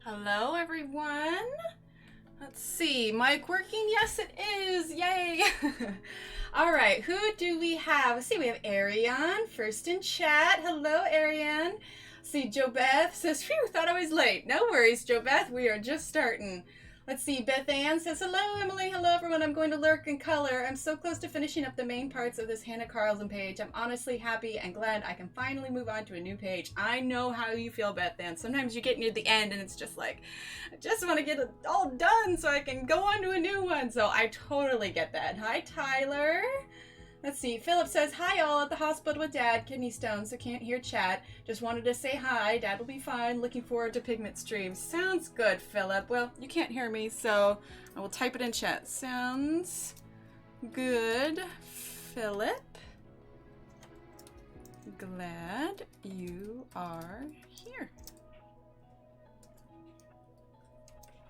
Hello, everyone. Let's see. Mic working? Yes, it is. Yay. All right. Who do we have? Let's see. We have Ariane first in chat. Hello, Ariane. See, Jo Beth says, phew, thought I was late. No worries, Jo Beth. We are just starting. Let's see. Beth Ann says, hello, Emily. Hello, everyone. I'm going to lurk and color. I'm so close to finishing up the main parts of this Hannah Carlson page. I'm honestly happy and glad I can finally move on to a new page. I know how you feel, Beth Ann. Sometimes you get near the end and it's just like, I just want to get it all done so I can go on to a new one. So I totally get that. Hi, Tyler. Let's see. Philip says, hi all, at the hospital with Dad, kidney stones, so can't hear chat. Just wanted to say hi. Dad will be fine. Looking forward to pigment streams. Sounds good, Philip. Well, you can't hear me, so I will type it in chat. Sounds good, Philip. Glad you are here.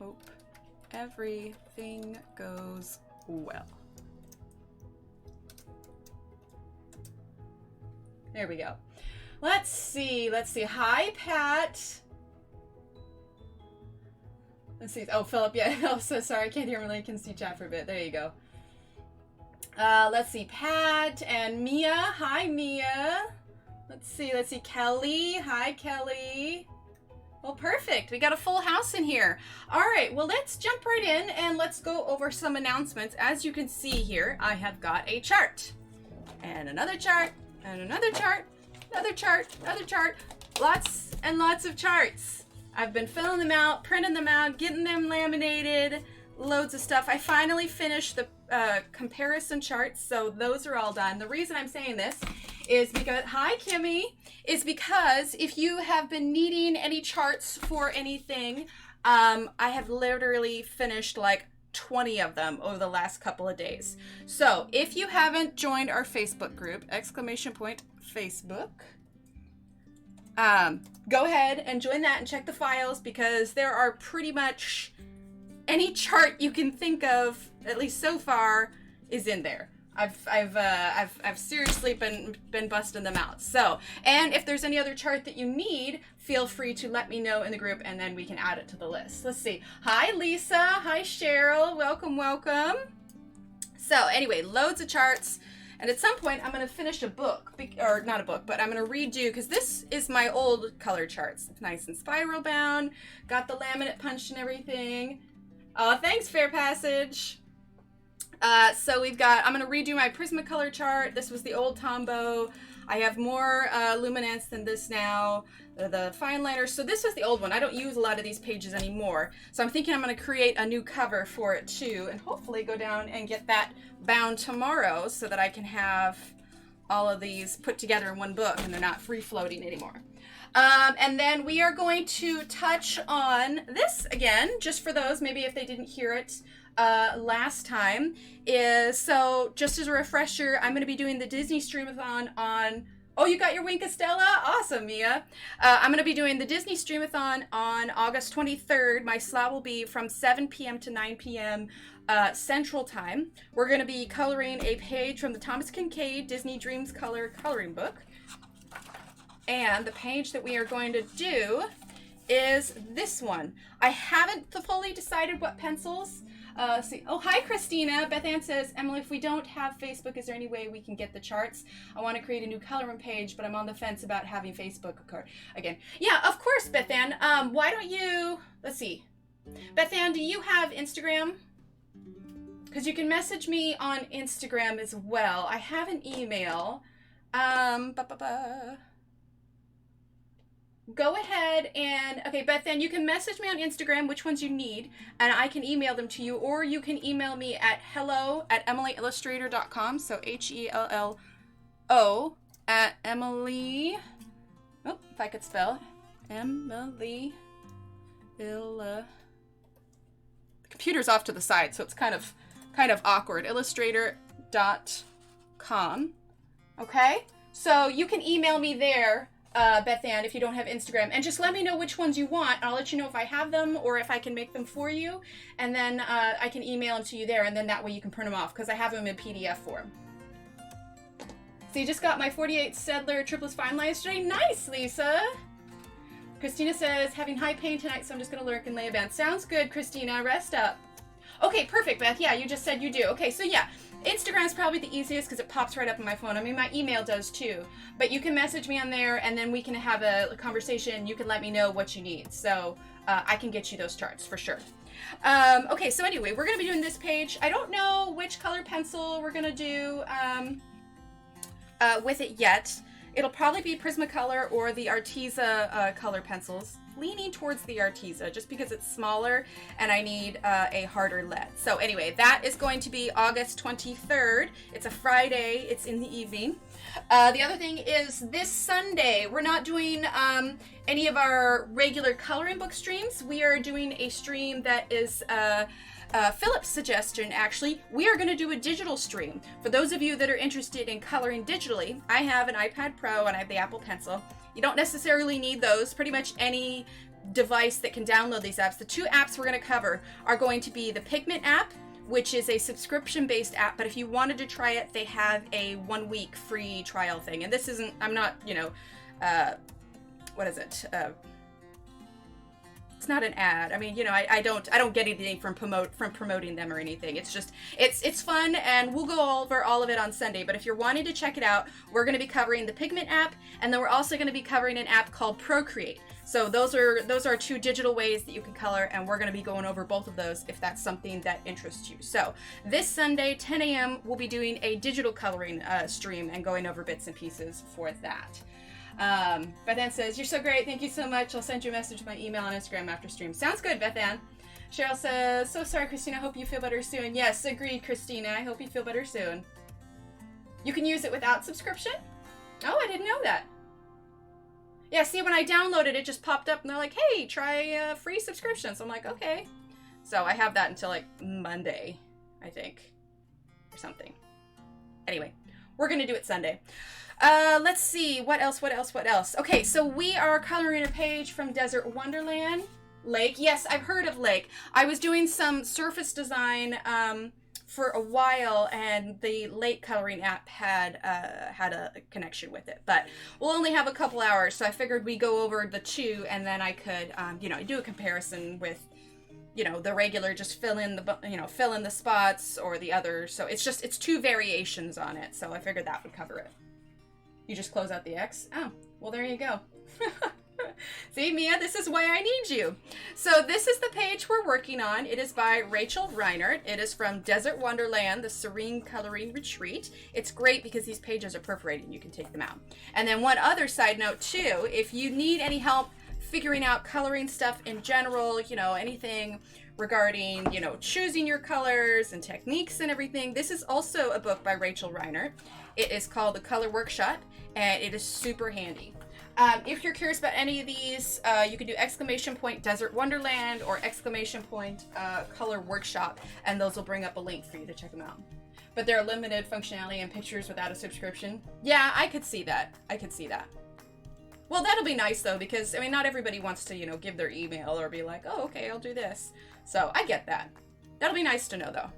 Hope everything goes well. There we go. Let's see. Hi, Pat. Let's see. Oh, Philip, yeah. Oh, so sorry. I can't hear really. I can see chat for a bit. There you go. Let's see. Pat and Mia. Hi, Mia. Let's see. Kelly. Hi, Kelly. Well, perfect. We got a full house in here. All right. Well, let's jump right in and let's go over some announcements. As you can see here, I have got a chart and another chart. And another chart, another chart, another chart. Lots and lots of charts. I've been filling them out, printing them out, getting them laminated, loads of stuff. I finally finished the comparison charts, so those are all done. The reason I'm saying this is because, hi Kimmy, is because if you have been needing any charts for anything, I have literally finished like 20 of them over the last couple of days. So if you haven't joined our Facebook group, !Facebook, go ahead and join that and check the files, because there are pretty much any chart you can think of, at least so far, is in there. I've seriously been busting them out. So, and if there's any other chart that you need, feel free to let me know in the group and then we can add it to the list. Let's see. Hi, Lisa. Hi, Cheryl. Welcome, welcome. So anyway, loads of charts. And at some point, I'm going to finish a book, or not a book, but I'm going to redo, because this is my old color charts. It's nice and spiral bound. Got the laminate punched and everything. Oh, thanks, Fair Passage. So we've got, I'm going to redo my Prismacolor chart. This was the old Tombow. I have more luminance than this now, the fine liner. So this was the old one. I don't use a lot of these pages anymore. So I'm thinking I'm going to create a new cover for it too, and hopefully go down and get that bound tomorrow so that I can have all of these put together in one book and they're not free floating anymore. And then we are going to touch on this again, just for those, maybe if they didn't hear it last time, is, so just as a refresher, I'm going to be doing the Disney Streamathon on, oh, you got your Wink Estella? Awesome, Mia. I'm going to be doing the Disney Streamathon on August 23rd. My slot will be from 7 p.m. to 9 p.m. Central Time. We're going to be coloring a page from the Thomas Kincaid Disney Dreams Color coloring book. And the page that we are going to do is this one. I haven't fully decided what pencils. See. Oh, hi, Christina. Beth Ann says, Emily, if we don't have Facebook, is there any way we can get the charts? I want to create a new coloring page, but I'm on the fence about having Facebook again. Yeah, of course, Beth Ann. Why don't you, let's see. Beth Ann, do you have Instagram? Because you can message me on Instagram as well. I have an email. Go ahead and, okay, Beth Ann, you can message me on Instagram which ones you need, and I can email them to you, or you can email me at hello@emilyillustrator.com, so HELLO at Emily, oh, if I could spell, Emily, the computer's off to the side, so it's kind of awkward, illustrator.com, okay? So you can email me there, Beth Ann, if you don't have Instagram, and just let me know which ones you want. I'll let you know if I have them or if I can make them for you, and then I can email them to you there, and then that way you can print them off, because I have them in PDF form. So you just got my 48 Staedtler triplets finalized yesterday. Nice, Lisa. Christina says, having high pain tonight, so I'm just going to lurk and lay a band. Sounds good, Christina. Rest up. Okay, perfect, Beth. Yeah, you just said you do. Okay, so yeah, Instagram's probably the easiest because it pops right up on my phone. I mean, my email does too. But you can message me on there, and then we can have a conversation. You can let me know what you need. So I can get you those charts for sure. Okay, so anyway, we're going to be doing this page. I don't know which color pencil we're going to do with it yet. It'll probably be Prismacolor or the Arteza color pencils. Leaning towards the Arteza just because it's smaller and I need a harder lead. So anyway, that is going to be August 23rd. It's a Friday. It's in the evening. The other thing is this Sunday, we're not doing any of our regular coloring book streams. We are doing a stream that is Philip's suggestion, actually. We are going to do a digital stream. For those of you that are interested in coloring digitally, I have an iPad Pro and I have the Apple Pencil. You don't necessarily need those. Pretty much any device that can download these apps. The two apps we're going to cover are going to be the Pigment app, which is a subscription-based app, but if you wanted to try it, they have a 1-week free trial thing. And this isn't, I'm not, you know, what is it? It's not an ad. I mean, you know, I don't get anything from promoting them or anything. It's just, it's fun, and we'll go over all of it on Sunday. But if you're wanting to check it out, we're going to be covering the Pigment app, and then we're also going to be covering an app called Procreate. So those are two digital ways that you can color, and we're going to be going over both of those if that's something that interests you. So this Sunday, 10 a.m., we'll be doing a digital coloring stream and going over bits and pieces for that. Beth Ann says, you're so great. Thank you so much. I'll send you a message with my email and Instagram after stream. Sounds good, Beth Ann. Cheryl says, so sorry, Christina. Hope you feel better soon. Yes, agreed, Christina. I hope you feel better soon. You can use it without subscription? Oh, I didn't know that. Yeah, see, when I downloaded it, just popped up and they're like, hey, try a free subscription. So I'm like, okay. So I have that until like Monday, I think, or something. Anyway, we're going to do it Sunday. Let's see, what else? Okay, so we are coloring a page from Desert Wonderland. Lake. Yes, I've heard of Lake. I was doing some surface design for a while, and the Lake coloring app had a connection with it. But we'll only have a couple hours, so I figured we'd go over the two, and then I could, you know, do a comparison with, you know, the regular, just fill in the spots, or the other. So it's two variations on it. So I figured that would cover it. You just close out the X? Oh, well, there you go. See, Mia, this is why I need you. So this is the page we're working on. It is by Rachel Reinert. It is from Desert Wonderland, the Serene Coloring Retreat. It's great because these pages are perforated. You can take them out. And then one other side note, too. If you need any help figuring out coloring stuff in general, you know, anything regarding, you know, choosing your colors and techniques and everything, this is also a book by Rachel Reinert. It is called The Color Workshop, and it is super handy. If you're curious about any of these, you can do ! Desert Wonderland or ! Color Workshop, and those will bring up a link for you to check them out. But they're limited functionality and pictures without a subscription. Yeah, I could see that. Well, that'll be nice, though, because, I mean, not everybody wants to, you know, give their email or be like, oh, okay, I'll do this. So I get that. That'll be nice to know, though.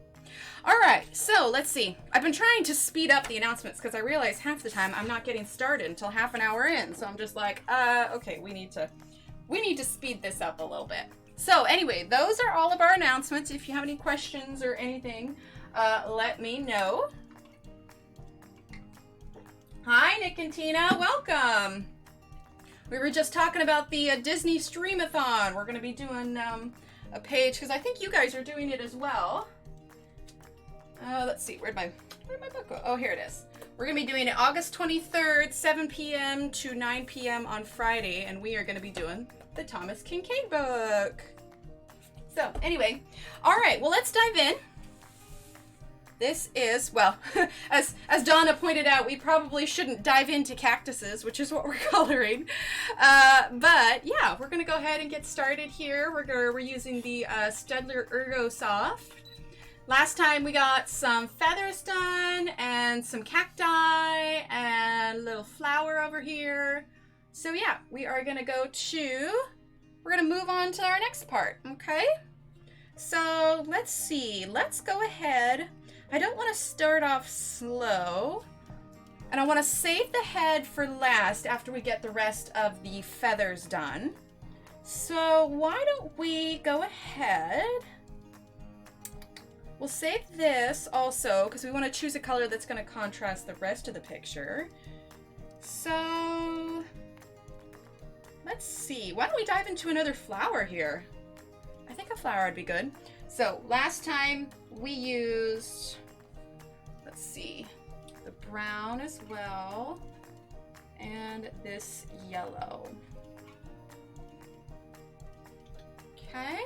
All right, so let's see. I've been trying to speed up the announcements because I realize half the time I'm not getting started until half an hour in. So I'm just like, okay, we need to speed this up a little bit. So anyway, those are all of our announcements. If you have any questions or anything, let me know. Hi, Nick and Tina, welcome. We were just talking about the Disney Streamathon. We're going to be doing a page because I think you guys are doing it as well. Let's see, where'd my book go? Oh, here it is. We're going to be doing it August 23rd, 7 p.m. to 9 p.m. on Friday, and we are going to be doing the Thomas Kincaid book. So, anyway, all right, well, let's dive in. This is, well, as Donna pointed out, we probably shouldn't dive into cactuses, which is what we're coloring. But, yeah, we're going to go ahead and get started here. We're using the Staedtler Ergosoft. Last time we got some feathers done and some cacti and a little flower over here. So yeah, we're going to move on to our next part, okay? So let's see, let's go ahead. I don't want to start off slow, and I want to save the head for last after we get the rest of the feathers done. So why don't we go ahead? We'll save this also because we want to choose a color that's going to contrast the rest of the picture. So let's see. Why don't we dive into another flower here? I think a flower would be good. So last time we used, let's see, the brown as well, and this yellow. Okay.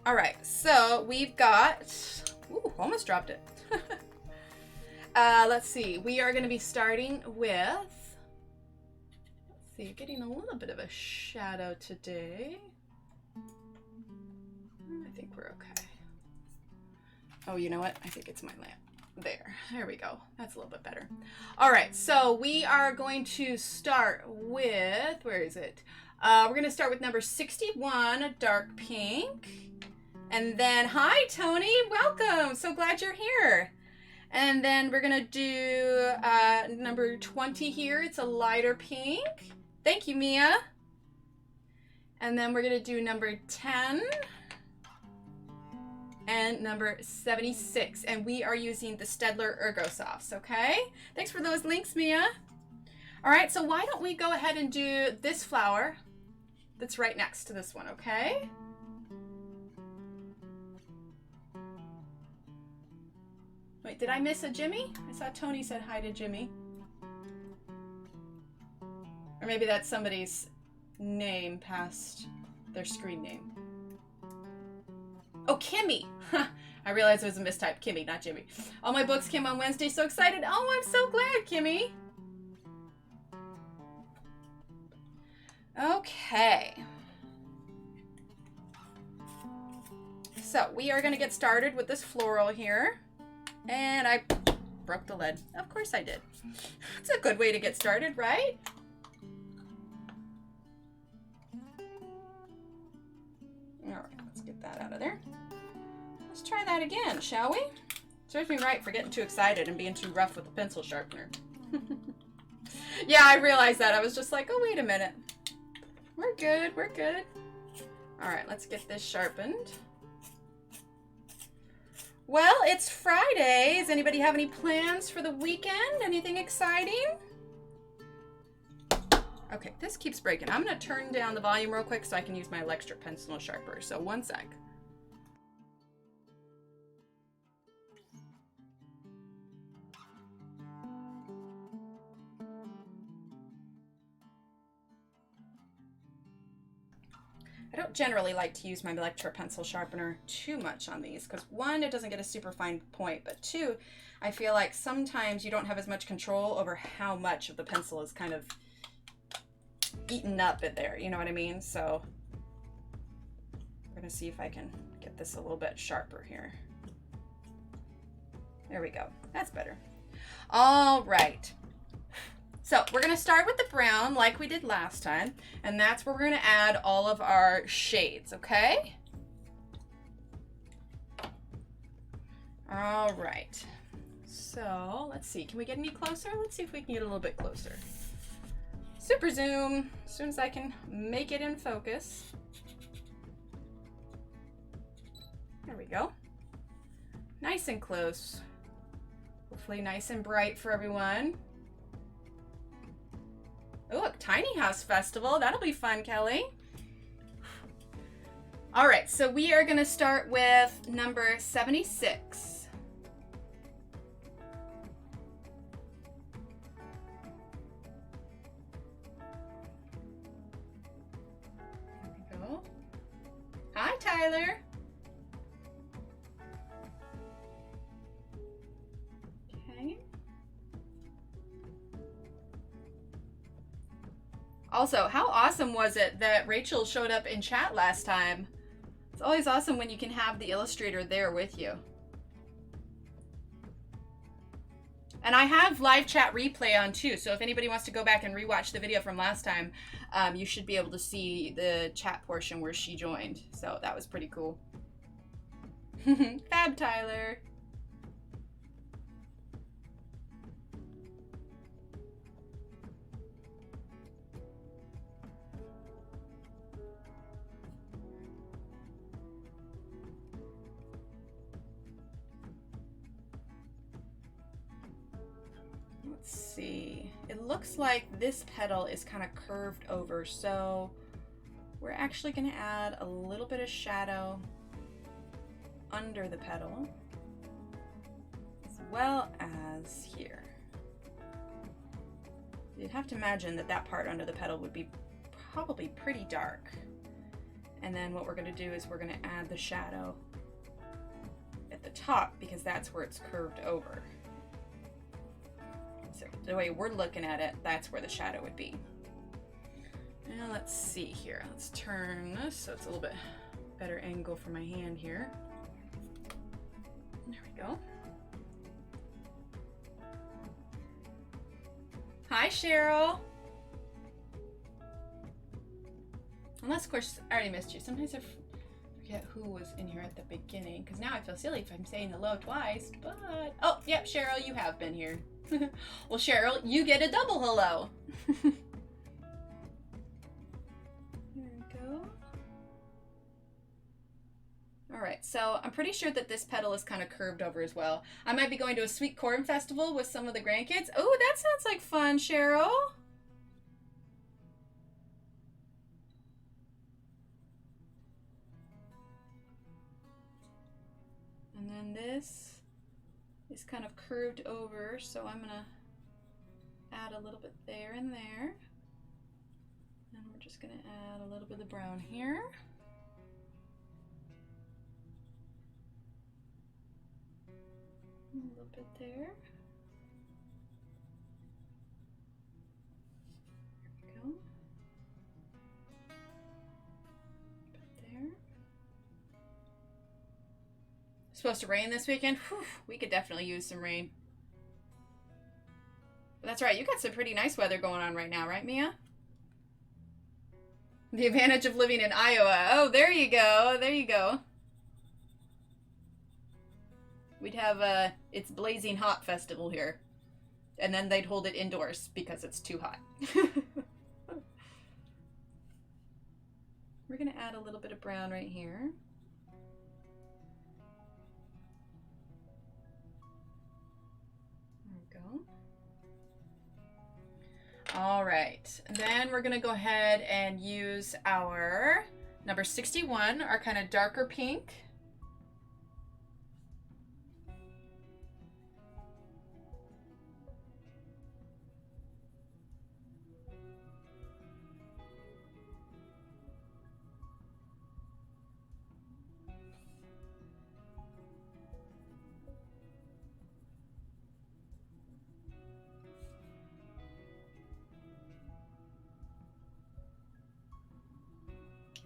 All right, so we've got, ooh, almost dropped it. Let's see, we are gonna be starting with, let's see, getting a little bit of a shadow today. I think we're okay. Oh, you know what? I think it's my lamp. There we go. That's a little bit better. All right, so we are going to start with, where is it? We're gonna start with number 61, a dark pink. And then, hi Tony, welcome. So glad you're here. And then we're gonna do number 20 here. It's a lighter pink. Thank you, Mia. And then we're gonna do number 10 and number 76. And we are using the Staedtler Ergosofts, okay? Thanks for those links, Mia. All right, so why don't we go ahead and do this flower that's right next to this one, okay? Wait, did I miss a Jimmy? I saw Tony said hi to Jimmy. Or maybe that's somebody's name past their screen name. Oh, Kimmy! I realized it was a mistype. Kimmy, not Jimmy. All my books came on Wednesday. So excited. Oh, I'm so glad, Kimmy. Okay. So we are going to get started with this floral here. And I broke the lid. Of course I did. It's a good way to get started, right? All right, let's get that out of there. Let's try that again, shall we? Serves me right for getting too excited and being too rough with the pencil sharpener. Yeah, I realized that. I was just like, oh, wait a minute. We're good, we're good. All right, let's get this sharpened. Well, it's Friday. Does anybody have any plans for the weekend? Anything exciting? Okay, this keeps breaking. I'm gonna turn down the volume real quick so I can use my electric pencil sharpener. So one sec. I don't generally like to use my electric pencil sharpener too much on these because one, it doesn't get a super fine point, but two, I feel like sometimes you don't have as much control over how much of the pencil is kind of eaten up in there, you know what I mean? So we're gonna see if I can get this a little bit sharper here. There we go, that's better. All right. So we're gonna start with the brown like we did last time, and that's where we're gonna add all of our shades, okay? All right, so let's see, can we get any closer? Let's see if we can get a little bit closer. Super zoom, as soon as I can make it in focus. There we go. Nice and close. Hopefully nice and bright for everyone. Oh, look, Tiny House Festival. That'll be fun, Kelly. All right, so we are gonna start with number 76. There we go. Hi, Tyler. Okay. Also, how awesome was it that Rachel showed up in chat last time? It's always awesome when you can have the illustrator there with you. And I have live chat replay on too, so if anybody wants to go back and rewatch the video from last time, you should be able to see the chat portion where she joined. So that was pretty cool. Fab, Tyler. let's see. It looks like this petal is kind of curved over, so we're actually going to add a little bit of shadow under the petal, as well as here. You'd have to imagine that that part under the petal would be probably pretty dark. And then what we're going to do is we're going to add the shadow at the top, because that's where it's curved over. So the way we're looking at it, that's where the shadow would be. Now let's see here. Let's turn this so it's a little bit better angle for my hand here. There we go. Hi, Cheryl. Unless, of course, I already missed you. Sometimes I forget who was in here at the beginning, because now I feel silly if I'm saying hello twice, but... Oh, yep, Cheryl, you have been here. Well, Cheryl, you get a double hello. There we go. All right, so I'm pretty sure that this petal is kind of curved over as well. I might be going to a sweet corn festival with some of the grandkids. Oh, that sounds like fun, Cheryl. And then this is kind of curved over, so I'm gonna add a little bit there and there. And we're just gonna add a little bit of brown here. A little bit there. There we go. Bit there. Supposed to rain this weekend? Whew, we could definitely use some rain. But that's right, you got some pretty nice weather going on right now, right, Mia? The advantage of living in Iowa. Oh, there you go. There you go. We'd have a It's Blazing Hot festival here. And then they'd hold it indoors because it's too hot. We're going to add a little bit of brown right here. There we go. All right. Then we're going to go ahead and use our number 61, our kind of darker pink.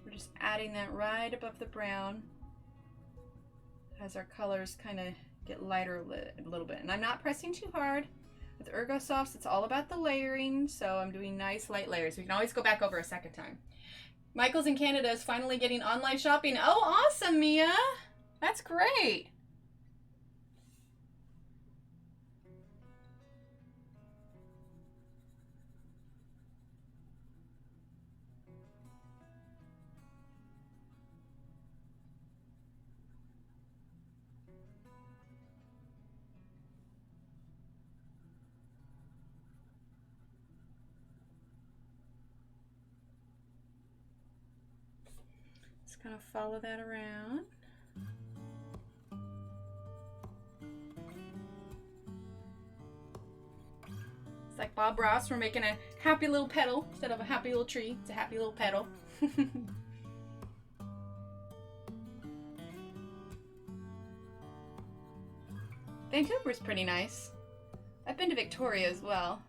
We're just adding that right above the brown as our colors kind of get lighter a little bit. And I'm not pressing too hard. With Ergosofts, it's all about the layering, so I'm doing nice light layers. We can always go back over a second time. Michael's in Canada is finally getting online shopping. Oh, awesome, Mia! That's great! Just kind of follow that around. It's like Bob Ross, we're making a happy little petal instead of a happy little tree. It's a happy little petal. Vancouver's pretty nice. I've been to Victoria as well.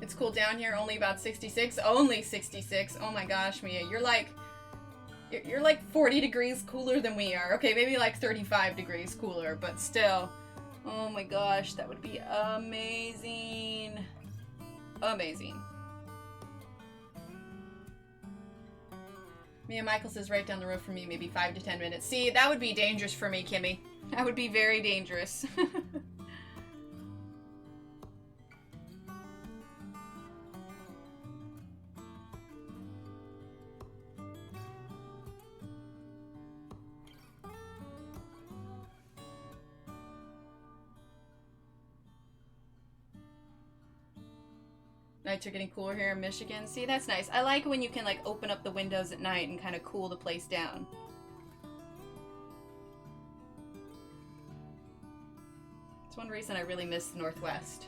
It's cool down here, only about 66. Only 66. Oh my gosh, Mia, you're like 40 degrees cooler than we are. Okay, maybe like 35 degrees cooler, but still. Oh my gosh, that would be amazing. Amazing. Mia Michaels is right down the road from me, maybe 5 to 10 minutes. See, that would be dangerous for me, Kimmy. That would be very dangerous. Nights are getting cooler here in Michigan. See, that's nice. I like when you can like open up the windows at night and kind of cool the place down. It's one reason I really miss the Northwest.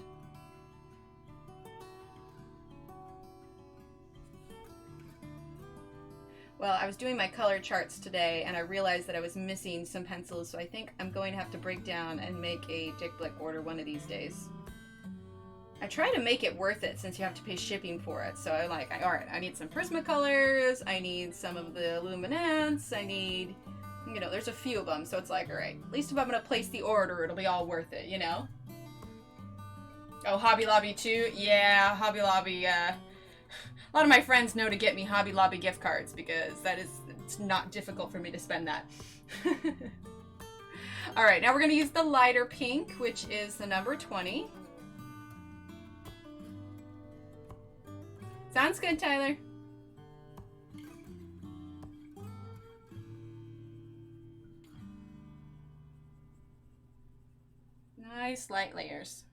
Well, I was doing my color charts today and I realized that I was missing some pencils, so I think I'm going to have to break down and make a Dick Blick order one of these days. I try to make it worth it since you have to pay shipping for it. So I'm like, alright, I need some Prismacolors, I need some of the Luminance, I need, you know, there's a few of them. So it's like, alright, at least if I'm going to place the order, it'll be all worth it, you know? Oh, Hobby Lobby too? Yeah, Hobby Lobby, a lot of my friends know to get me Hobby Lobby gift cards because it's not difficult for me to spend that. Alright, now we're going to use the lighter pink, which is the number 20. Sounds good, Tyler. Nice light layers.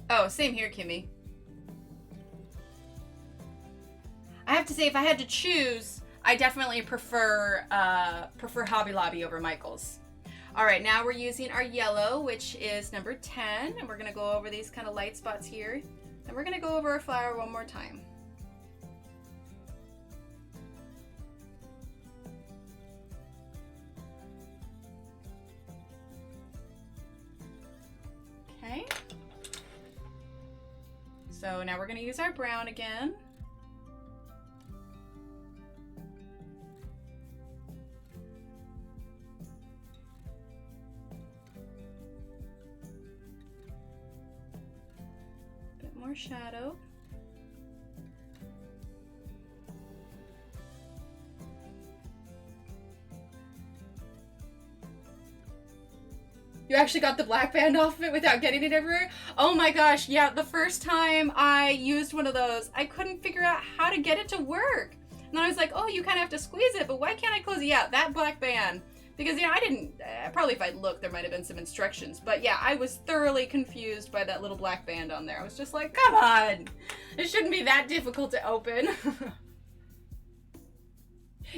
Oh, same here, Kimmy. I have to say, if I had to choose, I definitely prefer Hobby Lobby over Michael's. All right, now we're using our yellow, which is number 10, and we're gonna go over these kind of light spots here. And we're gonna go over our flower one more time. Okay. So now we're going to use our brown again. Bit more shadow. You actually got the black band off of it without getting it everywhere? Oh my gosh, yeah, the first time I used one of those, I couldn't figure out how to get it to work. And then I was like, oh, you kind of have to squeeze it, but why can't I close it? Yeah, that black band. Because, yeah, I didn't, probably if I'd looked, there might have been some instructions. But yeah, I was thoroughly confused by that little black band on there. I was just like, come on, it shouldn't be that difficult to open.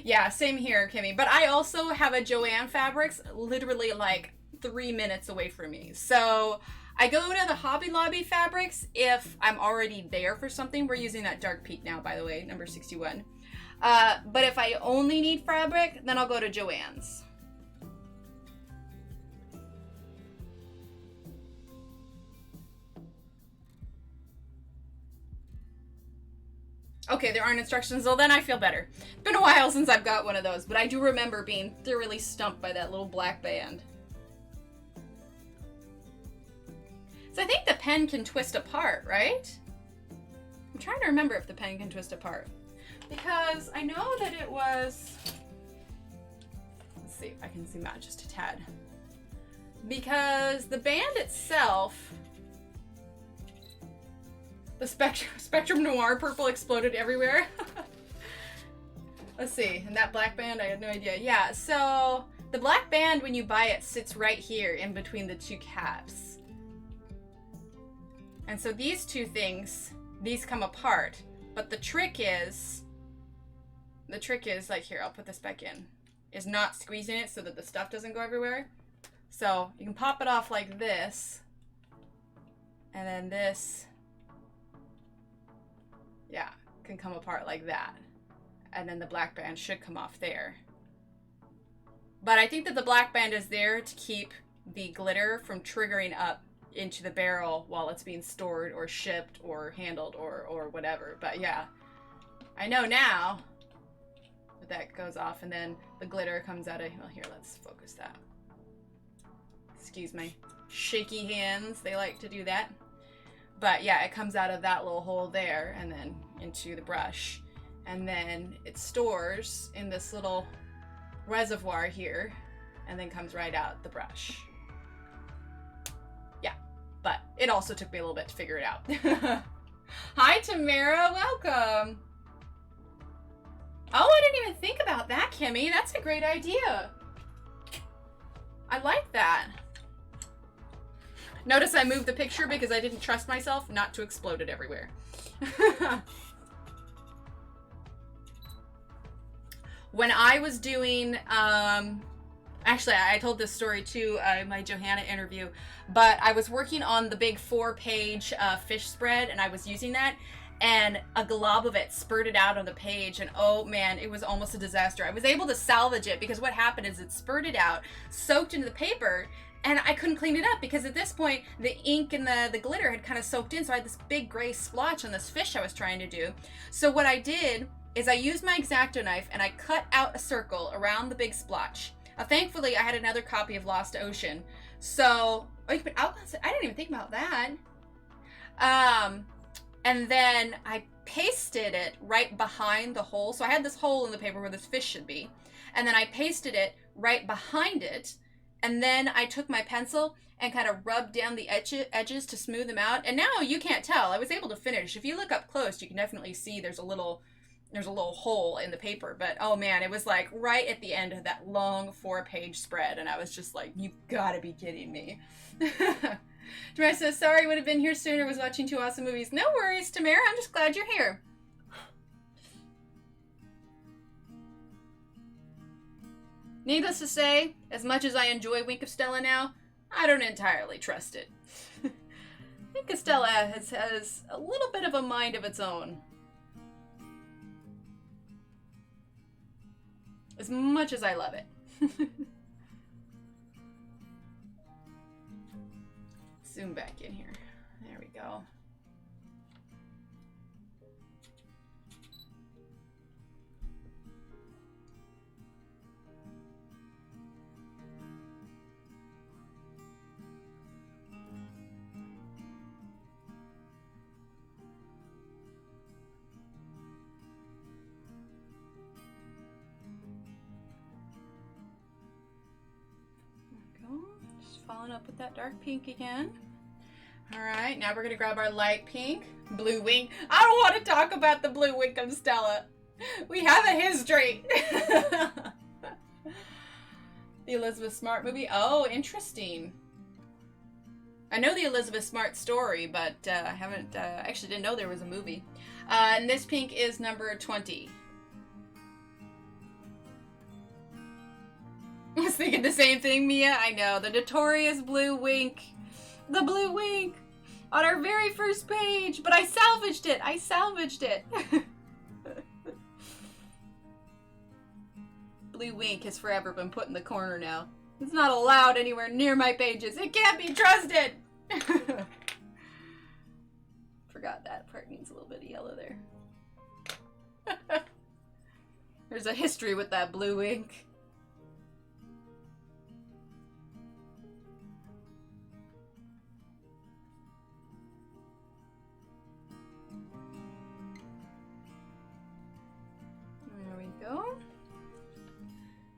Yeah, same here, Kimmy. But I also have a Joann Fabrics literally like 3 minutes away from me. So I go to the Hobby Lobby Fabrics if I'm already there for something. We're using that dark peak now, by the way, number 61. But if I only need fabric, then I'll go to Joann's. Okay, there aren't instructions. Well, then I feel better. It's been a while since I've got one of those, but I do remember being thoroughly stumped by that little black band. So I think the pen can twist apart, right? I'm trying to remember if the pen can twist apart. Because I know that it was... Let's see if I can zoom out just a tad. Because the band itself... The Spectrum Noir purple exploded everywhere. Let's see, and that black band, I had no idea. Yeah, so the black band, when you buy it, sits right here in between the two caps. And so these two things, these come apart. But the trick is, like here, I'll put this back in, is not squeezing it so that the stuff doesn't go everywhere. So you can pop it off like this. And then this, yeah, can come apart like that. And then the black band should come off there. But I think that the black band is there to keep the glitter from triggering up into the barrel while it's being stored or shipped or handled or whatever. But yeah, I know now but that goes off, and then the glitter comes out of, well, here, let's focus that. Excuse my shaky hands, they like to do that. But yeah, it comes out of that little hole there, and then into the brush. And then it stores in this little reservoir here, and then comes right out the brush. Yeah, but it also took me a little bit to figure it out. Hi, Tamara, welcome. Oh, I didn't even think about that, Kimmy. That's a great idea. I like that. Notice I moved the picture because I didn't trust myself not to explode it everywhere. When I was doing, actually I told this story too in my Johanna interview, but I was working on the big 4-page fish spread, and I was using that, and a glob of it spurted out on the page, and oh man, it was almost a disaster. I was able to salvage it because what happened is it spurted out, soaked into the paper, and I couldn't clean it up because at this point the ink and the glitter had kind of soaked in, so I had this big gray splotch on this fish I was trying to do. So what I did is I used my X-Acto knife and I cut out a circle around the big splotch. Thankfully I had another copy of Lost Ocean, so I didn't even think about that. And then I pasted it right behind the hole. So I had this hole in the paper where this fish should be, and then I pasted it right behind it. And then I took my pencil and kind of rubbed down the edges to smooth them out. And now you can't tell. I was able to finish. If you look up close, you can definitely see there's a little hole in the paper. But oh man, it was like right at the end of that long 4-page spread. And I was just like, you gotta be kidding me. Tamara says, sorry, would have been here sooner. Was watching 2 awesome movies. No worries, Tamara. I'm just glad you're here. Needless to say, as much as I enjoy Wink of Stella now, I don't entirely trust it. Wink of Stella has a little bit of a mind of its own. As much as I love it. Zoom back in here. There we go. Following up with that dark pink again. All right, now we're gonna grab our light pink, blue wing. I don't want to talk about the blue wing of Stella. We have a history. The Elizabeth Smart movie. Oh, interesting. I know the Elizabeth Smart story, but I haven't. Actually, didn't know there was a movie. And this pink is number 20. I was thinking the same thing, Mia. I know. The notorious blue wink. The blue wink. On our very first page. But I salvaged it. I salvaged it. Blue wink has forever been put in the corner now. It's not allowed anywhere near my pages. It can't be trusted. Forgot that part needs a little bit of yellow there. There's a history with that blue wink.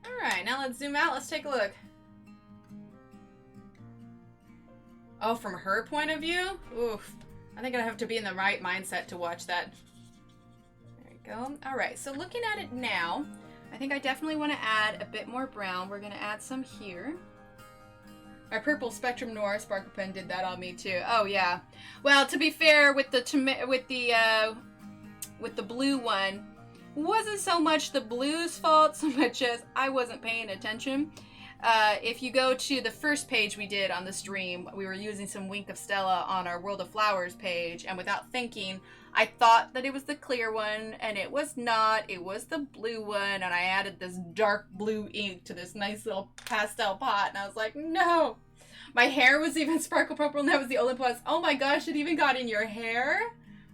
Alright, now let's zoom out. Let's take a look. Oh, from her point of view? Oof. I think I have to be in the right mindset to watch that. There we go. Alright, so looking at it now, I think I definitely want to add a bit more brown. We're going to add some here. My purple Spectrum Noir sparkle pen did that on me too. Oh yeah. Well, to be fair, with the blue one, wasn't so much the blue's fault so much as I wasn't paying attention. If you go to the first page we did on the stream, we were using some Wink of Stella on our World of Flowers page, and without thinking, I thought that it was the clear one, and it was not. It was the blue one, and I added this dark blue ink to this nice little pastel pot, and I was like, no! My hair was even sparkle purple, and that was the Olympus. Oh my gosh, it even got in your hair?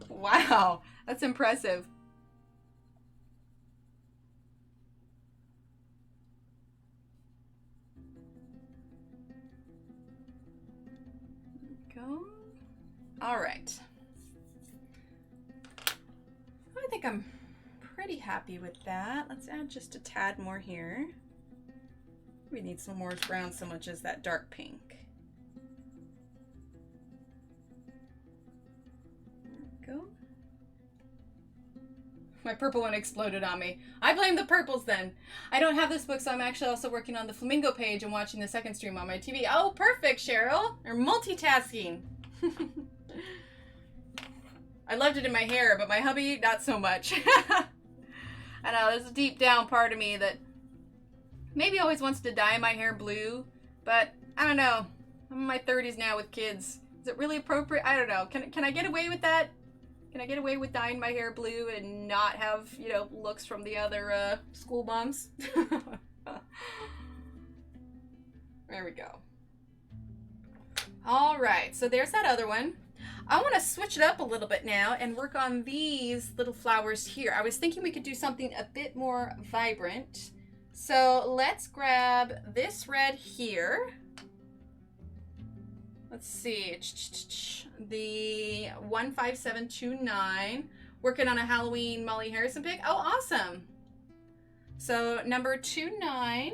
Wow, that's impressive. All right. I think I'm pretty happy with that. Let's add just a tad more here. We need some more brown so much as that dark pink. There we go. My purple one exploded on me. I blame the purples then. I don't have this book, so I'm actually also working on the flamingo page and watching the second stream on my TV. Oh, perfect, Cheryl. You're multitasking. I loved it in my hair, but my hubby, not so much. I know, there's a deep down part of me that maybe always wants to dye my hair blue, but I don't know. I'm in my 30s now with kids. Is it really appropriate? I don't know. Can I get away with that? Can I get away with dyeing my hair blue and not have, you know, looks from the other school moms? There we go. All right, so there's that other one. I want to switch it up a little bit now and work on these little flowers here. I was thinking we could do something a bit more vibrant. So let's grab this red here. Let's see, the 15729, working on a Halloween Molly Harrison pick. Oh, awesome. So number 29,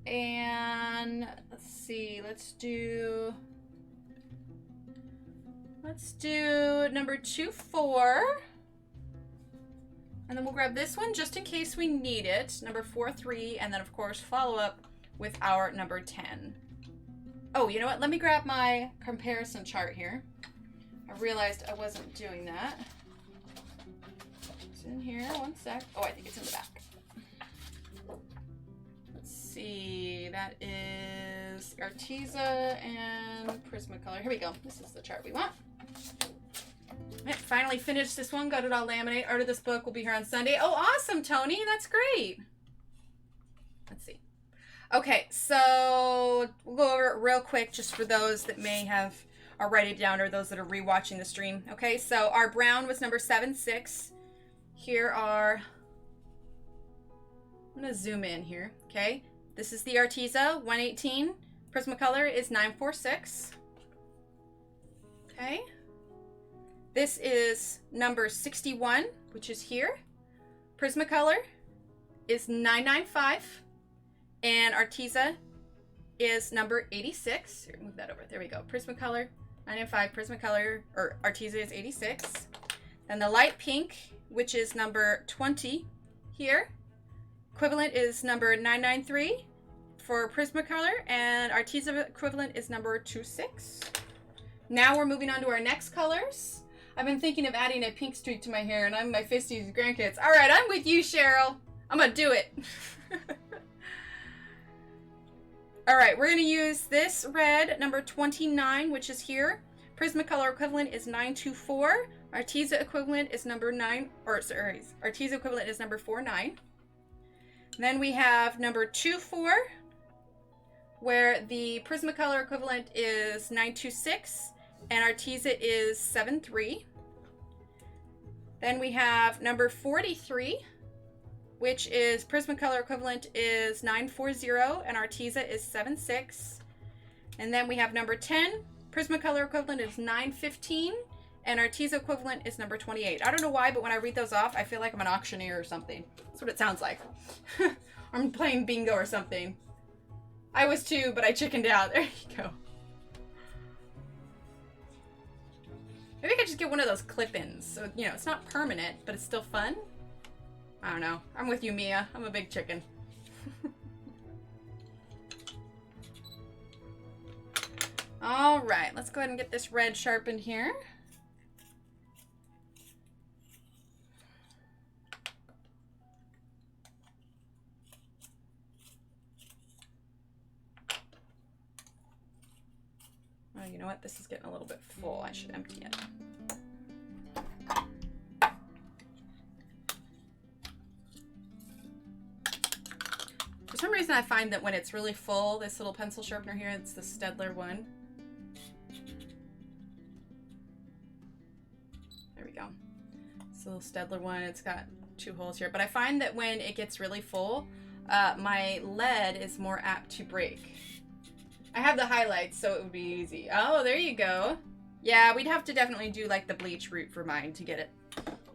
and let's see, let's do number 24, and then we'll grab this one just in case we need it, number 43, and then of course follow up with our number 10. Oh, you know what? Let me grab my comparison chart here. I realized I wasn't doing that. It's in here, one sec. Oh, I think it's in the back. Let's see, that is Arteza and Prismacolor. Here we go. This is the chart we want. Right, finally finished this one, got it all laminated. Art of this book will be here on Sunday. Oh, awesome, Tony. That's great. Let's see. Okay, so we'll go over it real quick just for those that may have write it down or those that are rewatching the stream. Okay, so our brown was number 76. Here are, I'm going to zoom in here, okay? This is the Arteza 118. Prismacolor is 946. Okay. This is number 61, which is here. Prismacolor is 995. And Arteza is number 86. Here, move that over. There we go. Prismacolor, 995. Prismacolor, or Arteza is 86. Then the light pink, which is number 20 here. Equivalent is number 993 for Prismacolor, and Arteza equivalent is number 26. Now we're moving on to our next colors. I've been thinking of adding a pink streak to my hair, and I'm my 50s grandkids. All right, I'm with you, Cheryl. I'm gonna do it. All right, we're gonna use this red, number 29, which is here. Prismacolor equivalent is 924. Arteza equivalent is number 9, or sorry, Arteza equivalent is number 49. Then we have number 24, where the Prismacolor equivalent is 926, and Arteza is 73. Then we have number 43, which is Prismacolor equivalent is 940 and Arteza is 76. And then we have number 10, Prismacolor equivalent is 915 and Arteza equivalent is number 28. I don't know why, but when I read those off, I feel like I'm an auctioneer or something. That's what it sounds like. I'm playing bingo or something. I was too, but I chickened out. There you go. Maybe I could just get one of those clip-ins. So, you know, it's not permanent, but it's still fun. I don't know. I'm with you, Mia. I'm a big chicken. All right, let's go ahead and get this red sharpened here. Oh, you know what? This is getting a little bit full. I should empty it. For some reason, I find that when it's really full, this little pencil sharpener here, it's the Staedtler one. There we go. It's a little Staedtler one. It's got 2 holes here. But I find that when it gets really full, my lead is more apt to break. I have the highlights, so it would be easy. Oh, there you go. Yeah, we'd have to definitely do like the bleach route for mine to get it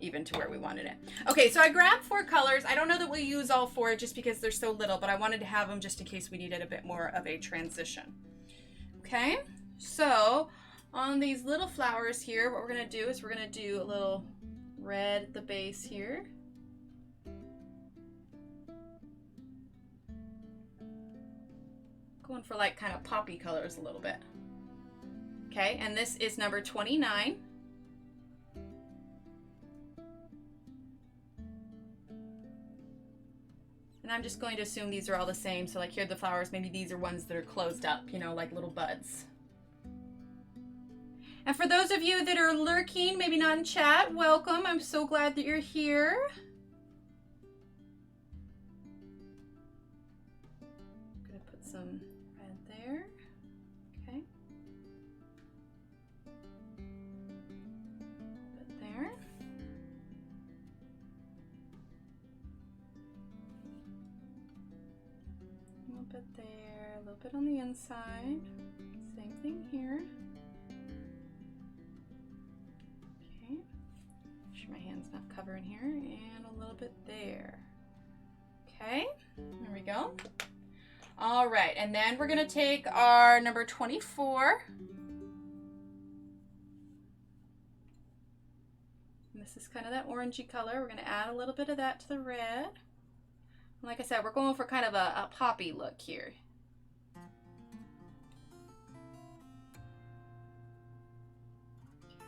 even to where we wanted it. Okay, so I grabbed 4 colors. I don't know that we'll use all 4 just because they're so little, but I wanted to have them just in case we needed a bit more of a transition. Okay, so on these little flowers here, what we're gonna do is we're gonna do a little red at the base here. Going for like kind of poppy colors a little bit. Okay, and this is number 29. And I'm just going to assume these are all the same. So like here are the flowers, maybe these are ones that are closed up, you know, like little buds. And for those of you that are lurking, maybe not in chat, welcome. I'm so glad that you're here. I'm gonna put some red there. Okay. Put there. A little bit there, a little bit on the inside. Same thing here. Okay. Make sure my hand's not covering here, and a little bit there. Okay, there we go. All right, and then we're gonna take our number 24. And this is kind of that orangey color. We're gonna add a little bit of that to the red. Like I said, we're going for kind of a poppy look here.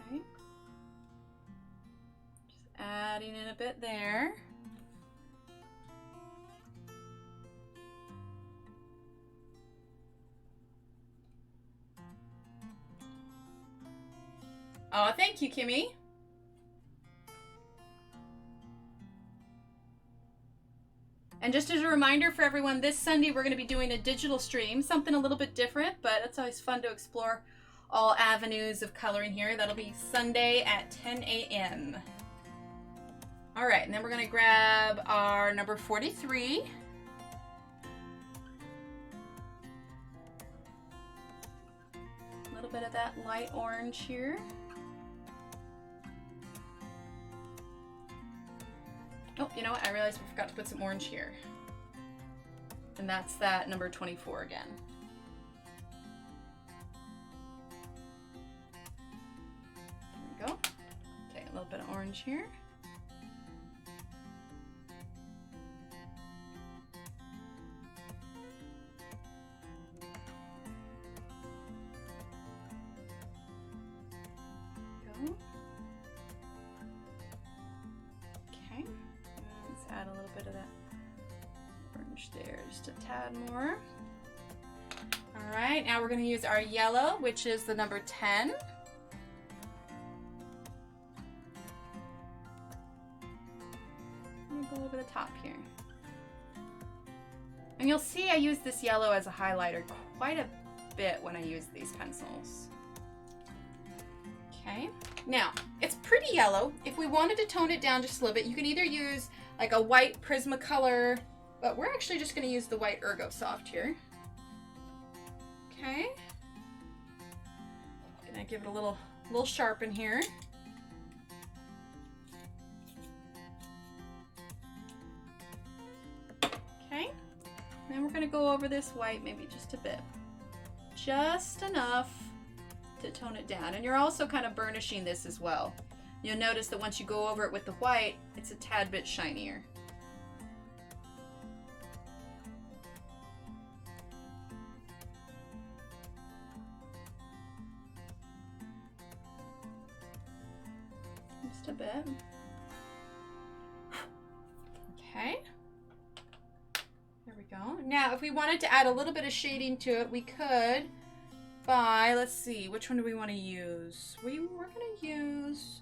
Okay. Just adding in a bit there. Oh, thank you, Kimmy. And just as a reminder for everyone, this Sunday we're going to be doing a digital stream, something a little bit different, but it's always fun to explore all avenues of coloring here. That'll be Sunday at 10 a.m. All right, and then we're going to grab our number 43. A little bit of that light orange here. Oh, you know what? I realized we forgot to put some orange here. And that's that number 24 again. There we go. Okay, a little bit of orange here. Go. Okay. Let's add a little bit of that orange there, just a tad more. All right, now we're going to use our yellow, which is the number 10. I'm going to go over the top here. And you'll see I use this yellow as a highlighter quite a bit when I use these pencils. Okay, now it's pretty yellow. If we wanted to tone it down just a little bit, you can either use like a white Prismacolor, but we're actually just going to use the white Ergosoft here. Okay, gonna give it a little sharpen here. Okay, then we're gonna go over this white maybe just a bit, just enough to tone it down. And you're also kind of burnishing this as well. You'll notice that once you go over it with the white, it's a tad bit shinier. Just a bit. Okay. There we go. Now, if we wanted to add a little bit of shading to it, we could by, let's see, which one do we want to use? We're going to use,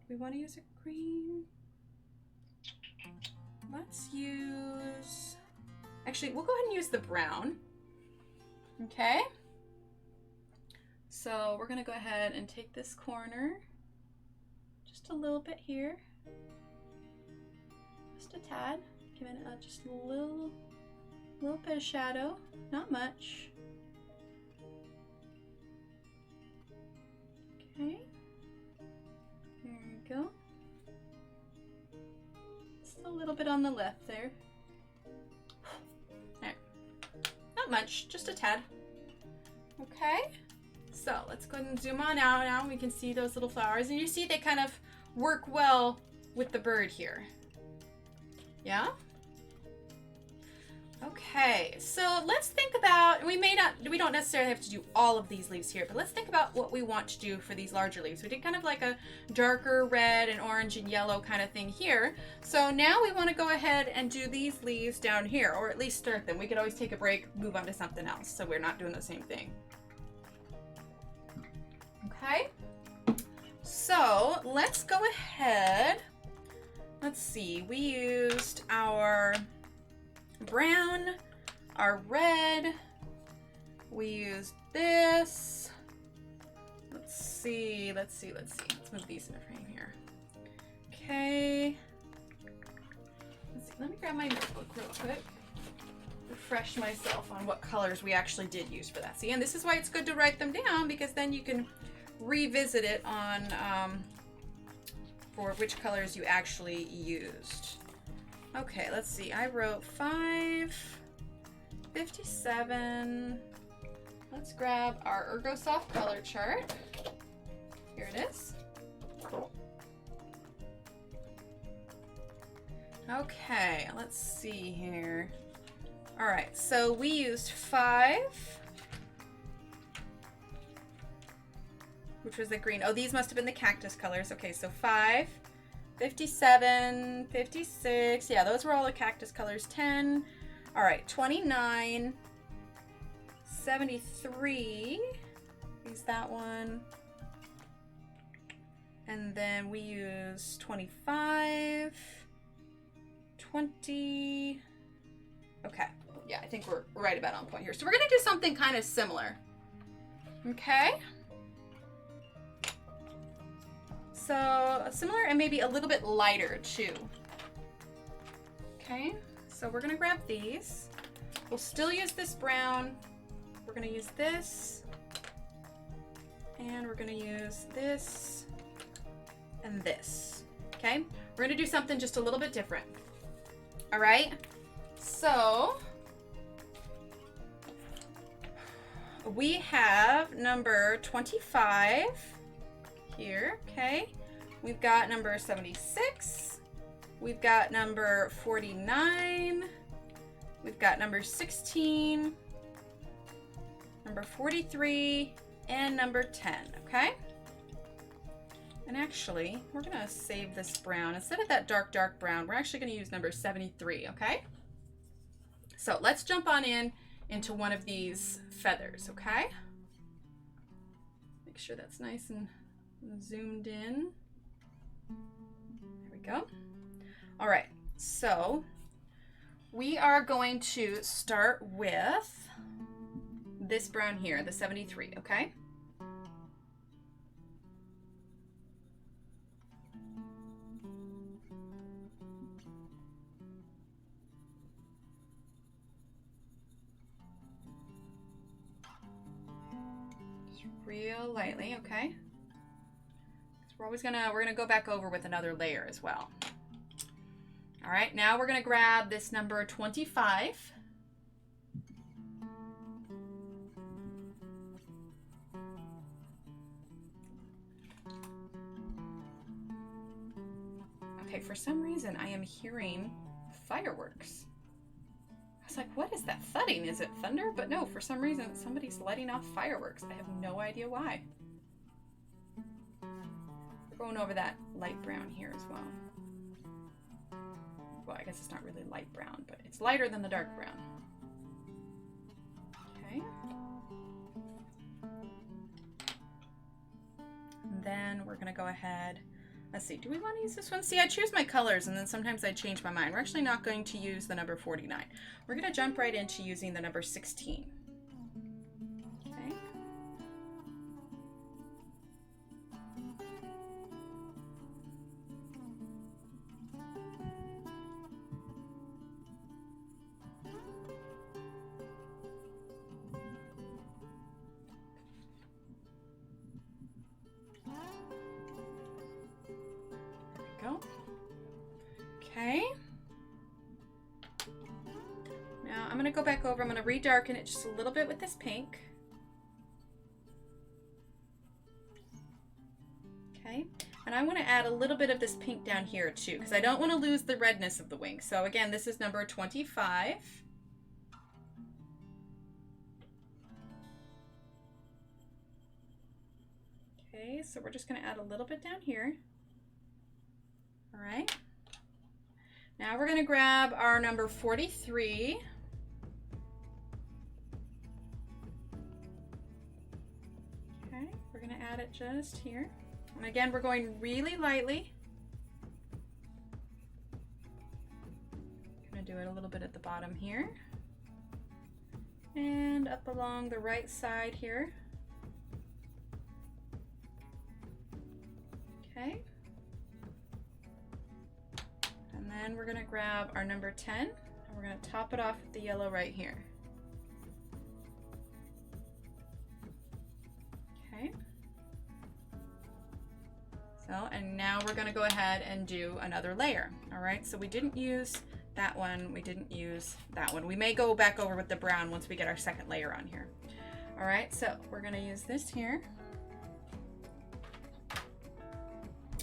do we want to use a green? Let's use, actually, we'll go ahead and use the brown. Okay. So we're going to go ahead and take this corner, just a little bit here, just a tad, giving it just a little bit of shadow, not much. Okay. There you go. Just a little bit on the left there. There. Not much, just a tad. Okay. So let's go ahead and zoom on out now. We can see those little flowers, and you see they kind of work well with the bird here. Yeah? Okay, so let's think about, we don't necessarily have to do all of these leaves here, but let's think about what we want to do for these larger leaves. We did kind of like a darker red and orange and yellow kind of thing here. So now we want to go ahead and do these leaves down here, or at least start them. We could always take a break, move on to something else, so we're not doing the same thing. Okay, so let's go ahead. Let's see, we used our brown, our red, we used this. Let's see. Let's move these in the frame here. Okay. Let's see. Let me grab my notebook real quick. Refresh myself on what colors we actually did use for that. See, and this is why it's good to write them down, because then you can revisit it on for which colors you actually used. Okay, let's see. I wrote 557. Let's grab our Ergosoft color chart. Here it is. Okay, let's see here. All right, so we used 5, which was the green. Oh, these must have been the cactus colors. Okay, so 5, 57, 56. Yeah, those were all the cactus colors. 10. All right, 29, 73. Use that one. And then we use 25, 20. Okay, yeah, I think we're right about on point here. So we're gonna do something kind of similar. Okay. So similar and maybe a little bit lighter too. Okay, so we're gonna grab these. We'll still use this brown. We're gonna use this. And we're gonna use this and this. Okay, we're gonna do something just a little bit different. All right, so we have number 25 here, okay? We've got number 76. We've got number 49. We've got number 16, number 43, and number 10, okay? And actually, we're gonna save this brown. Instead of that dark brown, we're actually gonna use number 73, okay? So let's jump on into one of these feathers, okay? Make sure that's nice and zoomed in. There we go. All right, so we are going to start with this brown here, the 73, okay? Just real lightly, okay? We're gonna go back over with another layer as well. All right, now we're gonna grab this number 25. Okay, for some reason I am hearing fireworks. I was like, what is that thudding? Is it thunder? But no, for some reason somebody's letting off fireworks. I have no idea why. Going over that light brown here as well. Well, I guess it's not really light brown, but it's lighter than the dark brown. Okay. And then we're gonna go ahead. Let's see, do we want to use this one? See, I choose my colors and then sometimes I change my mind. We're actually not going to use the number 49. We're gonna jump right into using the number 16. Okay. I'm going to go back over. I'm going to redarken it just a little bit with this pink. Okay. And I want to add a little bit of this pink down here too, because I don't want to lose the redness of the wing. So again, this is number 25. Okay, so we're just going to add a little bit down here. All right. Now we're going to grab our number 43. Okay, we're going to add it just here. And again, we're going really lightly. I'm going to do it a little bit at the bottom here. And up along the right side here. Okay. And then we're going to grab our number 10 and we're going to top it off with the yellow right here. Okay. So, and now we're going to go ahead and do another layer. All right, so we didn't use that one. We didn't use that one. We may go back over with the brown once we get our second layer on here. All right, so we're going to use this here.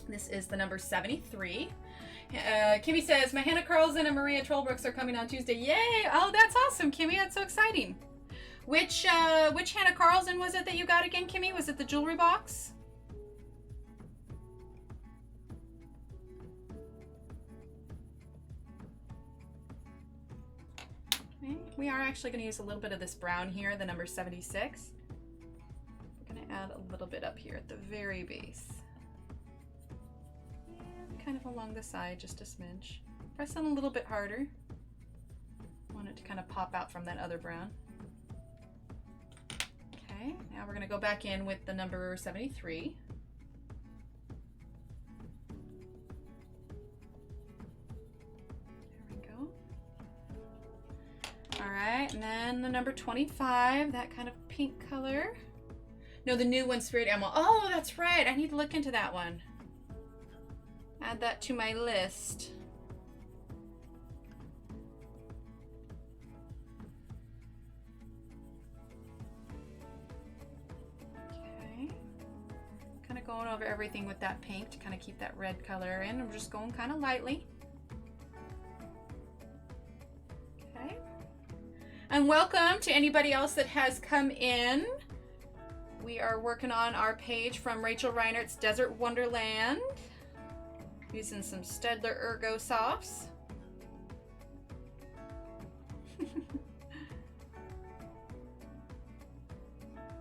This is the number 73. Kimmy says, my Hannah Carlson and Maria Trollbrooks are coming on Tuesday. Yay! Oh, that's awesome, Kimmy. That's so exciting. Which Hannah Carlson was it that you got again, Kimmy? Was it the jewelry box? Okay. We are actually going to use a little bit of this brown here, the number 76. We're going to add a little bit up here at the very base. Kind of along the side, just a smidge. Press on a little bit harder. Want it to kind of pop out from that other brown. Okay, now we're going to go back in with the number 73. There we go. All right, and then the number 25, that kind of pink color. No, the new one, Spirit Emerald. Oh, that's right. I need to look into that one. Add that to my list. Okay. Kind of going over everything with that pink to kind of keep that red color in. I'm just going kind of lightly. Okay. And welcome to anybody else that has come in. We are working on our page from Rachel Reinert's Desert Wonderland. Using some Staedtler Ergosofts.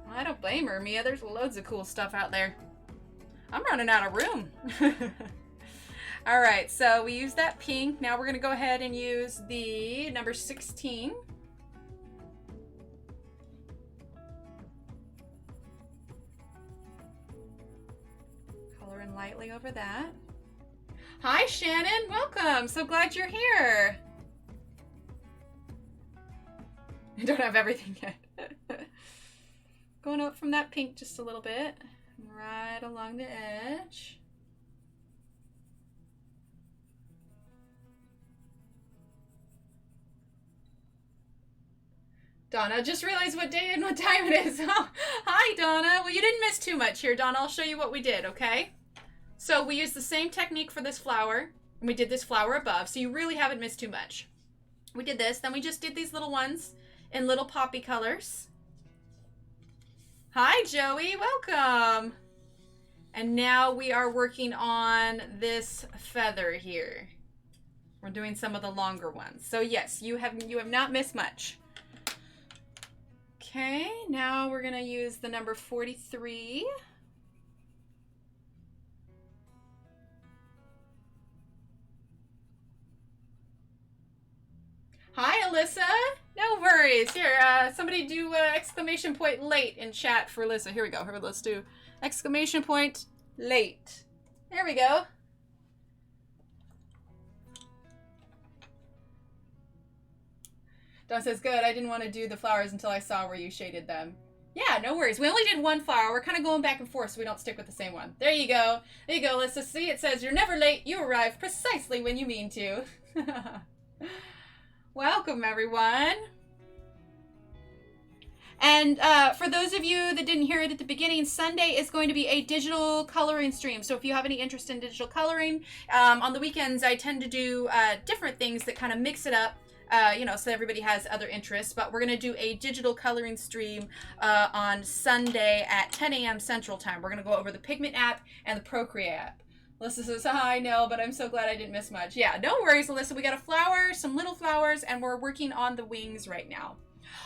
I don't blame her, Mia. There's loads of cool stuff out there. I'm running out of room. All right, so we used that pink. Now we're going to go ahead and use the number 16. Coloring lightly over that. Hi, Shannon. Welcome. So glad you're here. I don't have everything yet. Going up from that pink just a little bit. Right along the edge. Donna, just realized what day and what time it is. Oh, hi, Donna. Well, you didn't miss too much here, Donna. I'll show you what we did, okay? So we used the same technique for this flower, and we did this flower above, so you really haven't missed too much. We did this, then we just did these little ones in little poppy colors. Hi, Joey, welcome. And now we are working on this feather here. We're doing some of the longer ones. So yes, you have not missed much. Okay, now we're gonna use the number 43. Hi, Alyssa. No worries. Here, somebody do exclamation point late in chat for Alyssa. Here we go. Here, let's do exclamation point late. There we go. Dawn says, good. I didn't want to do the flowers until I saw where you shaded them. Yeah, no worries. We only did one flower. We're kind of going back and forth so we don't stick with the same one. There you go. There you go, Alyssa. See, it says, you're never late. You arrive precisely when you mean to. Welcome, everyone. And for those of you that didn't hear it at the beginning, Sunday is going to be a digital coloring stream. So if you have any interest in digital coloring, on the weekends I tend to do different things that kind of mix it up. You know, so everybody has other interests, but we're going to do a digital coloring stream on Sunday at 10 a.m. Central Time. We're going to go over the Pigment app and the Procreate app. Alyssa says, I know, but I'm so glad I didn't miss much. Yeah, no worries, Alyssa. We got a flower, some little flowers, and we're working on the wings right now.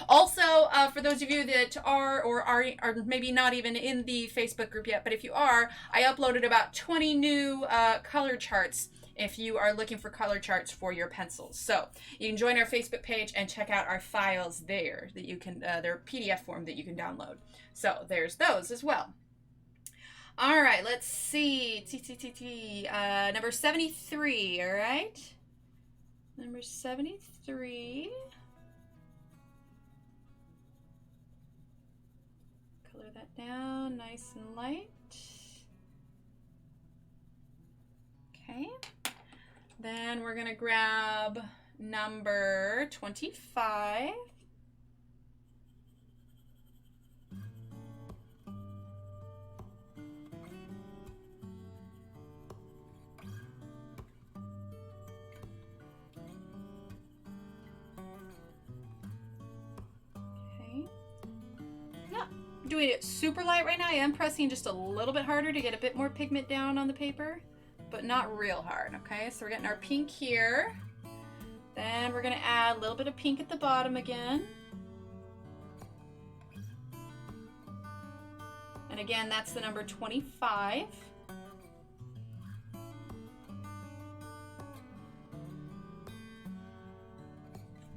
Also, for those of you that are or are maybe not even in the Facebook group yet, but if you are, I uploaded about 20 new color charts if you are looking for color charts for your pencils. So you can join our Facebook page and check out our files there that you can, they're PDF form that you can download. So there's those as well. All right, let's see. Number 73, all right? Number 73. Color that down nice and light. Okay. Then we're gonna grab number 25. Doing it super light right now. I am pressing just a little bit harder to get a bit more pigment down on the paper, but not real hard. Okay, so we're getting our pink here. Then we're gonna add a little bit of pink at the bottom again. And again, that's the number 25.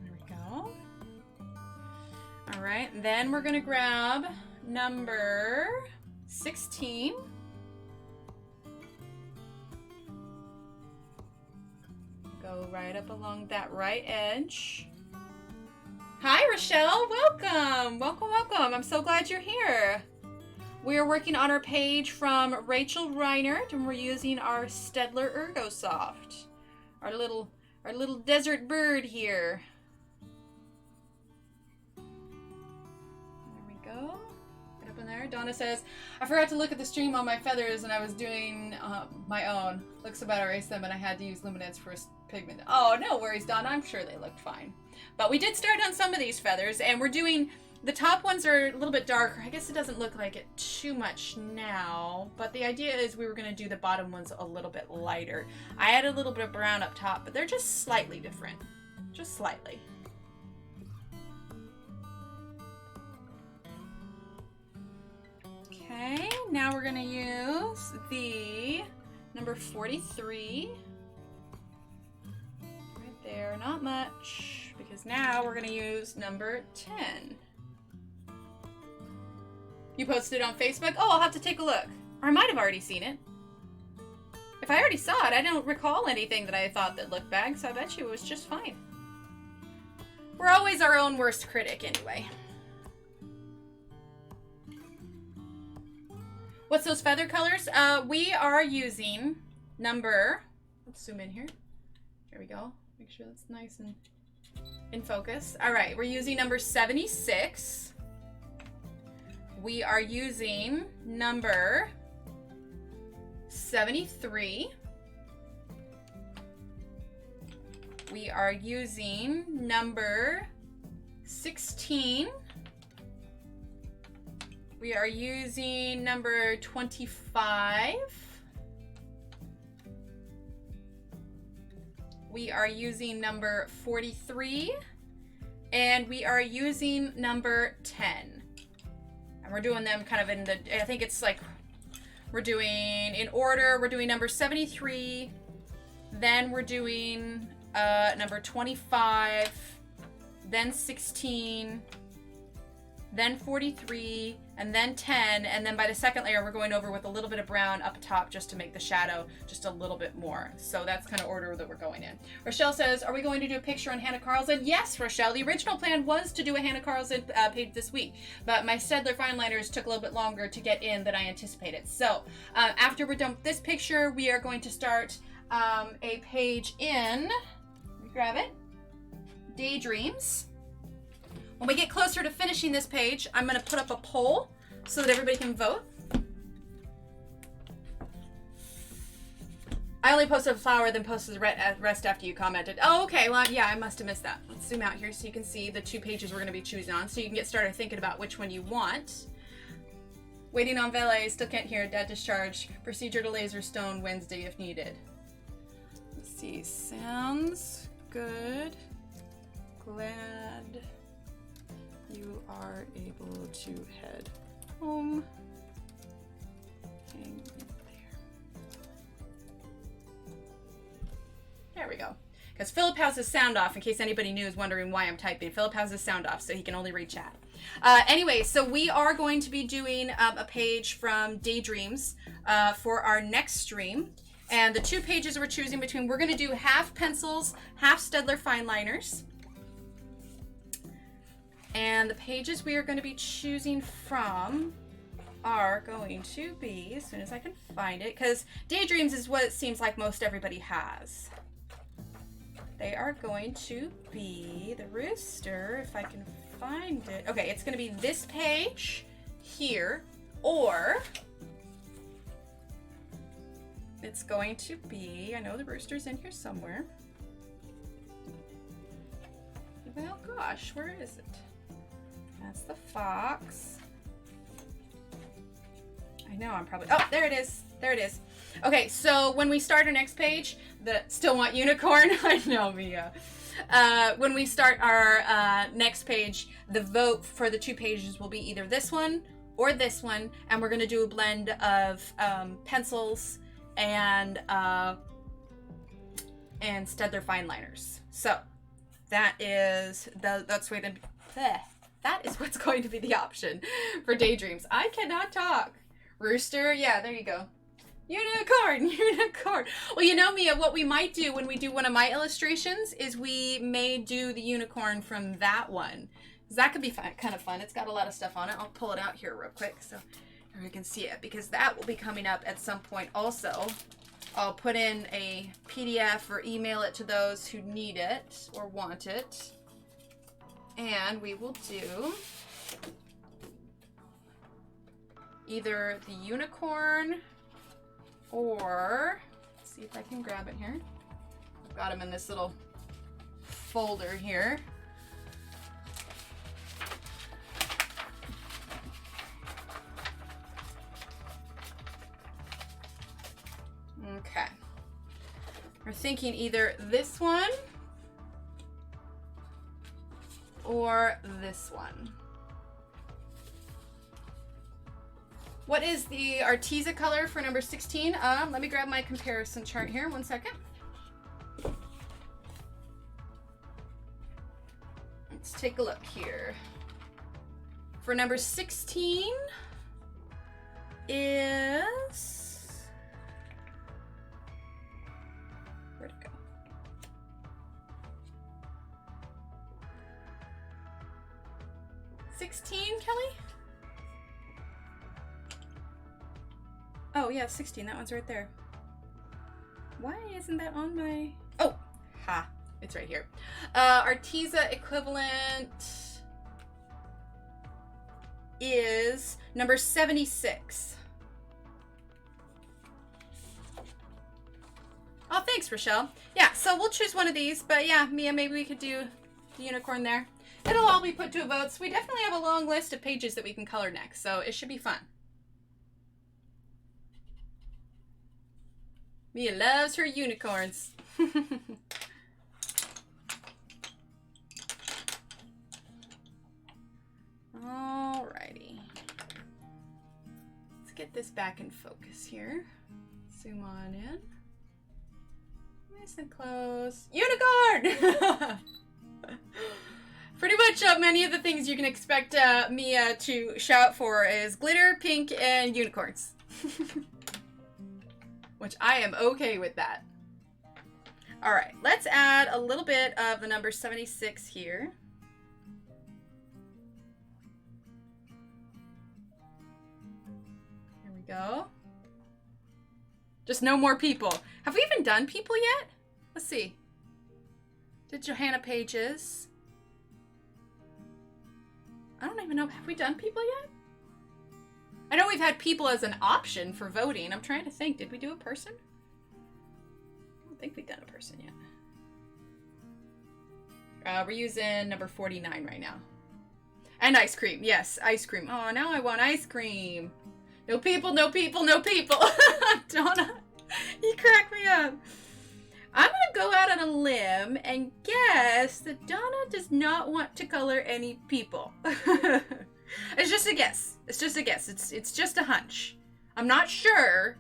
There we go. All right, then we're gonna grab number 16. Go right up along that right edge. Hi, Rochelle. Welcome. Welcome, welcome. I'm so glad you're here. We are working on our page from Rachel Reinert, and we're using our Staedtler Ergosoft. Our little desert bird here. Go. Get up in there. Donna says, I forgot to look at the stream on my feathers and I was doing my own. Looks so bad I erased them and I had to use luminance for pigment. Oh, no worries, Donna. I'm sure they looked fine. But we did start on some of these feathers and we're doing, the top ones are a little bit darker. I guess it doesn't look like it too much now, but the idea is we were going to do the bottom ones a little bit lighter. I added a little bit of brown up top, but they're just slightly different. Just slightly. Okay, now we're going to use the number 43. Right there, not much, because now we're going to use number 10. You posted it on Facebook? Oh, I'll have to take a look. Or I might have already seen it. If I already saw it, I don't recall anything that I thought that looked bad, so I bet you it was just fine. We're always our own worst critic anyway. What's those feather colors? We are using number, let's zoom in here. There we go. Make sure that's nice and in focus. All right, we're using number 76. We are using number 73. We are using number 16. We are using number 25. We are using number 43. And we are using number 10. And we're doing them kind of in the, I think it's like, we're doing in order. We're doing number 73. Then we're doing number 25. Then 16. Then 43, and then 10, and then by the second layer, we're going over with a little bit of brown up top just to make the shadow just a little bit more. So that's kind of order that we're going in. Rochelle says, are we going to do a picture on Hannah Carlson? Yes, Rochelle. The original plan was to do a Hannah Carlson page this week, but my Staedtler fine liners took a little bit longer to get in than I anticipated. So after we're done with this picture, we are going to start a page in, let me grab it, Daydreams. When we get closer to finishing this page, I'm going to put up a poll so that everybody can vote. I only posted a flower, then posted the rest after you commented. Oh, okay. Well, yeah, I must have missed that. Let's zoom out here so you can see the 2 pages we're going to be choosing on, so you can get started thinking about which one you want. Waiting on valet, still can't hear, dad discharge. Procedure to laser stone Wednesday if needed. Let's see, sounds good. Glad you are able to head home. Hang in there. There we go. Because Philip has his sound off, in case anybody new is wondering why I'm typing. Philip has his sound off, so he can only read chat. Anyway, so we are going to be doing a page from Daydreams for our next stream. And the 2 pages we're choosing between, we're going to do half pencils, half Staedtler fine liners. And the pages we are going to be choosing from are going to be, as soon as I can find it, because Daydreams is what it seems like most everybody has. They are going to be the rooster, if I can find it. Okay, it's going to be this page here, or it's going to be, I know the rooster's in here somewhere. Well, gosh, where is it? That's the fox. I know I'm probably, oh, there it is. There it is. Okay, so when we start our next page, still want unicorn? I know, Mia. When we start our next page, the vote for the 2 pages will be either this one or this one, and we're going to do a blend of pencils and Staedtler fine liners. So that is that is what's going to be the option for Daydreams. I cannot talk. Rooster, yeah, there you go. Unicorn, unicorn. Well, you know, Mia, what we might do when we do one of my illustrations is we may do the unicorn from that one. Because that could be fun, kind of fun. It's got a lot of stuff on it. I'll pull it out here real quick so you can see it, because that will be coming up at some point also. I'll put in a PDF or email it to those who need it or want it. And we will do either the unicorn or, let's see if I can grab it here. I've got them in this little folder here. Okay. We're thinking either this one or this one. What is the Arteza color for number 16? Let me grab my comparison chart here. 1 second. Let's take a look here. For number 16 is... Where'd it go? $16, Kelly? Oh, yeah, 16. That one's right there. Why isn't that on my... Oh! Ha! It's right here. Arteza equivalent is number 76. Oh, thanks, Rochelle. Yeah, so we'll choose one of these. But yeah, Mia, maybe we could do the unicorn there. It'll all be put to a vote. So we definitely have a long list of pages that we can color next. So it should be fun. Mia loves her unicorns. Alrighty. Let's get this back in focus here. Zoom on in. Nice and close. Unicorn! Pretty much many of the things you can expect Mia to shout for is glitter, pink, and unicorns. Which I am okay with that. All right, let's add a little bit of the number 76 here. Here we go. Just no more people. Have we even done people yet? Let's see. Did Johanna pages? I don't even know. Have we done people yet? I know we've had people as an option for voting. I'm trying to think. Did we do a person? I don't think we've done a person yet. We're using number 49 right now. And ice cream. Yes, ice cream. Oh, now I want ice cream. No people, no people, no people. Donna, you crack me up. I'm going to go out on a limb and guess that Donna does not want to color any people. It's just a guess. It's just a guess. It's just a hunch. I'm not sure,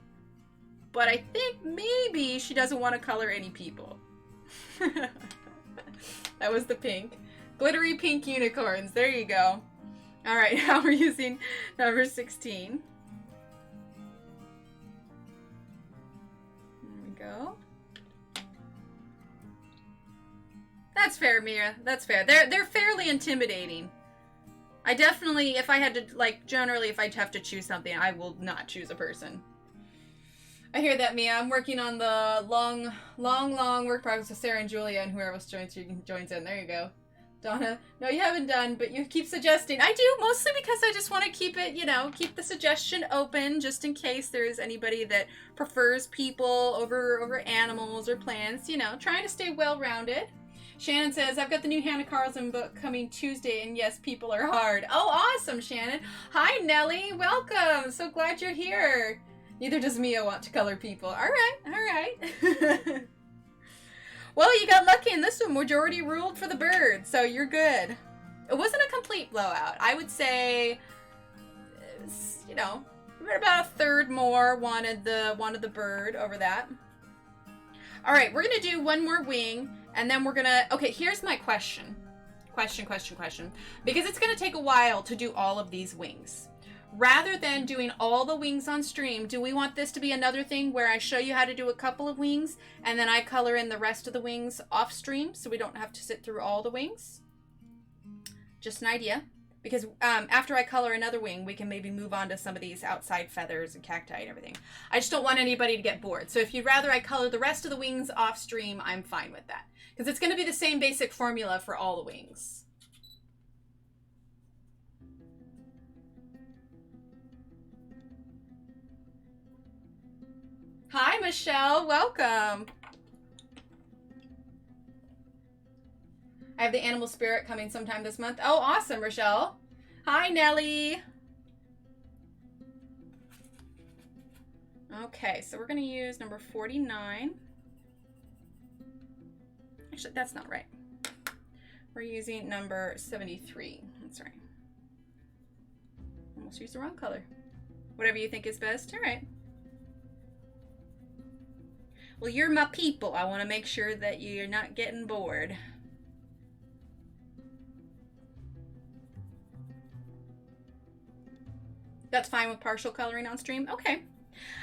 but I think maybe she doesn't want to color any people. That was the pink. Glittery pink unicorns. There you go. All right, now we're using number 16. There we go. That's fair, Mia. That's fair. They're fairly intimidating. I definitely, if I had to, like, generally, if I'd have to choose something, I will not choose a person. I hear that, Mia. I'm working on the long work progress with Sarah and Julia and whoever else joins in. There you go. Donna, no, you haven't done, but you keep suggesting. I do, mostly because I just want to keep it, you know, keep the suggestion open just in case there's anybody that prefers people over animals or plants, you know, trying to stay well-rounded. Shannon says, I've got the new Hannah Carlson book coming Tuesday, and yes, people are hard. Oh, awesome, Shannon. Hi, Nellie. Welcome. So glad you're here. Neither does Mia want to color people. All right, all right. Well, you got lucky in this one. Majority ruled for the bird, so you're good. It wasn't a complete blowout. I would say, you know, about a third more wanted the bird over that. All right, we're gonna do one more wing, and then we're gonna. Okay, here's my question. Question. Because it's gonna take a while to do all of these wings. Rather than doing all the wings on stream, do we want this to be another thing where I show you how to do a couple of wings and then I color in the rest of the wings off stream so we don't have to sit through all the wings? Just an idea. Because after I color another wing, we can maybe move on to some of these outside feathers and cacti and everything. I just don't want anybody to get bored. So if you'd rather I color the rest of the wings off stream, I'm fine with that. Because it's going to be the same basic formula for all the wings. Hi, Michelle. Welcome. I have the animal spirit coming sometime this month. Oh, awesome, Rochelle. Hi, Nellie. Okay, so we're going to use number 49. Actually, that's not right. We're using number 73. That's right. Almost used the wrong color. Whatever you think is best. All right. Well, you're my people. I want to make sure that you're not getting bored. That's fine with partial coloring on stream? Okay.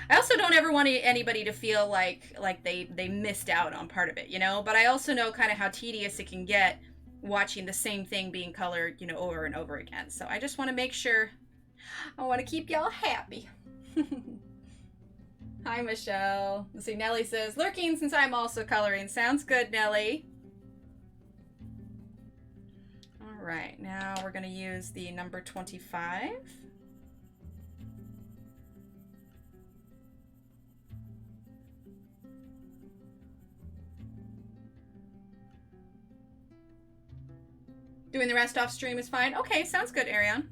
I also don't ever want anybody to feel like they missed out on part of it, you know? But I also know kind of how tedious it can get watching the same thing being colored, you know, over and over again. So I just want to make sure, I want to keep y'all happy. Hi, Michelle. Let's see, Nellie says, lurking since I'm also coloring. Sounds good, Nellie. All right, now we're going to use the number 25. Doing the rest off stream is fine. Okay, sounds good, Ariane.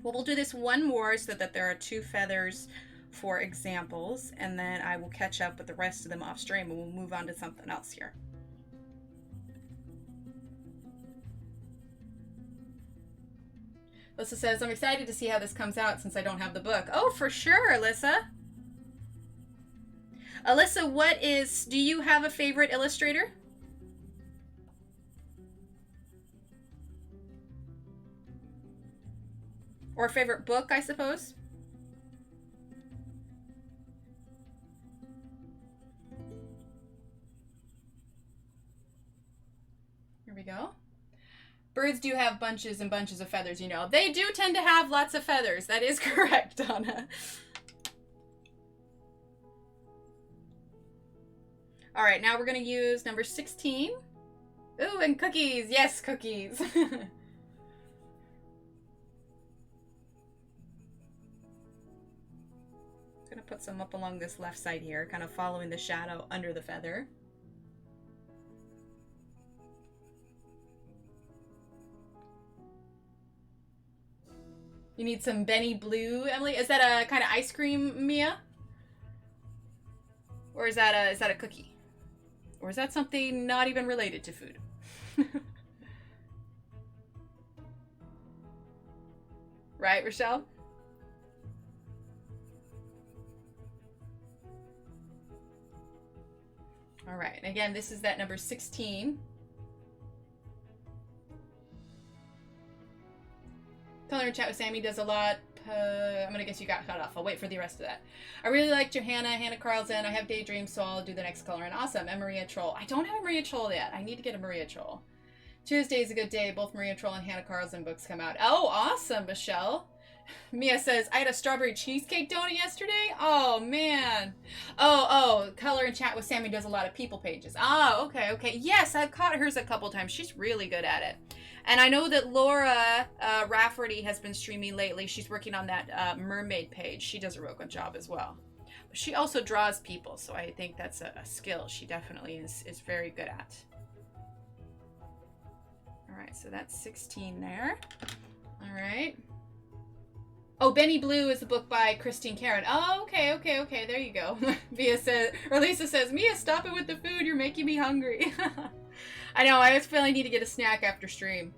Well, we'll do this one more so that there are 2 feathers for examples, and then I will catch up with the rest of them off stream and we'll move on to something else here. Alyssa says, I'm excited to see how this comes out since I don't have the book. Oh, for sure, Alyssa. Alyssa, do you have a favorite illustrator? Or a favorite book, I suppose? Here we go. Birds do have bunches and bunches of feathers, you know. They do tend to have lots of feathers. That is correct, Donna. All right, now we're going to use number 16. Ooh, and cookies. Yes, cookies. put some up along this left side here, kind of following the shadow under the feather. You need some Benny Blue, Emily. Is that a kind of ice cream, Mia? Or is that a cookie? Or is that something not even related to food? Right, Rochelle? All right, and again, this is that number 16. Color in chat with Sammy does a lot. I'm gonna guess you got cut off. I'll wait for the rest of that. I really like Johanna, Hannah Carlson. I have Daydream, so I'll do the next color. And awesome, and Maria Troll. I don't have a Maria Troll yet. I need to get a Maria Troll. Tuesday is a good day. Both Maria Troll and Hannah Carlson books come out. Oh, awesome, Michelle. Mia says, I had a strawberry cheesecake donut yesterday. Oh, man. Oh, Color and Chat with Sammy does a lot of people pages. Oh, okay. Yes, I've caught hers a couple times. She's really good at it. And I know that Laura Rafferty has been streaming lately. She's working on that mermaid page. She does a real good job as well. But she also draws people, so I think that's a skill she definitely is very good at. All right, so that's 16 there. All right. Oh, Benny Blue is a book by Christine Karen. Oh, okay. There you go. Mia says, or Lisa says, Mia, stop it with the food. You're making me hungry. I know. I just feel I need to get a snack after stream.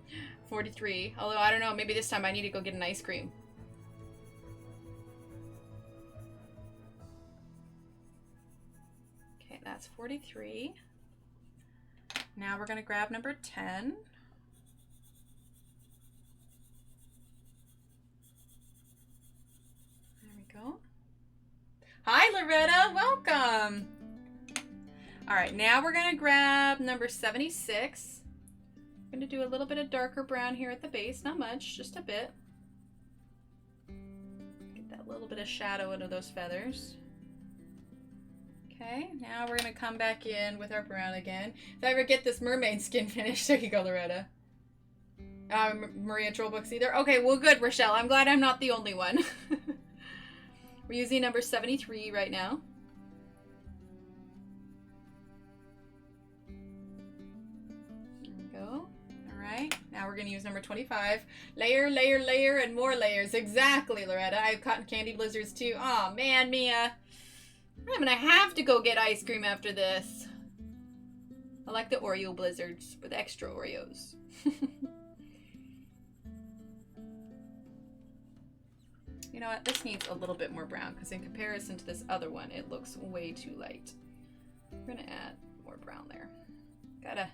43. Although, I don't know. Maybe this time I need to go get an ice cream. Okay, that's 43. Now we're going to grab number 10. Go. Hi, Loretta. Welcome. All right, now we're going to grab number 76. I'm going to do a little bit of darker brown here at the base. Not much, just a bit. Get that little bit of shadow into those feathers. Okay, now we're going to come back in with our brown again. If I ever get this mermaid skin finish, there you go, Loretta. Maria Troll books either. Okay, well, good, Rochelle. I'm glad I'm not the only one. We're using number 73 right now. There we go. All right. Now we're going to use number 25. Layer, layer, layer, and more layers. Exactly, Loretta. I have cotton candy blizzards too. Oh, man, Mia. I'm going to have to go get ice cream after this. I like the Oreo blizzards with extra Oreos. You know what? This needs a little bit more brown because in comparison to this other one, it looks way too light. We're going to add more brown there. Gotta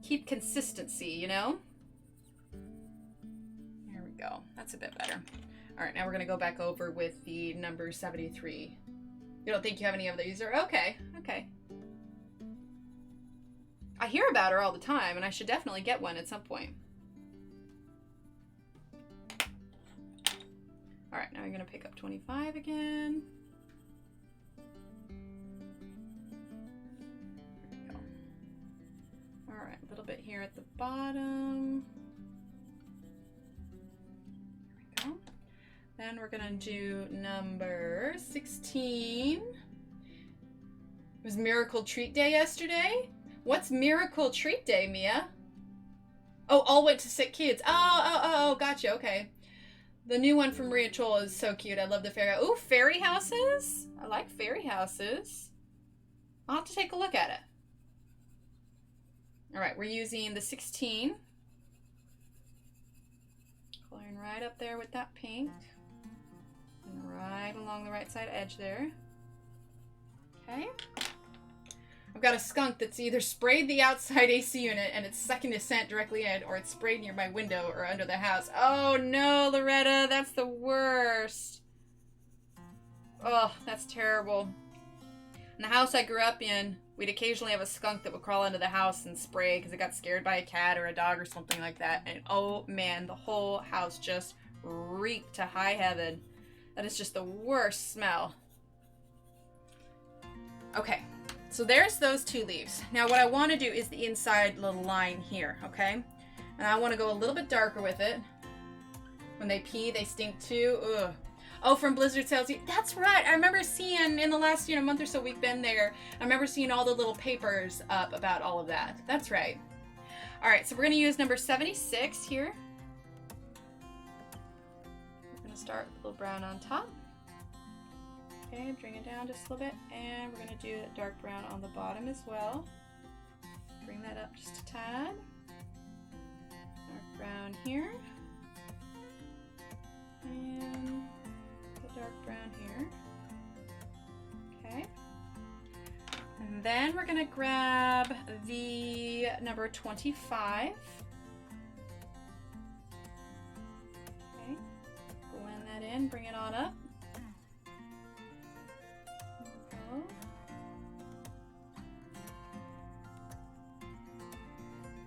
keep consistency, you know? There we go. That's a bit better. All right, now we're going to go back over with the number 73. You don't think you have any of these? Okay. I hear about her all the time, and I should definitely get one at some point. All right, now I'm going to pick up 25 again. There we go. All right, a little bit here at the bottom. There we go. Then we're going to do number 16. It was Miracle Treat Day yesterday. What's Miracle Treat Day, Mia? Oh, all went to sick kids. Oh, gotcha, okay. The new one from Maria Troll is so cute. I love the fairy. Ooh, fairy houses. I like fairy houses. I'll have to take a look at it. All right, we're using the 16. Coloring right up there with that pink. And right along the right side edge there. Okay. I've got a skunk that's either sprayed the outside AC unit and it's sucking the scent directly in, or it's sprayed near my window or under the house. Oh no, Loretta, that's the worst. Oh, that's terrible. In the house I grew up in, we'd occasionally have a skunk that would crawl into the house and spray because it got scared by a cat or a dog or something like that. And oh man, the whole house just reeked to high heaven. That is just the worst smell. Okay. So there's those two leaves. Now what I want to do is the inside little line here, okay? And I want to go a little bit darker with it. When they pee, they stink too. Ugh. Oh, from Blizzard Sales. That's right. I remember seeing in the last, month or so we've been there. I remember seeing all the little papers up about all of that. That's right. All right, so we're going to use number 76 here. We're going to start with a little brown on top. Okay, bring it down just a little bit. And we're going to do a dark brown on the bottom as well. Bring that up just a tad. Dark brown here. And the dark brown here. Okay. And then we're going to grab the number 25. Okay. Blend that in, bring it on up. There we go.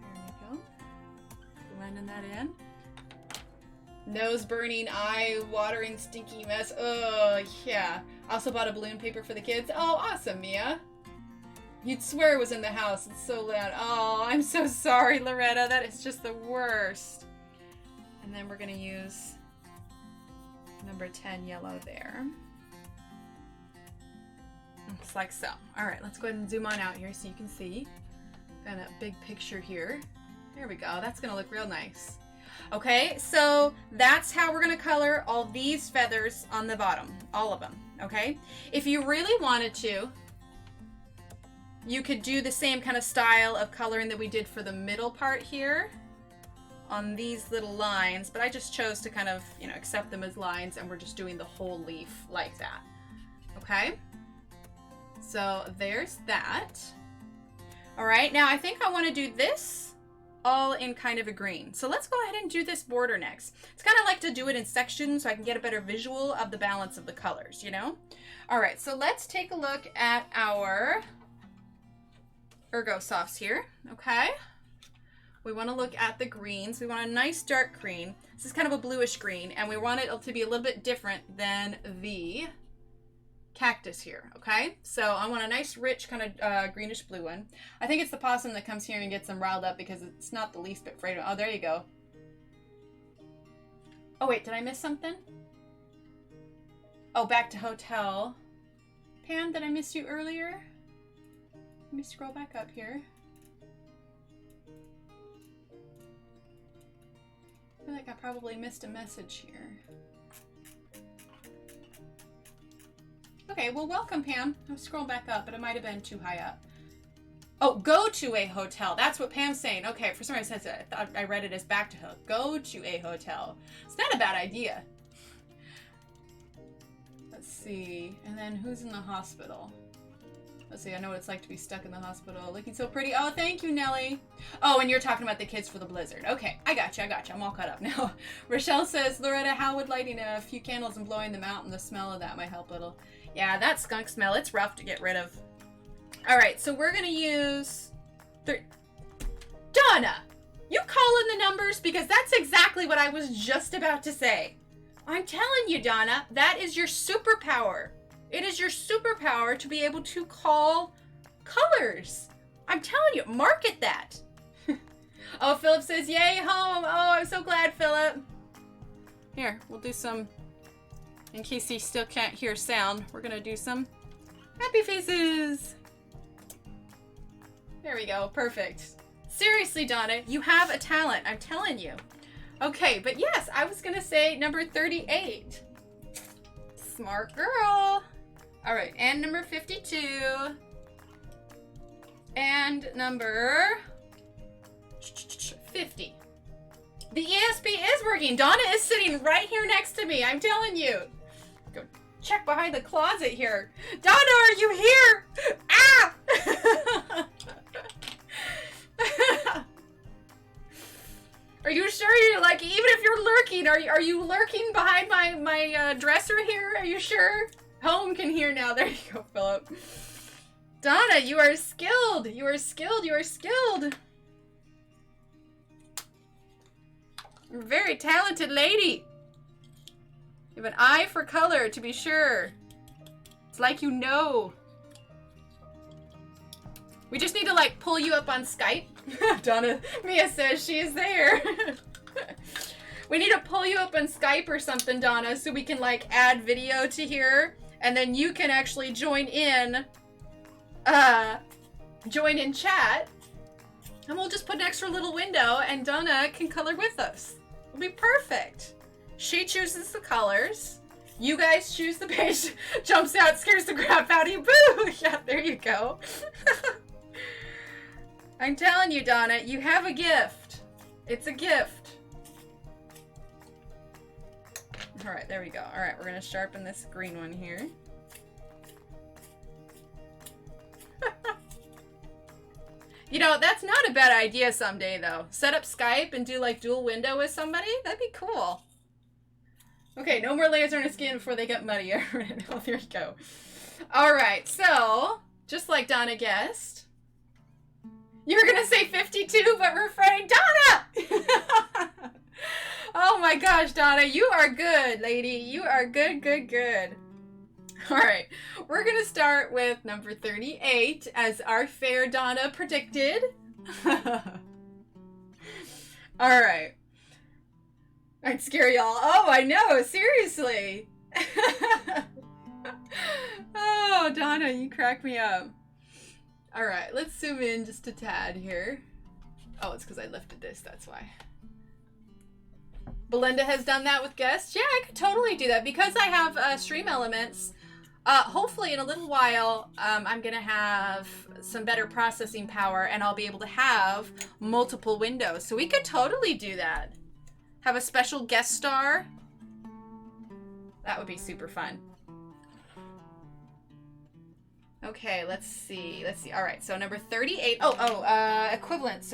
There we go. Blending that in. Nose burning, eye watering, stinky mess. Oh, yeah. Also bought a balloon paper for the kids. Oh, awesome, Mia. You'd swear it was in the house. It's so loud. Oh, I'm so sorry, Loretta. That is just the worst. And then we're going to use number 10 yellow there. Looks like so. All right, let's go ahead and zoom on out here so you can see. Got a big picture here. There we go. That's going to look real nice. Okay, so that's how we're going to color all these feathers on the bottom. All of them, okay? If you really wanted to, you could do the same kind of style of coloring that we did for the middle part here on these little lines, but I just chose to kind of, accept them as lines, and we're just doing the whole leaf like that, okay? So there's that. All right, now I think I want to do this all in kind of a green. So let's go ahead and do this border next. It's kind of like to do it in sections so I can get a better visual of the balance of the colors, All right, so let's take a look at our Ergosofts here, okay? We want to look at the greens. We want a nice dark green. This is kind of a bluish green, and we want it to be a little bit different than the cactus here, okay? So I want a nice rich kind of greenish blue one. I think it's the possum that comes here and gets them riled up because it's not the least bit fragrant. Oh, there you go. Oh wait, did I miss something? Oh, back to hotel. Pam, did I miss you earlier? Let me scroll back up here. I feel like I probably missed a message here. Okay, well, welcome, Pam. I'm scrolling back up, but it might have been too high up. Oh, go to a hotel. That's what Pam's saying. Okay, for some reason I thought I read it as back to hotel. Go to a hotel. It's not a bad idea. Let's see. And then who's in the hospital? Let's see. I know what it's like to be stuck in the hospital. Looking so pretty. Oh, thank you, Nellie. Oh, and you're talking about the kids for the blizzard. Okay, I got you. I'm all caught up now. Rochelle says, Loretta, how would lighting a few candles and blowing them out and the smell of that might help a little? Yeah, that skunk smell, it's rough to get rid of. All right, so we're gonna use Donna, you call in the numbers because that's exactly what I was just about to say. I'm telling you, Donna, that is your superpower. It is your superpower to be able to call colors. I'm telling you, market that. Oh, Philip says, yay, home. Oh, I'm so glad, Philip. Here, we'll do some, in case he still can't hear sound, we're gonna do some happy faces. There we go, perfect. Seriously, Donna, you have a talent, I'm telling you. Okay, but yes, I was gonna say number 38. Smart girl. All right, and number 52. And number 50. The ESP is working. Donna is sitting right here next to me, I'm telling you. Go check behind the closet here. Donna, are you here? Ah! Are you sure you're like, even if you're lurking, are you lurking behind my dresser here? Are you sure? Home can hear now. There you go, Philip. Donna, you are skilled. You are skilled. You are skilled. You're a very talented lady. You have an eye for color, to be sure. It's like you know. We just need to, like, pull you up on Skype. Donna, Mia says she is there. We need to pull you up on Skype or something, Donna, so we can like add video to here, and then you can actually join in chat, and we'll just put an extra little window, and Donna can color with us. It'll be perfect. She chooses the colors. You guys choose the page. Jumps out, scares the crap out of you. Boo! Yeah, there you go. I'm telling you, Donna, you have a gift. It's a gift. All right, there we go. All right, we're gonna sharpen this green one here. You know, that's not a bad idea someday, though. Set up Skype and do like dual window with somebody. That'd be cool. Okay, no more layers on your skin before they get muddy. Oh, there you go. All right, so just like Donna guessed, you were gonna say 52, but refrain, Donna. Oh my gosh, Donna, you are good, lady. You are good, good, good. All right, we're gonna start with number 38, as our fair Donna predicted. All right. I'd scare y'all. Oh, I know, seriously. Oh, Donna, you crack me up. All right, let's zoom in just a tad here. Oh, it's because I lifted this, that's why. Belinda has done that with guests. Yeah, I could totally do that because I have stream elements. Hopefully in a little while, I'm gonna have some better processing power and I'll be able to have multiple windows. So we could totally do that. Have a special guest star. That would be super fun. Okay, let's see. Let's see. All right, so number 38. Equivalents.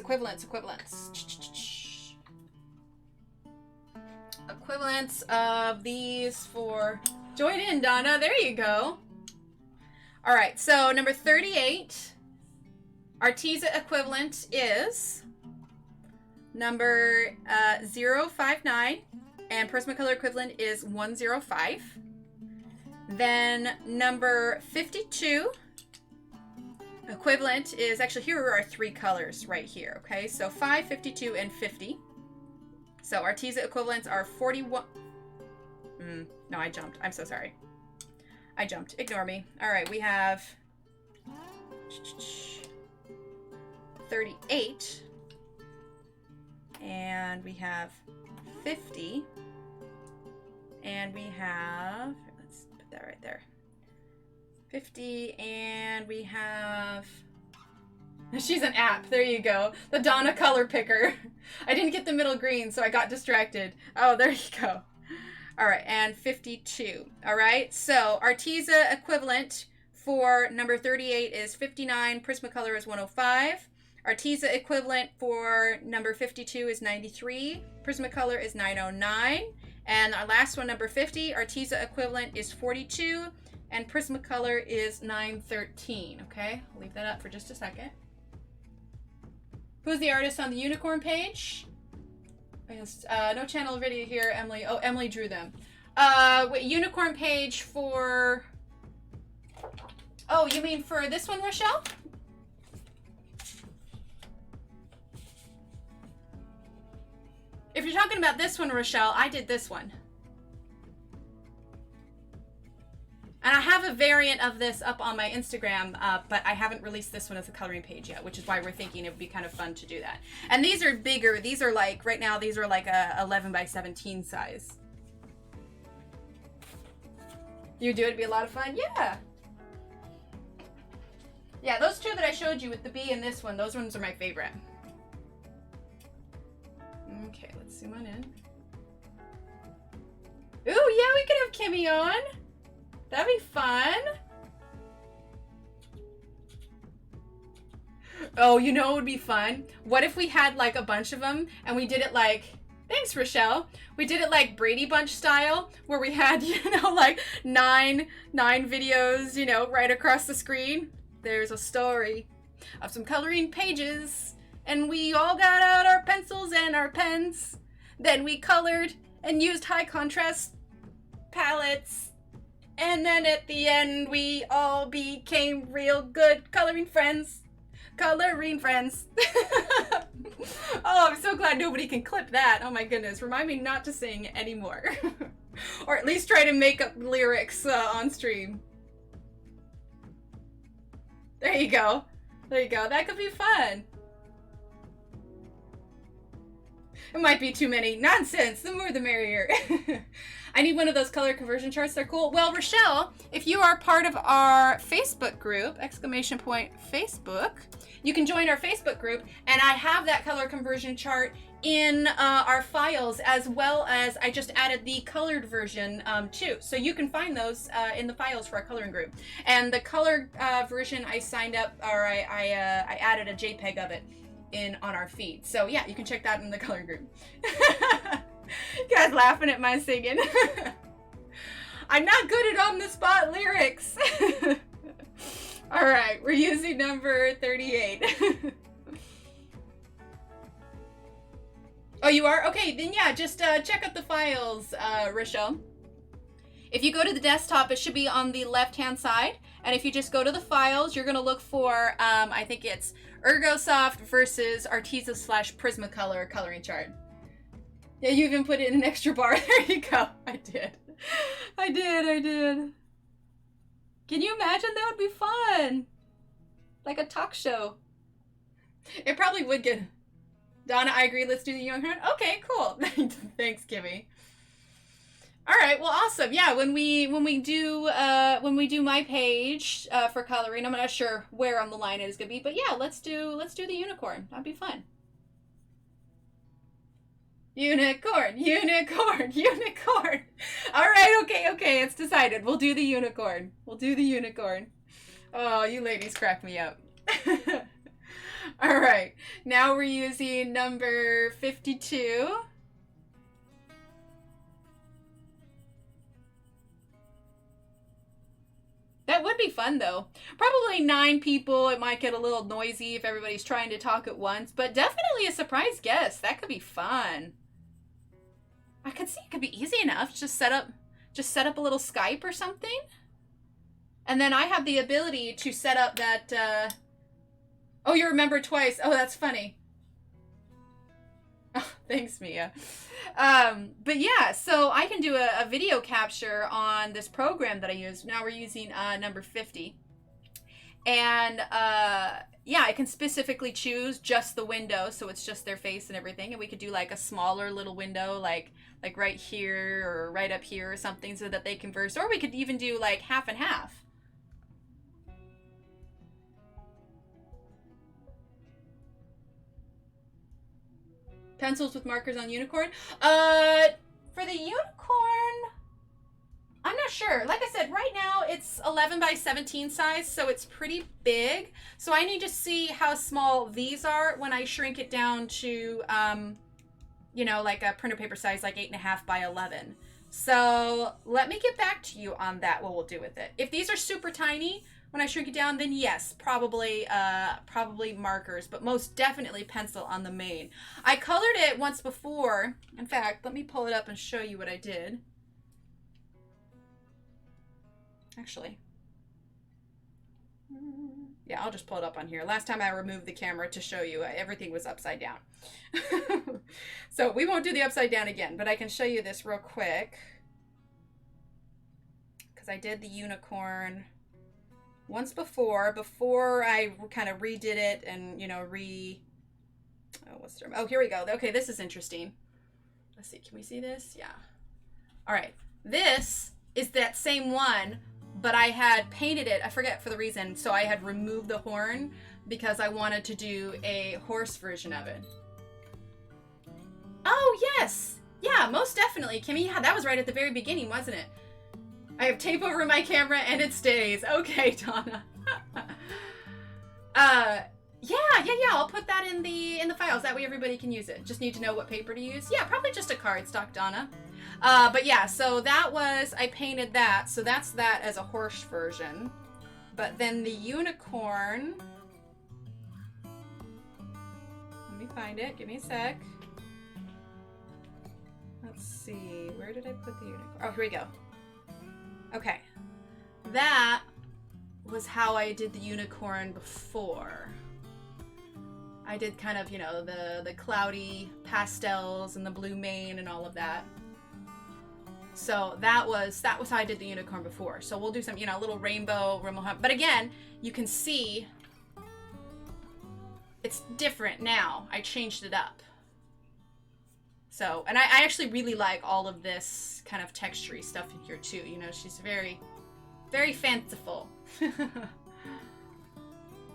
Equivalents of these for... Join in, Donna. There you go. All right, so number 38. Arteza equivalent is... number 059, and Prismacolor equivalent is 105. Then number 52 equivalent is, actually here are our three colors right here, okay? So 5, 52, and 50. So Arteza equivalents are 41. No, I jumped. I'm so sorry. I jumped. Ignore me. All right, we have 38. And we have 50. And we have, let's put that right there. 50, and we have, she's an app. There you go. The Donna color picker. I didn't get the middle green, so I got distracted. Oh, there you go. All right, and 52. All right, so Arteza equivalent for number 38 is 59. Prismacolor is 105. Arteza equivalent for number 52 is 93. Prismacolor is 909. And our last one, number 50, Arteza equivalent is 42. And Prismacolor is 913. Okay, I'll leave that up for just a second. Who's the artist on the unicorn page? No channel video here, Emily. Oh, Emily drew them. Wait, unicorn page for... Oh, you mean for this one, Rochelle? If you're talking about this one, Rochelle, I did this one. And I have a variant of this up on my Instagram, but I haven't released this one as a coloring page yet, which is why we're thinking it would be kind of fun to do that. And these are bigger. These are like, right now, these are like a 11 by 17 size. You do it, it'd be a lot of fun? Yeah. Yeah, those two that I showed you with the bee and this one, those ones are my favorite. Okay, let's zoom on in. Ooh, yeah, we could have Kimmy on. That'd be fun. Oh, you know what would be fun? What if we had like a bunch of them and we did it like, thanks, Rochelle. We did it like Brady Bunch style, where we had, you know, like nine videos, you know, right across the screen. There's a story of some coloring pages, and we all got out our pencils and our pens. Then we colored and used high contrast palettes. And then at the end, we all became real good coloring friends. Coloring friends. Oh, I'm so glad nobody can clip that. Oh my goodness. Remind me not to sing anymore. Or at least try to make up lyrics on stream. There you go. There you go. That could be fun. It might be too many. Nonsense. The more the merrier. I need one of those color conversion charts. They're cool. Well, Rochelle, if you are part of our Facebook group, !Facebook, you can join our Facebook group, and I have that color conversion chart in our files, as well as I just added the colored version too. So you can find those in the files for our coloring group. And the colored version I signed up, or I added a JPEG of it on our feed. So yeah, you can check that in the coloring group. You guys laughing at my singing. I'm not good at on the spot lyrics. All right, we're using number 38. Oh, you are? Okay, then yeah, just check out the files, Rochelle. If you go to the desktop, it should be on the left-hand side. And if you just go to the files, you're gonna look for, I think it's Ergosoft versus Arteza/Prismacolor coloring chart. Yeah, you even put it in an extra bar. There you go. I did. Can you imagine? That would be fun. Like a talk show. It probably would get... Donna, I agree. Let's do the unicorn. Okay, cool. Thanks, Kimmy. All right. Well, awesome. Yeah, when we do my page for coloring, I'm not sure where on the line it is gonna be, but yeah, let's do the unicorn. That'd be fun. Unicorn. All right. Okay. It's decided. We'll do the unicorn. Oh, you ladies crack me up. All right. Now we're using number 52. That would be fun, though. Probably 9 people. It might get a little noisy if everybody's trying to talk at once, but definitely a surprise guest. That could be fun. I could see it could be easy enough. Just set up a little Skype or something. And then I have the ability to set up that, oh, you remember twice. Oh, that's funny. Oh, thanks, Mia. But yeah, so I can do a video capture on this program that I use. Now we're using number 50. And yeah, I can specifically choose just the window, so it's just their face and everything. And we could do like a smaller little window, like right here or right up here or something, so that they converse. Or we could even do like half and half. Pencils with markers on unicorn. For the unicorn, I'm not sure. Like I said, right now it's 11 by 17 size, so it's pretty big. So I need to see how small these are when I shrink it down to, you know, like a printer paper size, like 8.5 by 11. So let me get back to you on that, what we'll do with it. If these are super tiny, when I shrink it down, then yes, probably markers, but most definitely pencil on the main. I colored it once before. In fact, let me pull it up and show you what I did. Actually, yeah, I'll just pull it up on here. Last time I removed the camera to show you, everything was upside down. So we won't do the upside down again, but I can show you this real quick. Because I did the unicorn once before I kind of redid it and, you know, oh, here we go. Okay, this is interesting. Let's see, can we see this? Yeah. All right, this is that same one, but I had painted it, I forget for the reason, so I had removed the horn because I wanted to do a horse version of it. Oh, yes! Yeah, most definitely, Kimmy. Yeah, that was right at the very beginning, wasn't it? I have tape over my camera and it stays. Okay, Donna. Yeah, I'll put that in the files. That way everybody can use it. Just need to know what paper to use. Yeah, probably just a cardstock, Donna. But yeah, so that was, I painted that. So that's that as a horse version. But then the unicorn, let me find it. Give me a sec. Let's see. Where did I put the unicorn? Oh, here we go. Okay, that was how I did the unicorn before. I did kind of, you know, the cloudy pastels and the blue mane and all of that. So that was how I did the unicorn before. So we'll do some, you know, little rainbow. But again, you can see it's different now. I changed it up. So, and I actually really like all of this kind of texture-y stuff in here too. You know, she's very, very fanciful.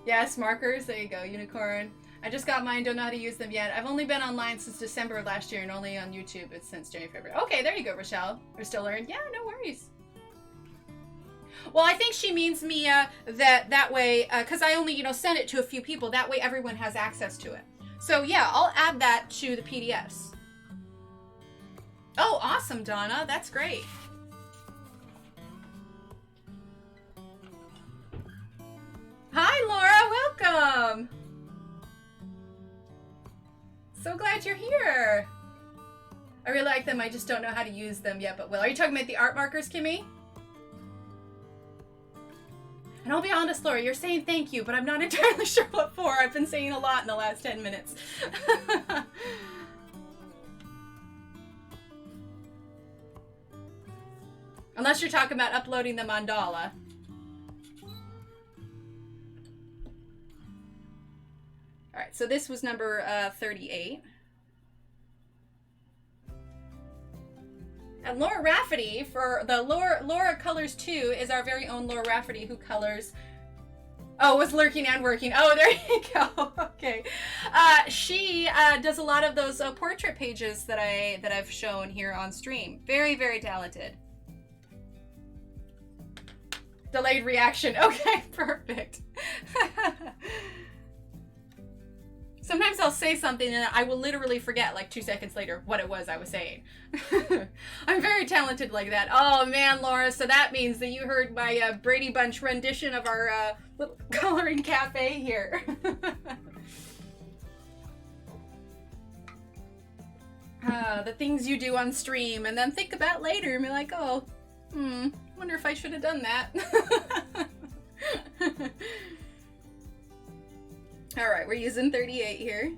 Yes, markers. There you go, unicorn. I just got mine, don't know how to use them yet. I've only been online since December of last year and only on YouTube it's since January, February. Okay, there you go, Rochelle. We're still learning. Yeah, no worries. Well, I think she means, Mia, that way, because I only, you know, send it to a few people. That way everyone has access to it. So, yeah, I'll add that to the PDFs. Oh, awesome, Donna. That's great. Hi, Laura. Welcome. So glad you're here. I really like them. I just don't know how to use them yet, but will. Are you talking about the art markers, Kimmy? And I'll be honest, Laura, you're saying thank you, but I'm not entirely sure what for. I've been saying a lot in the last 10 minutes. Unless you're talking about uploading the mandala. All right, so this was number 38. And Laura Rafferty, for the Laura Colors 2, is our very own Laura Rafferty, who colors... Oh, was lurking and working. Oh, there you go. Okay. She does a lot of those portrait pages that I've shown here on stream. Very, very talented. Delayed reaction. Okay, perfect. Sometimes I'll say something and I will literally forget like 2 seconds later what it was I was saying. I'm very talented like that. Oh man, Laura, so that means that you heard my Brady Bunch rendition of our little coloring cafe here. The things you do on stream and then think about later and be like, oh, wonder if I should have done that. All right, we're using 38 here.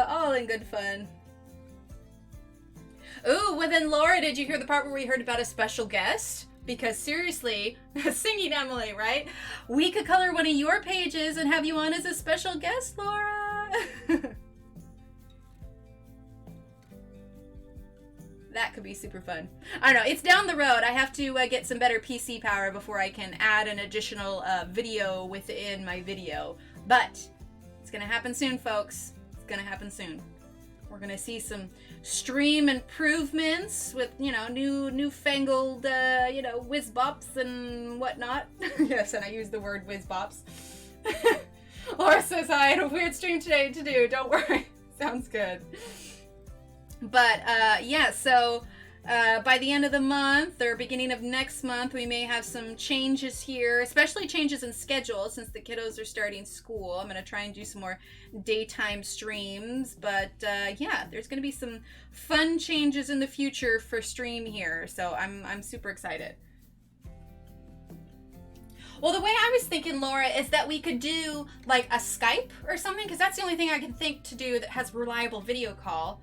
All in good fun. Ooh, well then, Laura, did you hear the part where we heard about a special guest? Because seriously, singing Emily, right? We could color one of your pages and have you on as a special guest, Laura. That could be super fun. I don't know, it's down the road. I have to get some better PC power before I can add an additional video within my video. But it's gonna happen soon, folks. It's gonna happen soon. We're gonna see some stream improvements with, you know, newfangled, you know, whiz bops and whatnot. Yes, and I use the word whiz bops. Laura says, I had a weird stream today to do. Don't worry. Sounds good. But yeah, so by the end of the month or beginning of next month, we may have some changes here, especially changes in schedule since the kiddos are starting school. I'm going to try and do some more daytime streams, but yeah, there's going to be some fun changes in the future for stream here, so I'm super excited. Well, the way I was thinking, Laura, is that we could do like a Skype or something, because that's the only thing I can think to do that has reliable video call.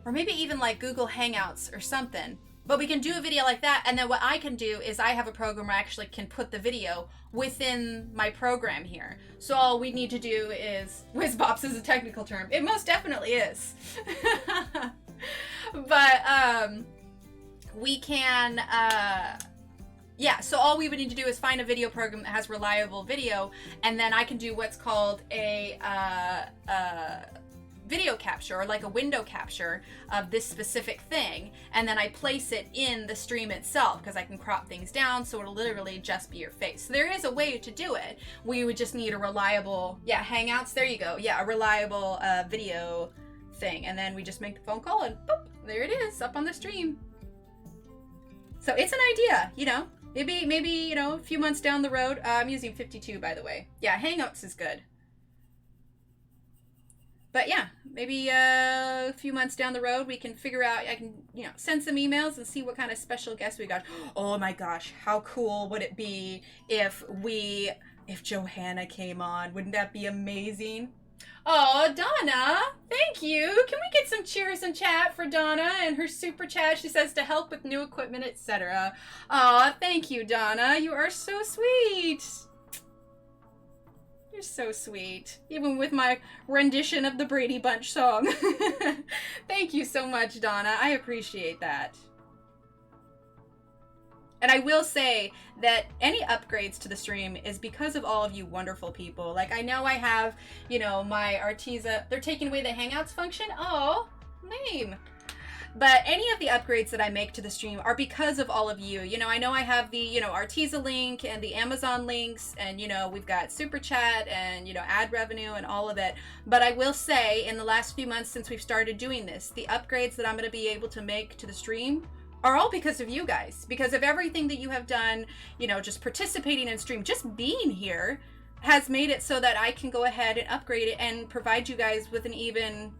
Or maybe even like Google Hangouts or something. But we can do a video like that, and then what I can do is I have a program where I actually can put the video within my program here. So all we need to do is, whizbops is a technical term. It most definitely is. But we can, yeah, so all we would need to do is find a video program that has reliable video, and then I can do what's called a video capture, or like a window capture of this specific thing, and then I place it in the stream itself because I can crop things down so it'll literally just be your face. So there is a way to do it. We would just need a reliable, yeah, Hangouts, there you go, yeah, a reliable video thing, and then we just make the phone call and boop, there it is, up on the stream. So it's an idea, you know, maybe you know, a few months down the road. I'm using 52, by the way. Yeah, Hangouts is good. But yeah, maybe a few months down the road, we can figure out, I can, you know, send some emails and see what kind of special guests we got. Oh my gosh, how cool would it be if Johanna came on? Wouldn't that be amazing? Oh, Donna, thank you. Can we get some cheers and chat for Donna and her super chat? She says to help with new equipment, etc. Oh, thank you, Donna. You are so sweet. You're so sweet, even with my rendition of the Brady Bunch song. Thank you so much, Donna. I appreciate that. And I will say that any upgrades to the stream is because of all of you wonderful people. Like, I know I have, you know, my Arteza. They're taking away the Hangouts function. Oh, lame. But any of the upgrades that I make to the stream are because of all of you. You know, I know I have the, you know, Arteza link and the Amazon links, and, you know, we've got Super Chat and, you know, ad revenue and all of it. But I will say, in the last few months since we've started doing this, the upgrades that I'm going to be able to make to the stream are all because of you guys. Because of everything that you have done, you know, just participating in stream, just being here has made it so that I can go ahead and upgrade it and provide you guys with an even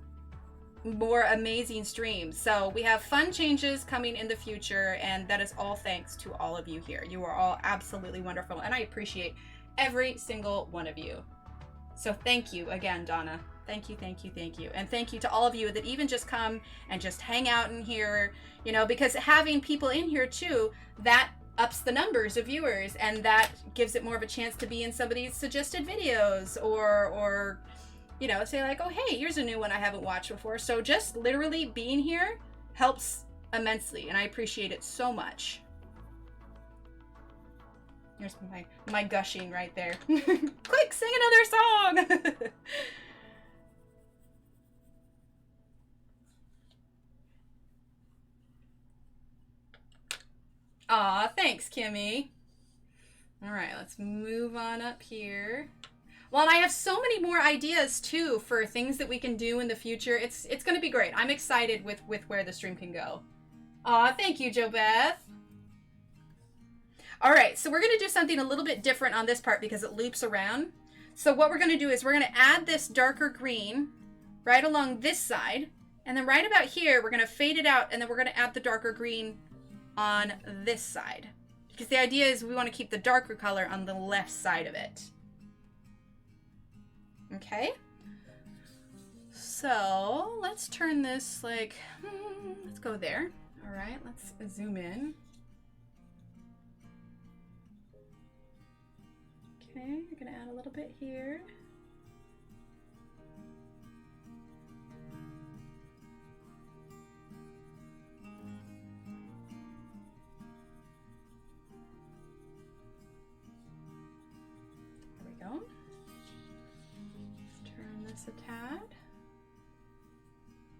more amazing streams. So we have fun changes coming in the future, and that is all thanks to all of you here. You are all absolutely wonderful, and I appreciate every single one of you. So thank you again, Donna. Thank you, thank you, thank you. And thank you to all of you that even just come and just hang out in here, you know, because having people in here too, that ups the numbers of viewers, and that gives it more of a chance to be in somebody's suggested videos, or you know, say like, oh, hey, here's a new one I haven't watched before. So just literally being here helps immensely, and I appreciate it so much. Here's my gushing right there. Quick, sing another song! Aw, thanks, Kimmy. All right, let's move on up here. Well, and I have so many more ideas too for things that we can do in the future. It's going to be great. I'm excited with where the stream can go. Aw, thank you, Jo Beth. All right, so we're going to do something a little bit different on this part because it loops around. So what we're going to do is we're going to add this darker green right along this side, and then right about here we're going to fade it out, and then we're going to add the darker green on this side. Because the idea is we want to keep the darker color on the left side of it. Okay, so let's turn this like, let's go there. All right, let's zoom in. Okay, we're gonna add a little bit here. There we go. This a tad.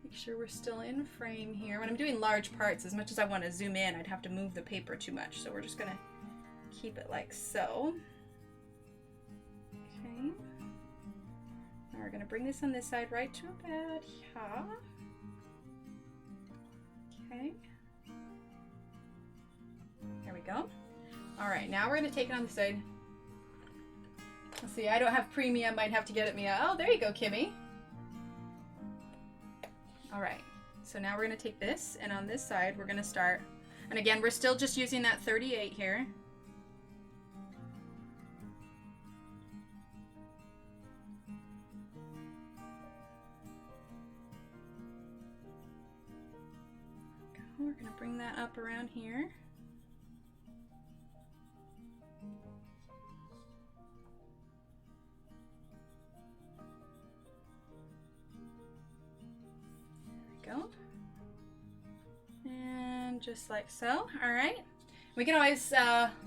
Make sure we're still in frame here. When I'm doing large parts, as much as I want to zoom in, I'd have to move the paper too much. So we're just gonna keep it like so. Okay. Now we're gonna bring this on this side right to about here. Okay. There we go. All right, now we're gonna take it on the side. Let's see, I don't have premium. Might have to get it, Mia. Oh, there you go, Kimmy. All right, so now we're gonna take this, and on this side, we're gonna start. And again, we're still just using that 38 here. We're gonna bring that up around here. Go. And just like so. All right. We can always,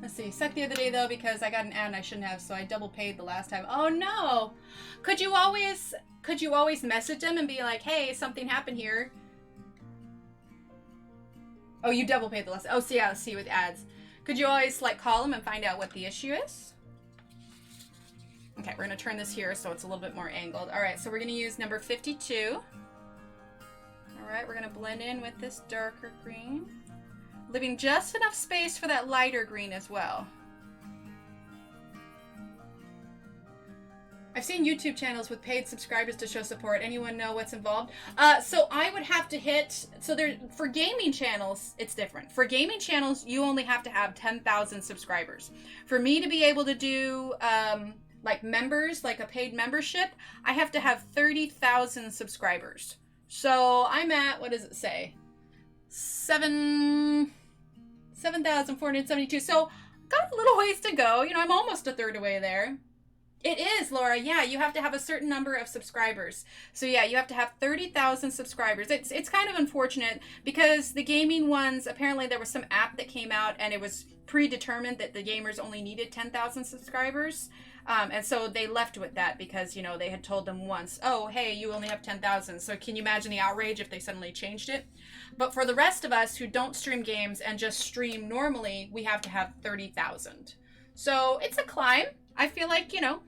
let's see, suck the other day though, because I got an ad and I shouldn't have, so I double paid the last time. Oh no. Could you always message them and be like, hey, something happened here? Oh, you double paid the last, oh, see, yeah, see with ads. Could you always like call them and find out what the issue is? Okay, we're gonna turn this here so it's a little bit more angled. All right, so we're gonna use number 52. All right, we're gonna blend in with this darker green, leaving just enough space for that lighter green as well. I've seen YouTube channels with paid subscribers to show support. Anyone know what's involved? So I would have to hit, so there, for gaming channels, it's different. For gaming channels, you only have to have 10,000 subscribers. For me to be able to do, like members, like a paid membership, I have to have 30,000 subscribers. So I'm at, what does it say? 7,472. So got a little ways to go. You know, I'm almost a third away there. It is, Laura. Yeah, you have to have a certain number of subscribers. So yeah, you have to have 30,000 subscribers. It's kind of unfortunate because the gaming ones, apparently there was some app that came out and it was predetermined that the gamers only needed 10,000 subscribers. And so they left with that because, you know, they had told them once, oh, hey, you only have 10,000. So can you imagine the outrage if they suddenly changed it? But for the rest of us who don't stream games and just stream normally, we have to have 30,000. So it's a climb. I feel like, you know,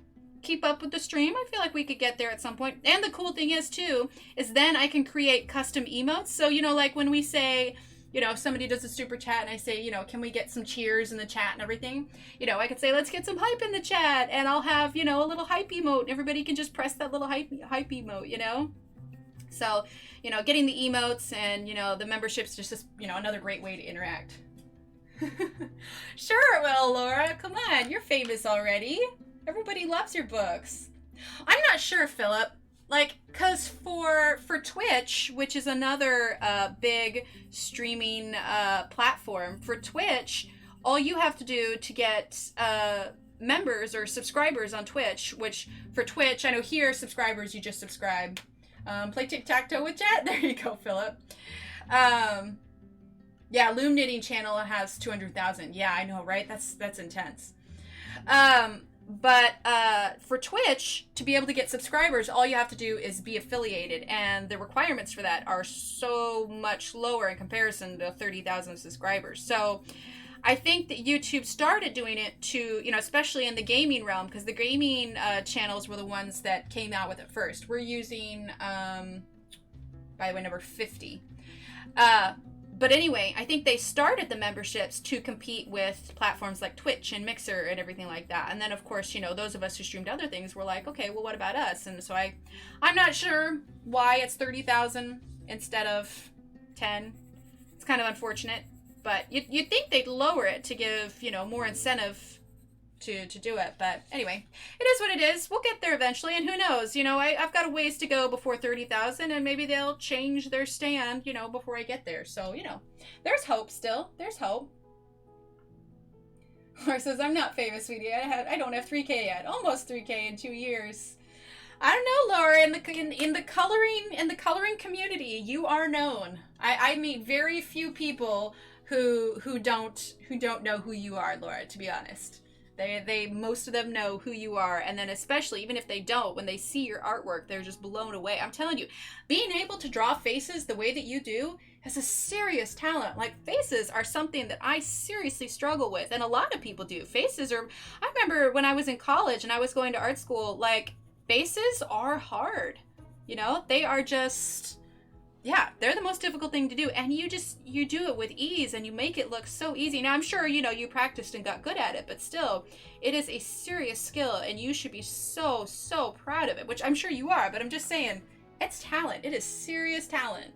keep up with the stream. I feel like we could get there at some point. And the cool thing is, too, is then I can create custom emotes. So, you know, like when we say, you know, if somebody does a super chat and I say, you know, can we get some cheers in the chat and everything? You know, I could say, let's get some hype in the chat. And I'll have, you know, a little hype emote. And everybody can just press that little hype emote, you know? So, you know, getting the emotes and, you know, the memberships just, you know, another great way to interact. Sure it will, Laura. Come on, you're famous already. Everybody loves your books. I'm not sure, Philip. Like, because for Twitch, which is another big streaming platform, for Twitch, all you have to do to get members or subscribers on Twitch, which for Twitch, I know here, subscribers, you just subscribe. Play tic-tac-toe with chat? There you go, Philip. Yeah, Loom Knitting channel has 200,000. Yeah, I know, right? That's intense. But for Twitch, to be able to get subscribers, all you have to do is be affiliated, and the requirements for that are so much lower in comparison to 30,000 subscribers. So I think that YouTube started doing it to, you know, especially in the gaming realm, because the gaming channels were the ones that came out with it first. We're using, by the way, number 50. But anyway, I think they started the memberships to compete with platforms like Twitch and Mixer and everything like that. And then, of course, you know, those of us who streamed other things were like, okay, well, what about us? And so I'm not sure why it's 30,000 instead of 10. It's kind of unfortunate. But you'd think they'd lower it to give, you know, more incentive to do it. But anyway, it is what it is. We'll get there eventually, and who knows? You know, I've got a ways to go before 30,000, and maybe they'll change their stand, you know, before I get there. So, you know, there's hope still. There's hope. Laura says, I'm not famous, sweetie. I don't have 3K yet. Almost 3K in 2 years. I don't know, Laura. In the coloring community, you are known. I meet very few people who don't know who you are, Laura, to be honest. They most of them know who you are, and then especially even if they don't, when they see your artwork, they're just blown away. I'm telling you, being able to draw faces the way that you do is a serious talent. Like, faces are something that I seriously struggle with, and a lot of people do. Faces are, I remember when I was in college and I was going to art school, like, faces are hard. You know, they are just, yeah, they're the most difficult thing to do, and you do it with ease, and you make it look so easy. Now, I'm sure, you know, you practiced and got good at it, but still, it is a serious skill, and you should be so, so proud of it, which I'm sure you are, but I'm just saying, it's talent. It is serious talent.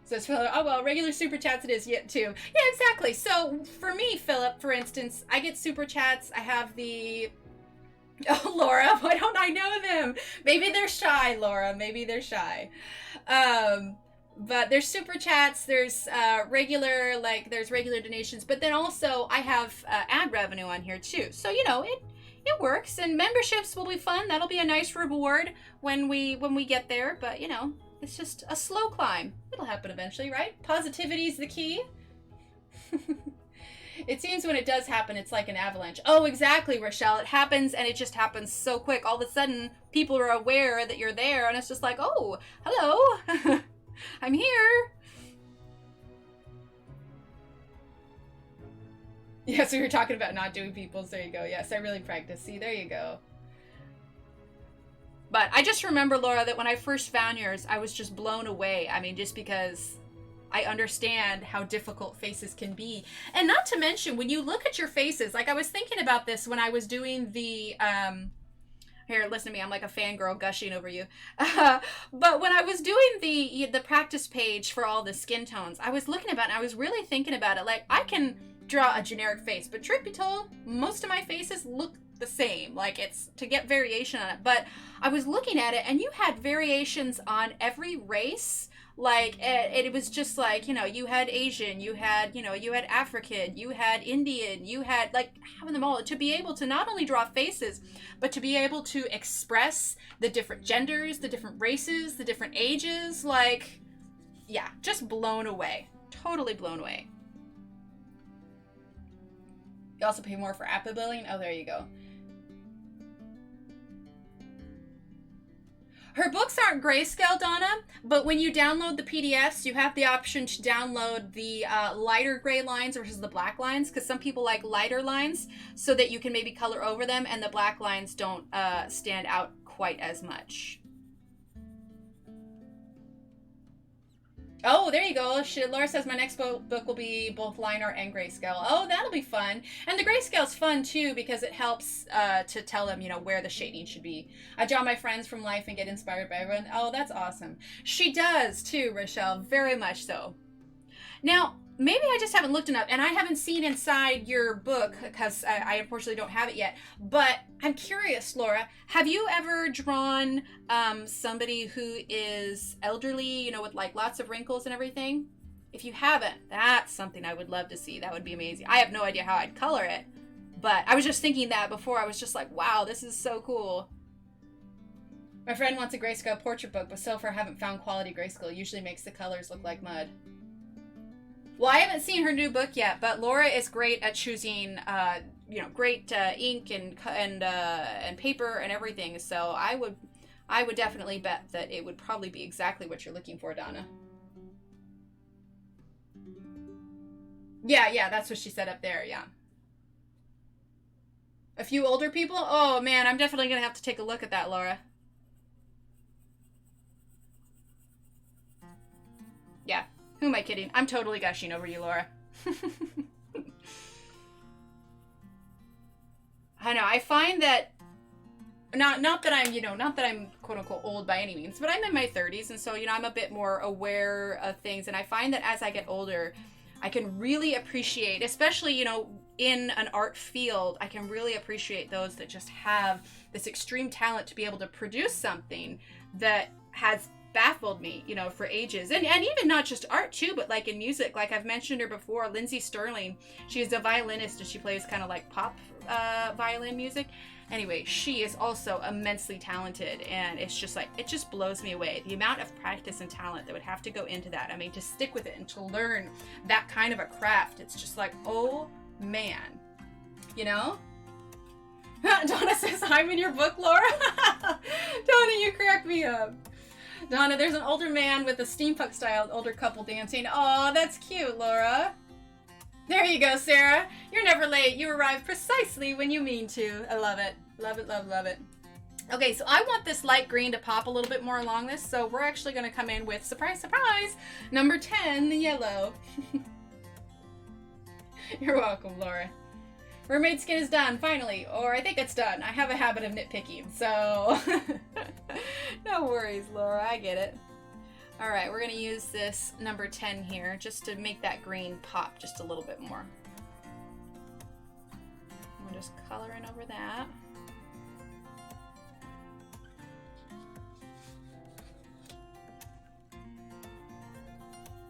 Says Philip, oh, well, regular super chats it is yet, too. Yeah, exactly. So, for me, Philip, for instance, I get super chats. I have the... Oh, Laura, why don't I know them? Maybe they're shy, Laura. Maybe they're shy. But there's super chats, there's regular donations, but then also I have ad revenue on here too. So, you know, it works, and memberships will be fun. That'll be a nice reward when we get there, but you know, it's just a slow climb. It'll happen eventually, right? Positivity is the key. It seems when it does happen, it's like an avalanche. Oh, exactly, Rochelle. It happens, and it just happens so quick. All of a sudden, people are aware that you're there, and it's just like, oh, hello. I'm here. Yeah, so you're talking about not doing people's. There you go. Yes, I really practice. See, there you go. But I just remember, Laura, that when I first found yours, I was just blown away. I mean, just because I understand how difficult faces can be. And not to mention, when you look at your faces, like I was thinking about this when I was doing the, I Here, listen to me. I'm like a fangirl gushing over you. But when I was doing the practice page for all the skin tones, I was looking about it and I was really thinking about it. Like, I can draw a generic face, but truth be told, most of my faces look the same. Like, it's to get variation on it. But I was looking at it and you had variations on every race. Like, it was just like, you know, you had Asian, you had, you know, you had African, you had Indian, you had, like, having them all. To be able to not only draw faces, but to be able to express the different genders, the different races, the different ages, like, yeah, just blown away. Totally blown away. You also pay more for app billing? Oh, there you go. Her books aren't grayscale, Donna, but when you download the PDFs, you have the option to download the lighter gray lines versus the black lines, because some people like lighter lines so that you can maybe color over them and the black lines don't stand out quite as much. Oh, there you go. Laura says my next book will be both line art and grayscale. Oh, that'll be fun. And the grayscale's fun, too, because it helps to tell them, you know, where the shading should be. I draw my friends from life and get inspired by everyone. Oh, that's awesome. She does, too, Rochelle. Very much so. Now, maybe I just haven't looked enough, and I haven't seen inside your book, because I unfortunately don't have it yet. But I'm curious, Laura, have you ever drawn somebody who is elderly, you know, with like lots of wrinkles and everything? If you haven't, that's something I would love to see. That would be amazing. I have no idea how I'd color it, but I was just thinking that before. I was just like, wow, this is so cool. My friend wants a grayscale portrait book, but so far I haven't found quality grayscale. It usually makes the colors look like mud. Well, I haven't seen her new book yet, but Laura is great at choosing, you know, great ink and paper and everything. So I would definitely bet that it would probably be exactly what you're looking for, Donna. Yeah, that's what she said up there. Yeah. A few older people? Oh man, I'm definitely gonna have to take a look at that, Laura. Yeah. Who am I kidding? I'm totally gushing over you, Laura. I know. I find that not that I'm, you know, not that I'm quote unquote old by any means, but I'm in my 30s, and so, you know, I'm a bit more aware of things, and I find that as I get older, I can really appreciate, especially, you know, in an art field, I can really appreciate those that just have this extreme talent to be able to produce something that has baffled me, you know, for ages. And even not just art too, but like in music, like I've mentioned her before, Lindsay Sterling. She is a violinist and she plays kind of like pop violin music. Anyway, she is also immensely talented, and it's just like, it just blows me away. The amount of practice and talent that would have to go into that. I mean, to stick with it and to learn that kind of a craft, it's just like, oh man, you know? Donna says, I'm in your book, Laura. Donna, you crack me up. Donna, there's an older man with a steampunk styled older couple dancing. Oh, that's cute, Laura. There you go, Sarah. You're never late. You arrive precisely when you mean to. I love it. Love it, love, love it. Okay, so I want this light green to pop a little bit more along this, so we're actually going to come in with, surprise, surprise, number 10, the yellow. You're welcome, Laura. Mermaid skin is done, finally. Or I think it's done. I have a habit of nitpicking, so... No worries, Laura. I get it. Alright, we're going to use this number 10 here just to make that green pop just a little bit more. We're just coloring over that.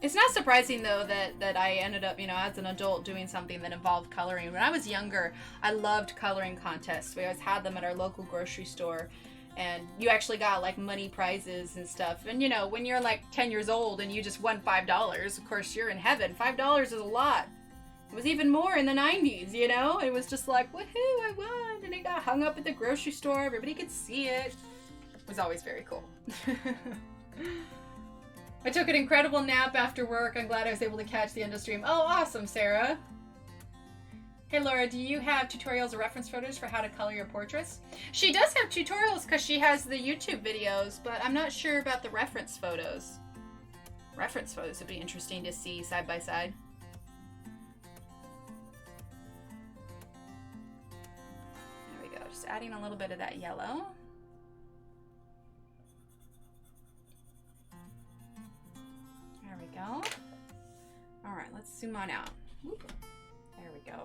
It's not surprising, though, that I ended up, you know, as an adult doing something that involved coloring. When I was younger, I loved coloring contests. We always had them at our local grocery store. And you actually got, like, money prizes and stuff. And, you know, when you're, like, 10 years old and you just won $5, of course, you're in heaven. $5 is a lot. It was even more in the 90s, you know? It was just like, woohoo, I won. And it got hung up at the grocery store. Everybody could see it. It was always very cool. I took an incredible nap after work. I'm glad I was able to catch the end of stream. Oh, awesome, Sarah. Hey, Laura, do you have tutorials or reference photos for how to color your portraits? She does have tutorials because she has the YouTube videos, but I'm not sure about the reference photos. Reference photos would be interesting to see side by side. There we go. Just adding a little bit of that yellow. zoom on out. Oop. There we go.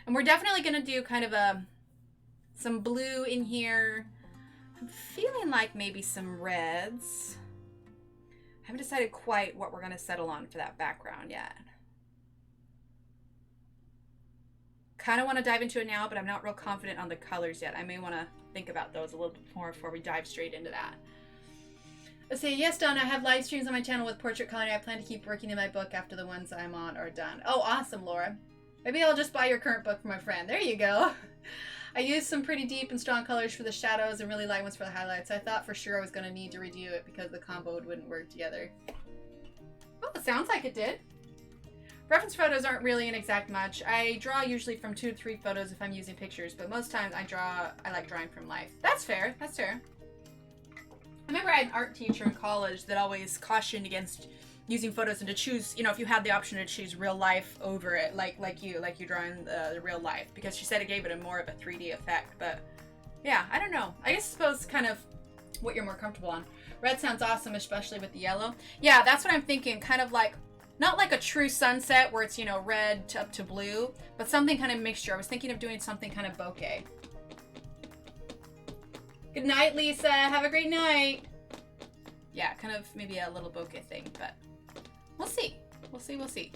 And we're definitely going to do kind of some blue in here. I'm feeling like maybe some reds. I haven't decided quite what we're going to settle on for that background yet. Kind of want to dive into it now, but I'm not real confident on the colors yet. I may want to think about those a little bit more before we dive straight into that. Let's see. Yes, Donna, I have live streams on my channel with portrait coloring. I plan to keep working in my book after the ones I'm on are done. Oh, awesome, Laura. Maybe I'll just buy your current book for my friend. There you go. I used some pretty deep and strong colors for the shadows and really light ones for the highlights. I thought for sure I was going to need to redo it because the combo wouldn't work together. Oh, it sounds like it did. Reference photos aren't really an exact much. I draw usually from 2 to 3 photos if I'm using pictures, but most times I like drawing from life. That's fair. That's fair. I remember I had an art teacher in college that always cautioned against using photos and to choose, you know, if you had the option to choose real life over it, like you drawing the real life, because she said it gave it a more of a 3D effect. But yeah, I don't know. I suppose kind of what you're more comfortable on. Red sounds awesome, especially with the yellow. Yeah, that's what I'm thinking. Kind of like, not like a true sunset where it's, you know, red up to blue, but something kind of mixture. I was thinking of doing something kind of bokeh. Good night, Lisa. Have a great night. Yeah, kind of maybe a little bokeh thing, but we'll see. We'll see, we'll see.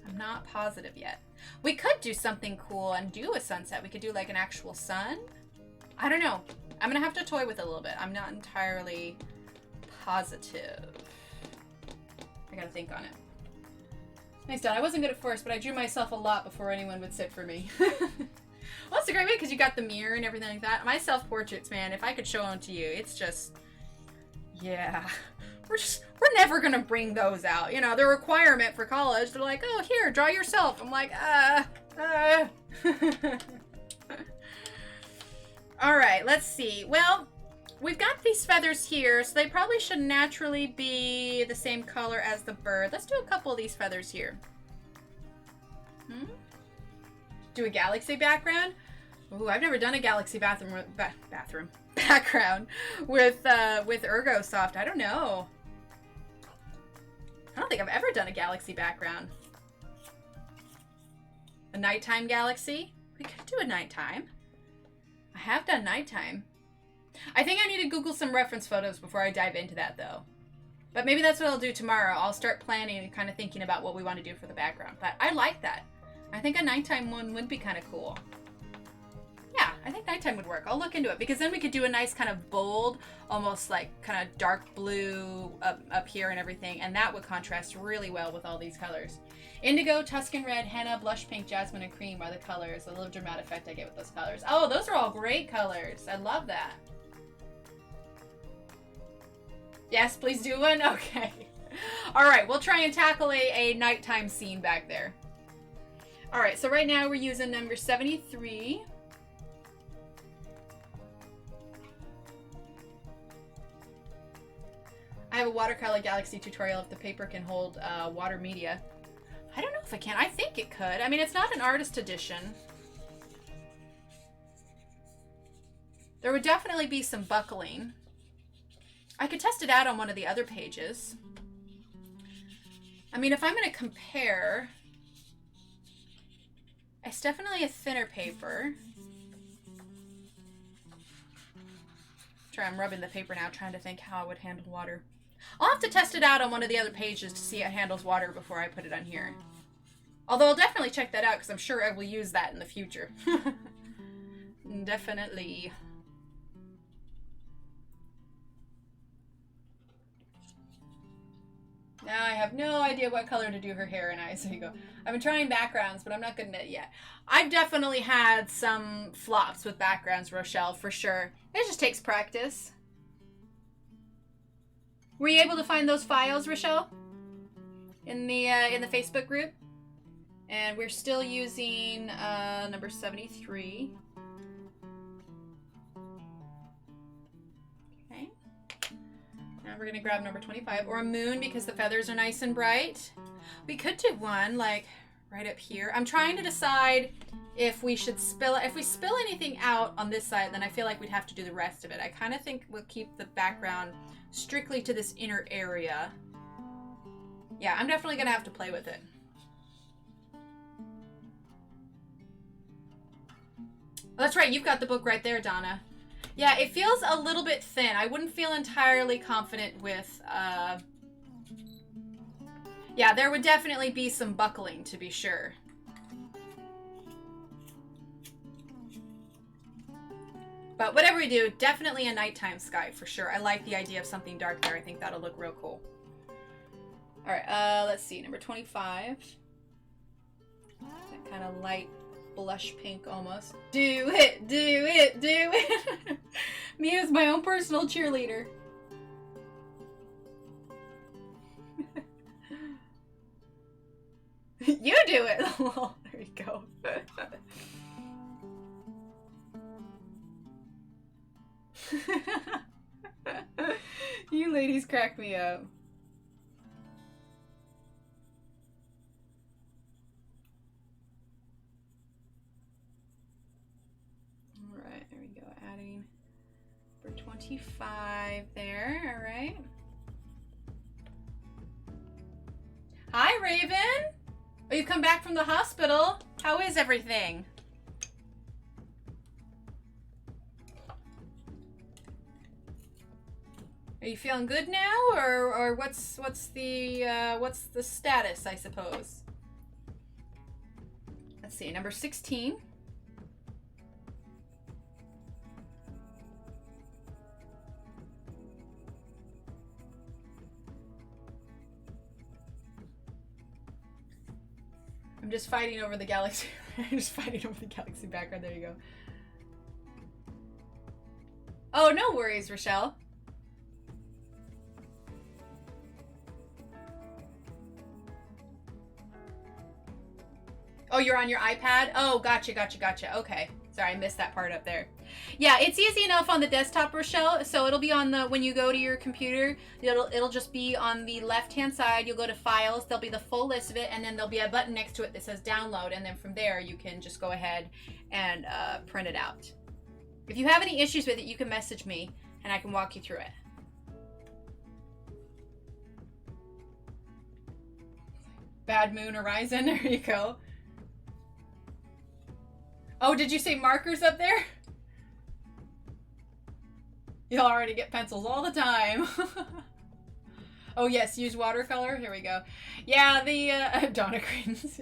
I'm not positive yet. We could do something cool and do a sunset. We could do like an actual sun. I don't know. I'm gonna have to toy with it a little bit. I'm not entirely positive. I gotta think on it. Nice done. I wasn't good at first, but I drew myself a lot before anyone would sit for me. Well, it's a great way because you got the mirror and everything like that. My self-portraits, man, if I could show them to you, it's just, yeah. We're never gonna bring those out. You know, the requirement for college, they're like, oh, here, draw yourself. I'm like, All right, let's see. Well, we've got these feathers here, so they probably should naturally be the same color as the bird. Let's do a couple of these feathers here. Do a galaxy background? Ooh, I've never done a galaxy background with Ergosoft. I don't know. I don't think I've ever done a galaxy background. A nighttime galaxy? We could do a nighttime. I have done nighttime. I think I need to Google some reference photos before I dive into that, though. But maybe that's what I'll do tomorrow. I'll start planning and kind of thinking about what we want to do for the background. But I like that. I think a nighttime one would be kind of cool. Yeah, I think nighttime would work. I'll look into it because then we could do a nice kind of bold, almost like kind of dark blue up here and everything. And that would contrast really well with all these colors. Indigo, Tuscan Red, Henna, Blush Pink, Jasmine, and Cream are the colors. The little dramatic effect I get with those colors. Oh, those are all great colors. I love that. Yes, please do one? Okay. All right, we'll try and tackle a nighttime scene back there. All right, so right now we're using number 73. I have a watercolor galaxy tutorial if the paper can hold water media. I don't know if it can. I think it could. I mean, it's not an artist edition. There would definitely be some buckling. I could test it out on one of the other pages. I mean, if I'm going to compare, it's definitely a thinner paper. I'm rubbing the paper now, trying to think how it would handle water. I'll have to test it out on one of the other pages to see how it handles water before I put it on here. Although I'll definitely check that out because I'm sure I will use that in the future. Definitely. Now I have no idea what color to do her hair and eyes. There you go. I've been trying backgrounds, but I'm not good at it yet. I've definitely had some flops with backgrounds, Rochelle, for sure. It just takes practice. Were you able to find those files, Rochelle? In the Facebook group? And we're still using number 73. Okay. Now we're gonna grab number 25, or a moon because the feathers are nice and bright. We could do one like right up here. I'm trying to decide if we should if we spill anything out on this side, then I feel like we'd have to do the rest of it. I kind of think we'll keep the background strictly to this inner area. Yeah, I'm definitely gonna have to play with it. That's right, you've got the book right there, Donna. Yeah, it feels a little bit thin. I wouldn't feel entirely confident with, yeah, there would definitely be some buckling, to be sure. But whatever we do, definitely a nighttime sky for sure. I like the idea of something dark there. I think that'll look real cool. All right, let's see, number 25. That kind of light blush pink almost. Do it, do it, do it. Me as my own personal cheerleader. You do it. Oh, there you go. You ladies crack me up. All right, there we go. Adding for 25 there. All right. Hi, Raven. Oh, you've come back from the hospital. How is everything? Are you feeling good now, or what's the status, I suppose? Let's see, number 16. I'm just fighting over the galaxy. I'm just fighting over the galaxy background. There you go. Oh, no worries, Rochelle. Oh, you're on your iPad? Oh, gotcha, gotcha, gotcha. Okay. Sorry, I missed that part up there. Yeah, it's easy enough on the desktop, Rochelle. So it'll be on the, when you go to your computer, it'll just be on the left-hand side. You'll go to Files. There'll be the full list of it, and then there'll be a button next to it that says Download, and then from there you can just go ahead and print it out. If you have any issues with it, you can message me, and I can walk you through it. Bad Moon Horizon. There you go. Oh, did you say markers up there? You'll already get pencils all the time. Oh yes, use watercolor. Here we go. Yeah, the Donna Credence.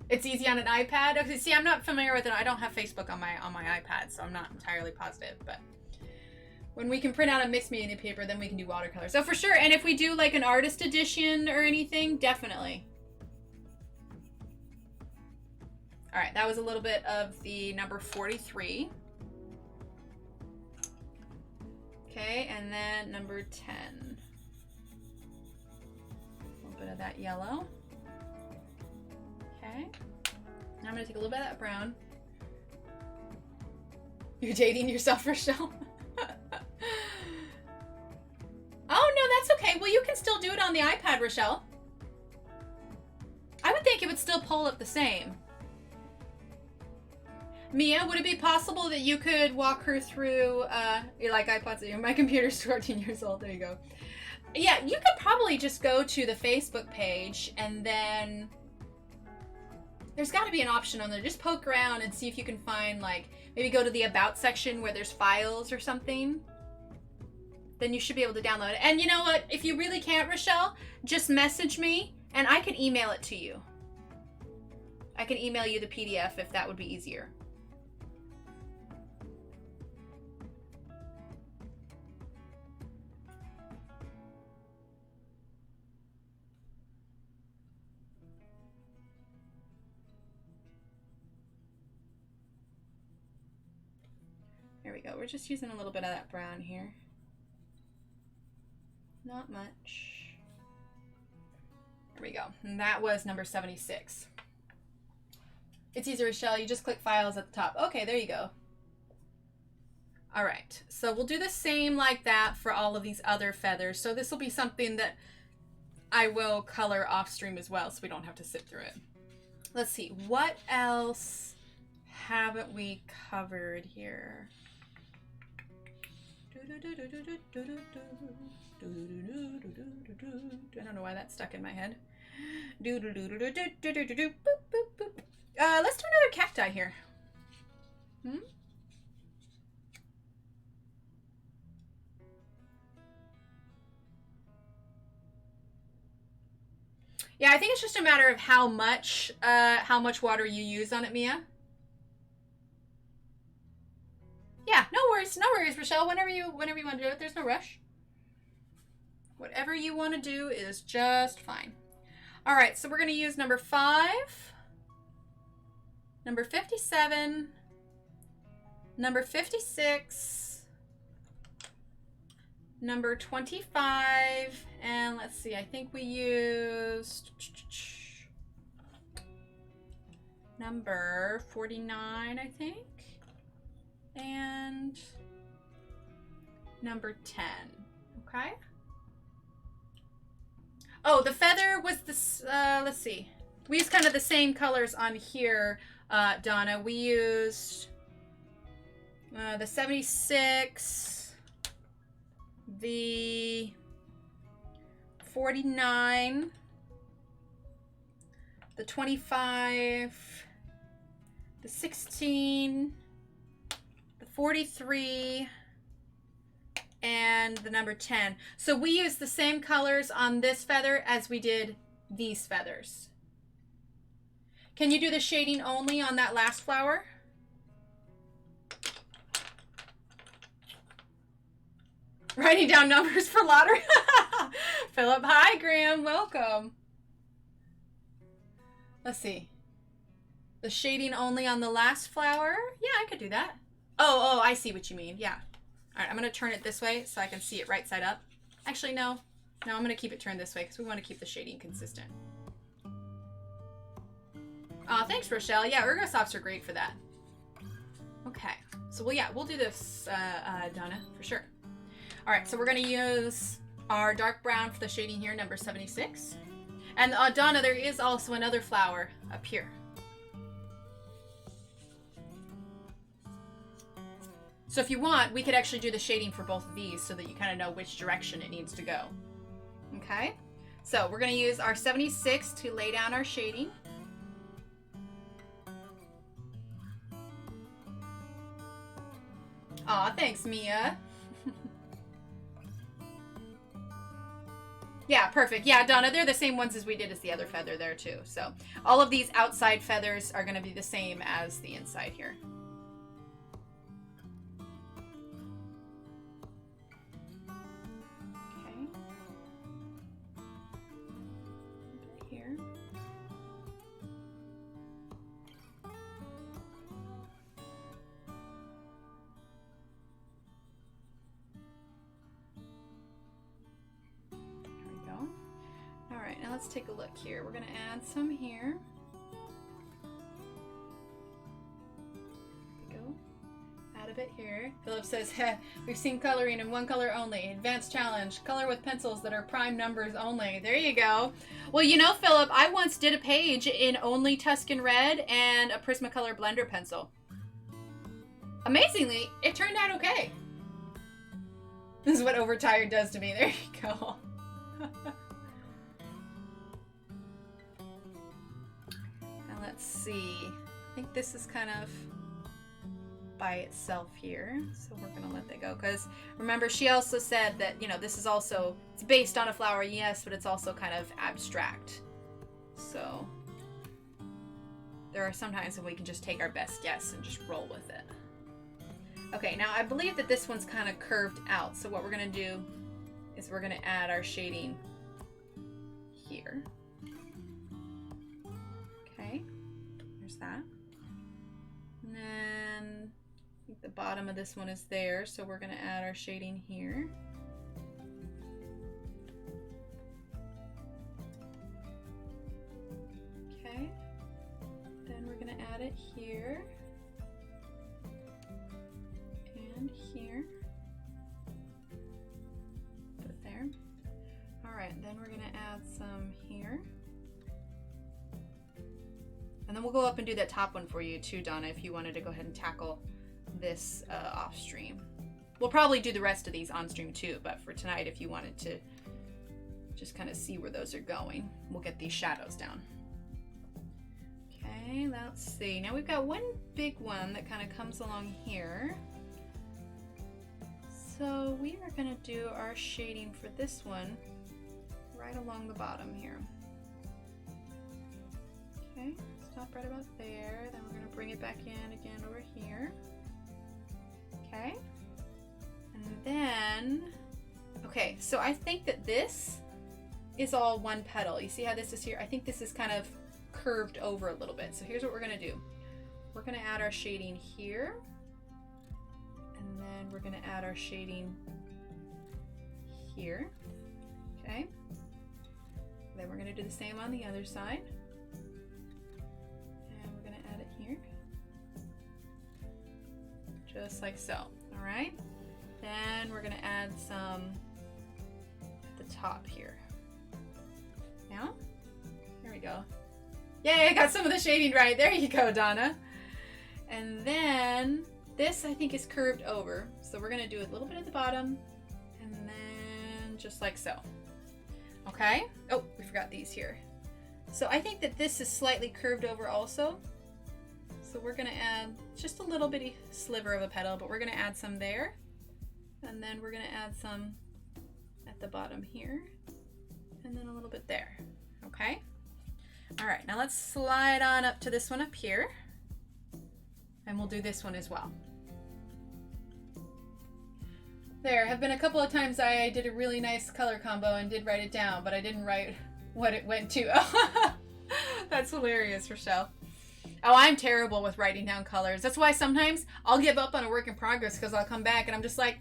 It's easy on an iPad. Okay, see, I'm not familiar with it. I don't have Facebook on my iPad, so I'm not entirely positive. But when we can print out a mixed media paper, then we can do watercolor. So for sure, and if we do like an artist edition or anything, definitely. All right, that was a little bit of the number 43. Okay, and then number 10. A little bit of that yellow. Okay. Now I'm gonna take a little bit of that brown. You're dating yourself, Rochelle? Oh, no, that's okay. Well, you can still do it on the iPad, Rochelle. I would think it would still pull up the same. Mia, would it be possible that you could walk her through, you're like iPods, my computer's 14 years old, there you go. Yeah, you could probably just go to the Facebook page and then there's got to be an option on there. Just poke around and see if you can find, like, maybe go to the About section where there's files or something. Then you should be able to download it. And you know what? If you really can't, Rochelle, just message me and I can email it to you. I can email you the PDF if that would be easier. There we go. We're just using a little bit of that brown here. Not much. There we go. And that was number 76. It's easy, Rochelle. You just click Files at the top. Okay, there you go. All right. So we'll do the same like that for all of these other feathers. So this will be something that I will color off stream as well, so we don't have to sit through it. Let's see. What else haven't we covered here? don't know why that's stuck in my head. Let's do another cacti here. Yeah, I think it's just a matter of how much water you use on it, Mia. Yeah, no worries, Rochelle. Whenever you want to do it, there's no rush. Whatever you want to do is just fine. All right, so we're going to use number 5, number 57, number 56, number 25, and let's see, I think we used number 49, I think, and number 10, okay? Oh, the feather was this, let's see. We used kind of the same colors on here, Donna. We used the 76, the 49, the 25, the 16, the 43, and the number 10. So we used the same colors on this feather as we did these feathers. Can you do the shading only on that last flower? Writing down numbers for lottery. Philip, hi Graham, welcome. Let's see. The shading only on the last flower? Yeah, I could do that. Oh, I see what you mean. Yeah. All right, I'm going to turn it this way so I can see it right side up. Actually, no. No, I'm going to keep it turned this way because we want to keep the shading consistent. Oh, thanks, Rochelle. Yeah, Ergosofts are great for that. Okay. So, we'll do this, Donna, for sure. All right, so we're going to use our dark brown for the shading here, number 76. And, Donna, there is also another flower up here. So if you want, we could actually do the shading for both of these so that you kind of know which direction it needs to go. Okay? So we're going to use our 76 to lay down our shading. Aw, thanks, Mia. Yeah, perfect. Yeah, Donna, they're the same ones as we did as the other feather there too. So all of these outside feathers are going to be the same as the inside here. Now let's take a look here. We're going to add some here. There we go. Add a bit here. Philip says, we've seen coloring in one color only. Advanced challenge. Color with pencils that are prime numbers only. There you go. Well, you know, Philip, I once did a page in only Tuscan Red and a Prismacolor blender pencil. Amazingly, it turned out okay. This is what overtired does to me. There you go. Let's see. I think this is kind of by itself here, so we're gonna let that go because remember she also said that, you know, this is also, it's based on a flower, yes, but it's also kind of abstract. So there are some times when we can just take our best guess and just roll with it. Okay, now I believe that this one's kind of curved out, so what we're gonna do is we're gonna add our shading here. Okay, there's that. And then I think the bottom of this one is there, so we're going to add our shading here. Okay, then we're going to add it here and here. Put it there. All right, then we're going to add some here. And then we'll go up and do that top one for you too, Donna, if you wanted to go ahead and tackle this off stream. We'll probably do the rest of these on stream too, but for tonight, if you wanted to just kind of see where those are going, we'll get these shadows down. Okay, let's see. Now we've got one big one that kind of comes along here. So we are going to do our shading for this one right along the bottom here. Okay, stop right about there. Then we're going to bring it back in again over here. Okay. And then, okay, so I think that this is all one petal. You see how this is here? I think this is kind of curved over a little bit. So here's what we're going to do. We're going to add our shading here. And then we're going to add our shading here. Okay. Then we're going to do the same on the other side. And we're going to add it here. Just like so. All right. Then we're going to add some at the top here. Now, there we go. Yay, I got some of the shading right. There you go, Donna. And then this I think is curved over. So we're going to do a little bit at the bottom and then just like so. Okay. Oh, we forgot these here. So I think that this is slightly curved over also. So we're going to add just a little bitty sliver of a petal, but we're going to add some there. And then we're going to add some at the bottom here. And then a little bit there. Okay. All right, now let's slide on up to this one up here. And we'll do this one as well. There have been a couple of times I did a really nice color combo and did write it down, but I didn't write what it went to. That's hilarious, Rochelle. Oh, I'm terrible with writing down colors. That's why sometimes I'll give up on a work in progress because I'll come back and I'm just like,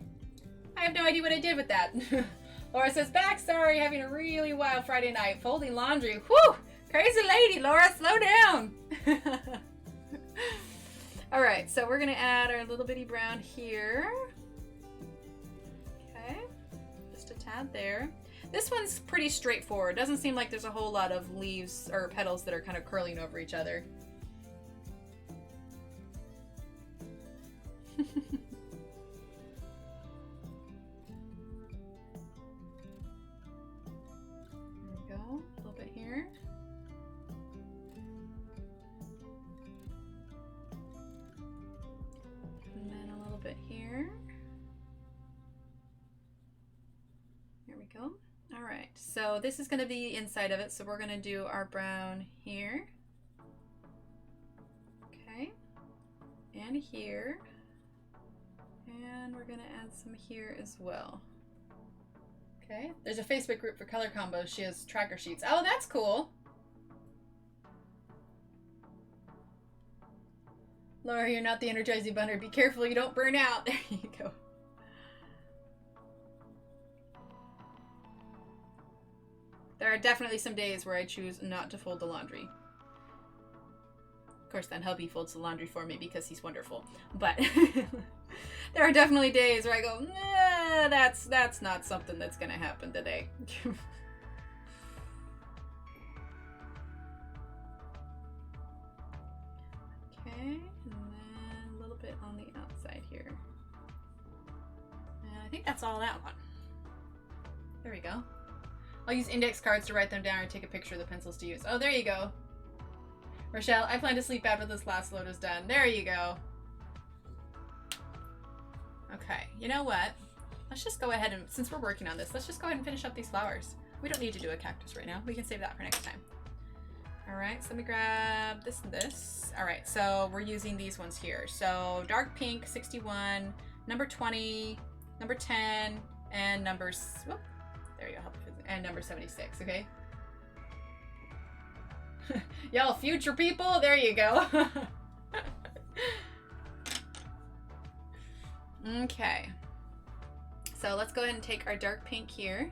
I have no idea what I did with that. Laura says, back, sorry, having a really wild Friday night. Folding laundry. Whew! Crazy lady, Laura, slow down. All right, so we're gonna add our little bitty brown here. Okay, just a tad there. This one's pretty straightforward. Doesn't seem like there's a whole lot of leaves or petals that are kind of curling over each other. So this is going to be inside of it, so we're going to do our brown here. Okay. And here. And we're going to add some here as well. Okay. There's a Facebook group for color combos. She has tracker sheets. Oh, that's cool. Laura, you're not the energizing bunner. Be careful you don't burn out. There you go. There are definitely some days where I choose not to fold the laundry. Of course, then hubby folds the laundry for me because he's wonderful. But there are definitely days where I go, nah, that's not something that's going to happen today. Okay, and then a little bit on the outside here. And I think that's all that one. There we go. I'll use index cards to write them down and take a picture of the pencils to use. Oh, there you go. Rochelle, I plan to sleep after this last load is done. There you go. Okay, you know what? Let's just go ahead and, since we're working on this, let's just go ahead and finish up these flowers. We don't need to do a cactus right now. We can save that for next time. All right, so let me grab this and this. All right, so we're using these ones here. So dark pink, 61, number 20, number 10, and numbers, whoop, there you go, and number 76, okay? Y'all future people, there you go. Okay. So let's go ahead and take our dark pink here.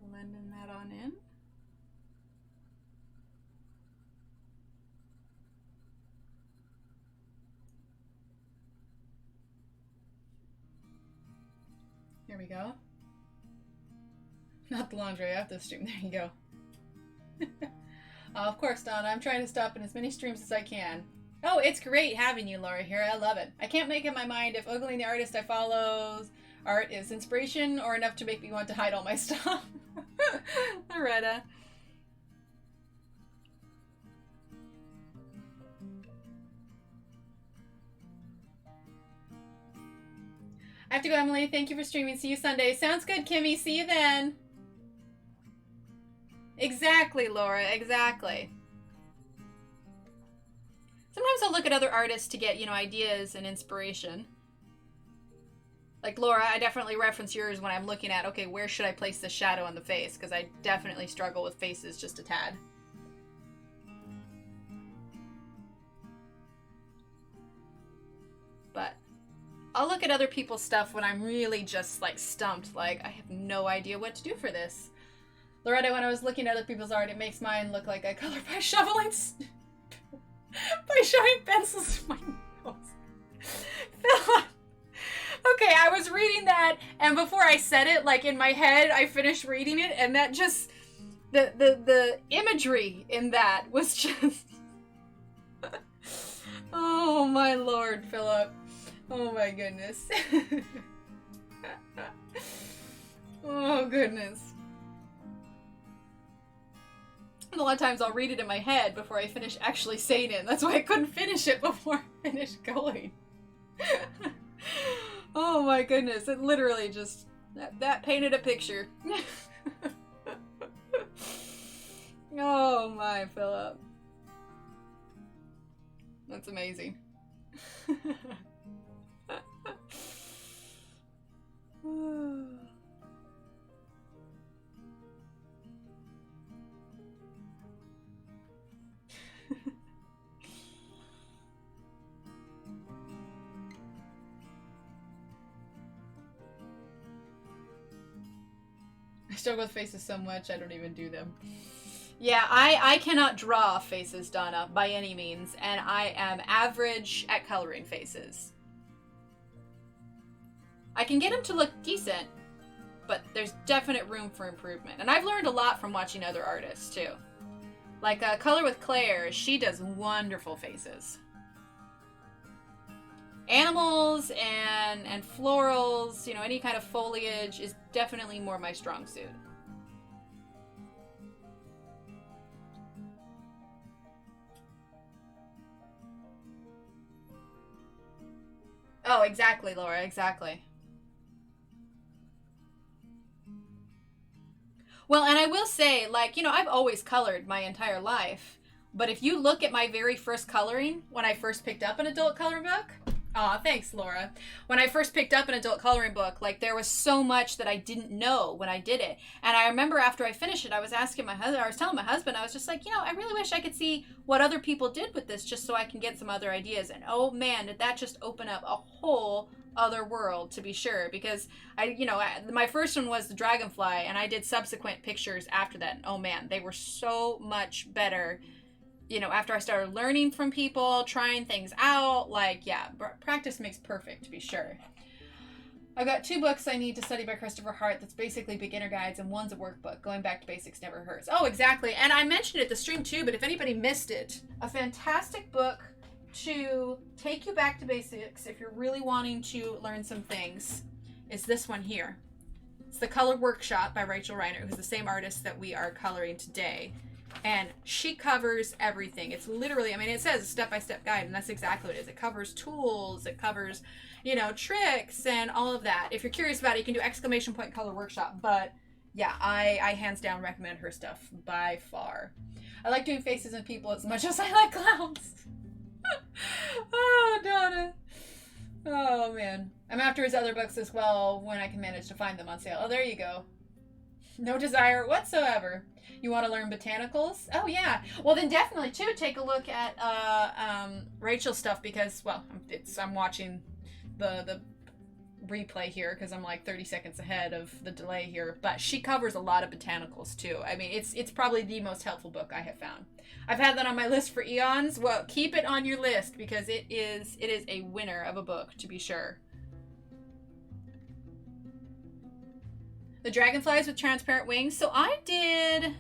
Blending that on in. we go. Not the laundry, I have to stream. There you go. Of course, Donna. I'm trying to stop in as many streams as I can. Oh, it's great having you, Laura, here. I love it. I can't make up my mind if ogling the artist I follow's art is inspiration or enough to make me want to hide all my stuff. Loretta. I have to go, Emily. Thank you for streaming. See you Sunday. Sounds good, Kimmy. See you then. Exactly, Laura. Exactly. Sometimes I'll look at other artists to get, you know, ideas and inspiration. Like Laura, I definitely reference yours when I'm looking at, okay, where should I place the shadow on the face? Because I definitely struggle with faces just a tad. But I'll look at other people's stuff when I'm really just like stumped, like I have no idea what to do for this. Loretta, when I was looking at other people's art, it makes mine look like I color by shoveling, by shoving pencils in my nose. Okay, I was reading that, and before I said it, like in my head, I finished reading it, and that just, the imagery in that was just, oh my lord, Philip. Oh my goodness. Oh goodness. And a lot of times I'll read it in my head before I finish actually saying it. That's why I couldn't finish it before I finished going. Oh my goodness. It literally just, that painted a picture. Oh my, Philip. That's amazing. I struggle with faces so much I don't even do them. Yeah, I cannot draw faces, Donna, by any means, and I am average at coloring faces. I can get them to look decent, but there's definite room for improvement. And I've learned a lot from watching other artists, too. Like Color with Claire, she does wonderful faces. Animals and florals, you know, any kind of foliage is definitely more my strong suit. Oh, exactly, Laura, exactly. Well, and I will say, like, you know, I've always colored my entire life, but if you look at my very first coloring, when I first picked up an adult coloring book, aw, thanks, Laura. When I first picked up an adult coloring book, like, there was so much that I didn't know when I did it. And I remember after I finished it, I was asking my husband, I was telling my husband, I was just like, you know, I really wish I could see what other people did with this just so I can get some other ideas. And oh man, did that just open up a whole other world, to be sure, because my first one was the dragonfly, and I did subsequent pictures after that, and oh man, they were so much better, you know, after I started learning from people, trying things out. Like, yeah, practice makes perfect, to be sure. I've got 2 books I need to study by Christopher Hart that's basically beginner guides, and one's a workbook. Going back to basics never hurts. Oh, exactly, and I mentioned it at the stream too, but if anybody missed it, a fantastic book to take you back to basics if you're really wanting to learn some things is this one here. It's The Color Workshop by Rachel Reinert, who's the same artist that we are coloring today. And she covers everything. It's literally, I mean, it says a step-by-step guide, and that's exactly what it is. It covers tools, it covers, you know, tricks and all of that. If you're curious about it, you can do ! Color Workshop. But yeah, I hands down recommend her stuff by far. I like doing faces and people as much as I like clowns. Oh, Donna. Oh, man. I'm after his other books as well when I can manage to find them on sale. Oh, there you go. No desire whatsoever. You want to learn botanicals? Oh, yeah. Well, then definitely, too, take a look at Rachel's stuff because, well, I'm watching the replay here because I'm like 30 seconds ahead of the delay here, but she covers a lot of botanicals too. I mean, it's probably the most helpful book I have found. I've had that on my list for eons. Well, keep it on your list because it is a winner of a book, to be sure. The dragonflies with transparent wings. So I did,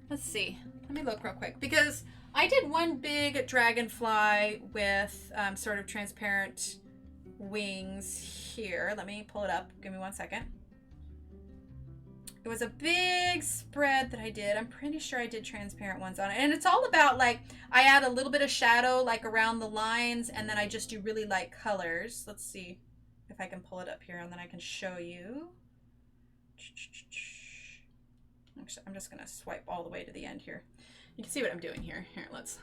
let's see, let me look real quick, because I did one big dragonfly with sort of transparent wings here. Let me pull it up. Give me 1 second. It was a big spread that I did. I'm pretty sure I did transparent ones on it. And it's all about, like, I add a little bit of shadow, like, around the lines, and then I just do really light colors. Let's see if I can pull it up here, and then I can show you. Actually, I'm just going to swipe all the way to the end here. You can see what I'm doing here. Here, let's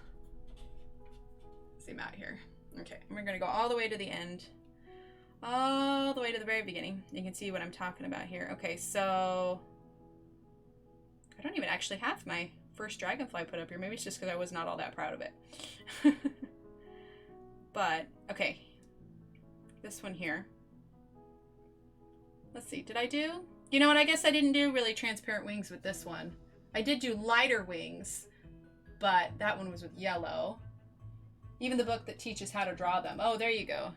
zoom out here. Okay, and we're going to go all the way to the end. All the way to the very beginning. You can see what I'm talking about here. Okay, so I don't even actually have my first dragonfly put up here. Maybe it's just because I was not all that proud of it. But, okay. This one here. Let's see, did I do? You know what, I guess I didn't do really transparent wings with this one. I did do lighter wings, but that one was with yellow. Even the book that teaches how to draw them. Oh, there you go.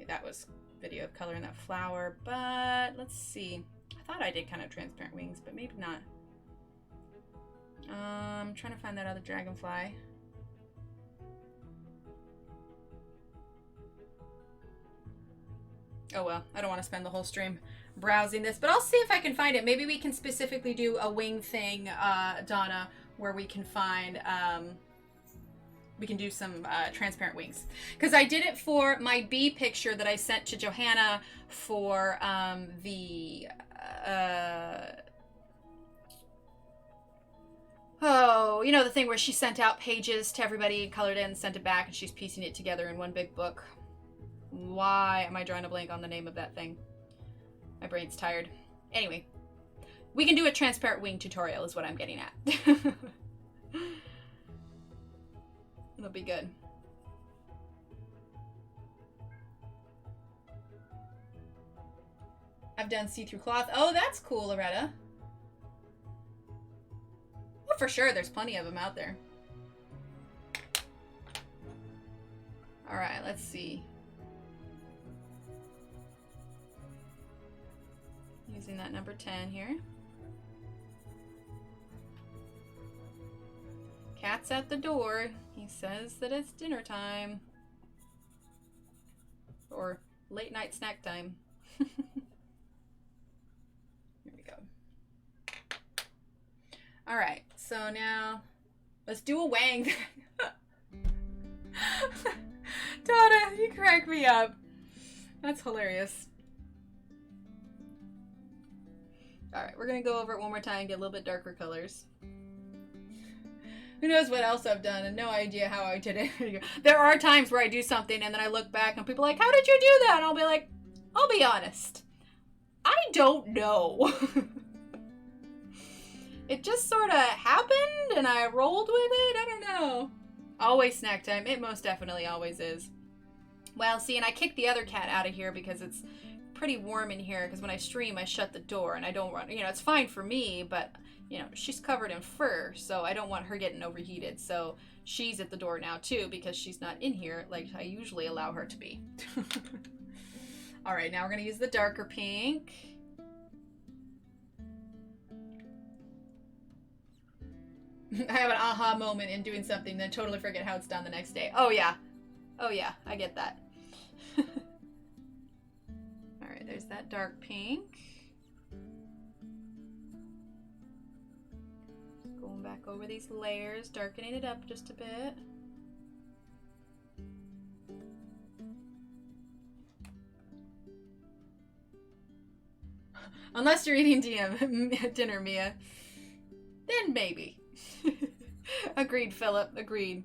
That was video of coloring that flower, but let's see. I thought I did kind of transparent wings, but maybe not. I'm trying to find that other dragonfly. Oh well, I don't want to spend the whole stream browsing this, but I'll see if I can find it. Maybe we can specifically do a wing thing, Donna, where we can find we can do some transparent wings, because I did it for my bee picture that I sent to Johanna for the oh, you know, the thing where she sent out pages to everybody, colored it and sent it back, and she's piecing it together in one big book. Why am I drawing a blank on the name of that thing? My brain's tired. Anyway, we can do a transparent wing tutorial is what I'm getting at. It'll be good. I've done see-through cloth. Oh, that's cool, Loretta. Well, for sure, there's plenty of them out there. All right, let's see. Using that number 10 here. Cat's at the door. He says that it's dinner time. Or late night snack time. Here we go. Alright, so now let's do a wang. Donna, you crack me up. That's hilarious. Alright, we're going to go over it one more time and get a little bit darker colors. Who knows what else I've done, and no idea how I did it. There are times where I do something and then I look back and people are like, how did you do that? And I'll be like, I'll be honest. I don't know. It just sort of happened and I rolled with it. I don't know. Always snack time. It most definitely always is. Well, see, and I kicked the other cat out of here because it's pretty warm in here, because when I stream I shut the door and I don't want, you know, it's fine for me, but you know, she's covered in fur, so I don't want her getting overheated. So she's at the door now too, because she's not in here like I usually allow her to be. All right, now we're gonna use the darker pink. I have an aha moment in doing something, then totally forget how it's done the next day. Oh yeah, I get that. All right, there's that dark pink. Just going back over these layers, darkening it up just a bit. Unless you're eating dinner, Mia, then maybe. Agreed, Philip. Agreed.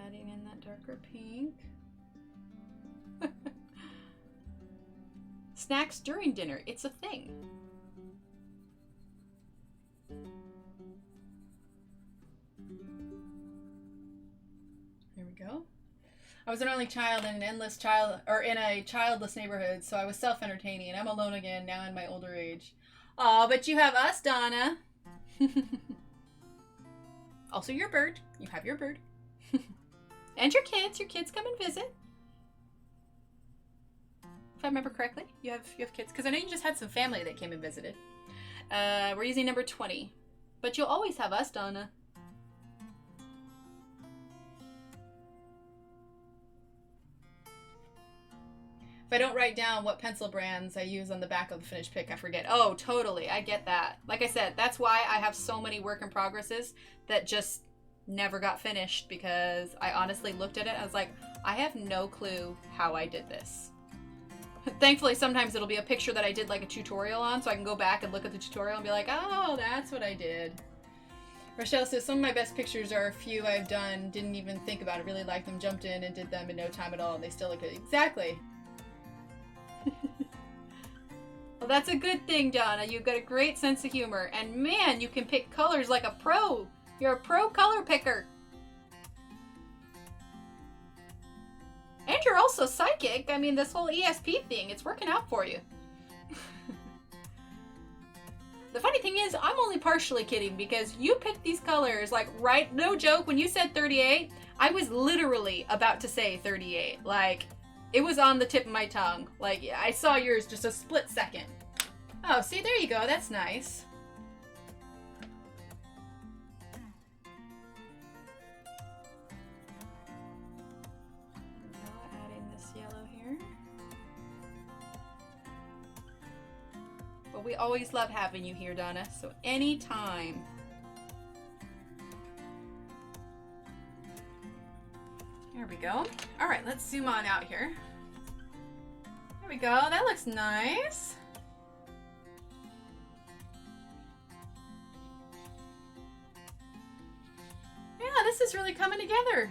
Adding in that darker pink. Snacks during dinner. It's a thing. Here we go. I was an only child in a childless neighborhood, so I was self-entertaining, and I'm alone again now in my older age. Aw, but you have us, Donna. Also your bird. You have your bird. And your kids. Your kids come and visit. If I remember correctly, you have kids. Because I know you just had some family that came and visited. We're using number 20. But you'll always have us, Donna. If I don't write down what pencil brands I use on the back of the finished pick, I forget. Oh, totally. I get that. Like I said, that's why I have so many work in progresses that just never got finished, because I honestly looked at it and I was like, I have no clue how I did this. Thankfully, sometimes it'll be a picture that I did like a tutorial on, so I can go back and look at the tutorial and be like, oh, that's what I did. Rochelle says, some of my best pictures are a few I've done, didn't even think about it, really liked them, jumped in and did them in no time at all, and they still look good. Exactly. Well, that's a good thing, Donna. You've got a great sense of humor. And man, you can pick colors like a pro. You're a pro color picker. And you're also psychic. I mean, this whole ESP thing, it's working out for you. The funny thing is, I'm only partially kidding, because you picked these colors, like, right, no joke, when you said 38, I was literally about to say 38. Like, it was on the tip of my tongue. Like, I saw yours just a split second. Oh, see, there you go. That's nice. Now adding this yellow here. But we always love having you here, Donna. So anytime. There we go. All right, let's zoom on out here. There we go. That looks nice. Yeah, this is really coming together.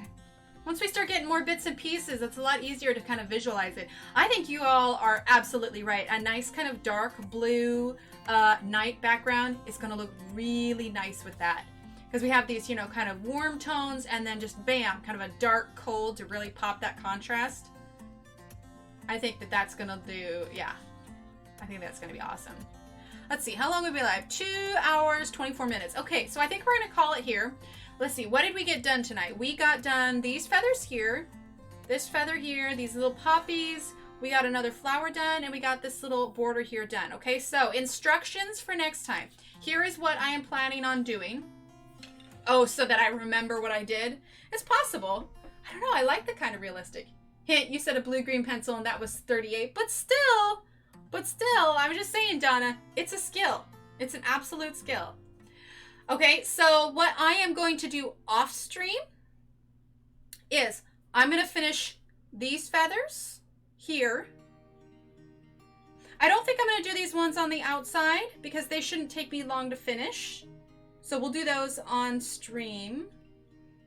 Once we start getting more bits and pieces, it's a lot easier to kind of visualize it. I think you all are absolutely right. A nice kind of dark blue night background is going to look really nice with that. Because we have these, you know, kind of warm tones, and then just bam, kind of a dark cold to really pop that contrast. I think that that's going to do, yeah. I think that's going to be awesome. Let's see, how long have we been live? 2 hours, 24 minutes. Okay, so I think we're going to call it here. Let's see, what did we get done tonight? We got done these feathers here, this feather here, these little poppies. We got another flower done, and we got this little border here done. Okay, so instructions for next time. Here is what I am planning on doing. Oh, so that I remember what I did? It's possible. I don't know. I like the kind of realistic. Hint, you said a blue-green pencil and that was 38. But still, I was just saying, Donna, it's a skill. It's an absolute skill. Okay, so what I am going to do off stream is I'm going to finish these feathers here. I don't think I'm going to do these ones on the outside because they shouldn't take me long to finish. So we'll do those on stream.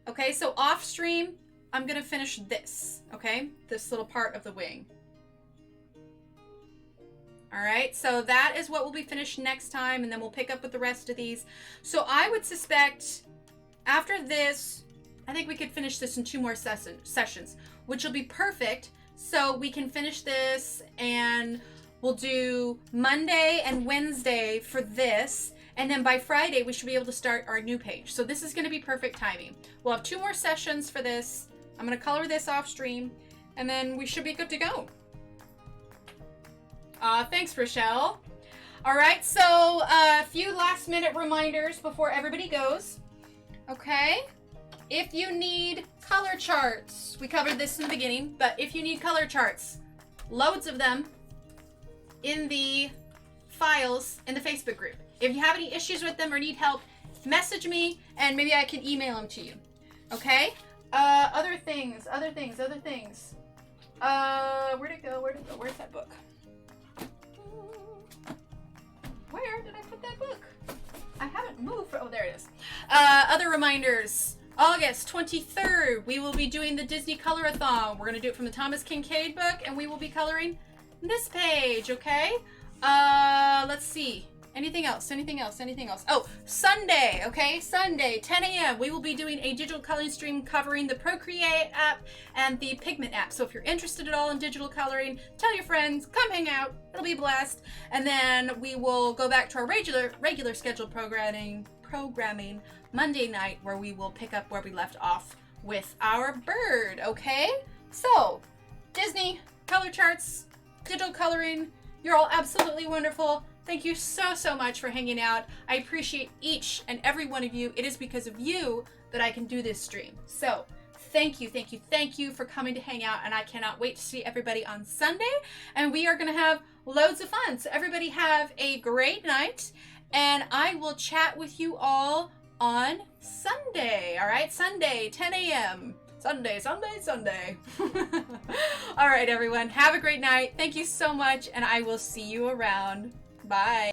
Okay, so off stream, I'm gonna finish this, okay? This little part of the wing. All right, so that is what will be finished next time, and then we'll pick up with the rest of these. So I would suspect after this, I think we could finish this in 2 more sessions, which will be perfect. So we can finish this, and we'll do Monday and Wednesday for this. And then by Friday, we should be able to start our new page. So this is going to be perfect timing. We'll have 2 more sessions for this. I'm going to color this off stream, and then we should be good to go. Thanks, Rochelle. All right, so a few last minute reminders before everybody goes. Okay, if you need color charts, we covered this in the beginning, but if you need color charts, loads of them in the files in the Facebook group. If you have any issues with them or need help, message me and maybe I can email them to you. Okay? Other things. Where'd it go? Where's that book? Where did I put that book? I haven't moved. Oh, there it is. Other reminders. August 23rd, we will be doing the Disney Colorathon. We're going to do it from the Thomas Kincaid book, and we will be coloring this page, okay? Let's see. Anything else? Anything else? Anything else? Oh, Sunday, okay? Sunday, 10 a.m. We will be doing a digital coloring stream covering the Procreate app and the Pigment app. So if you're interested at all in digital coloring, tell your friends, come hang out. It'll be a blast. And then we will go back to our regular scheduled programming Monday night, where we will pick up where we left off with our bird, okay? So, Disney, color charts, digital coloring, you're all absolutely wonderful. Thank you so much for hanging out. I appreciate each and every one of you. It is because of you that I can do this stream. So thank you for coming to hang out, and I cannot wait to see everybody on Sunday, and we are gonna have loads of fun. So everybody have a great night, and I will chat with you all on Sunday. All right, Sunday, 10 a.m. Sunday. All right, everyone, have a great night. Thank you so much, and I will see you around. Bye.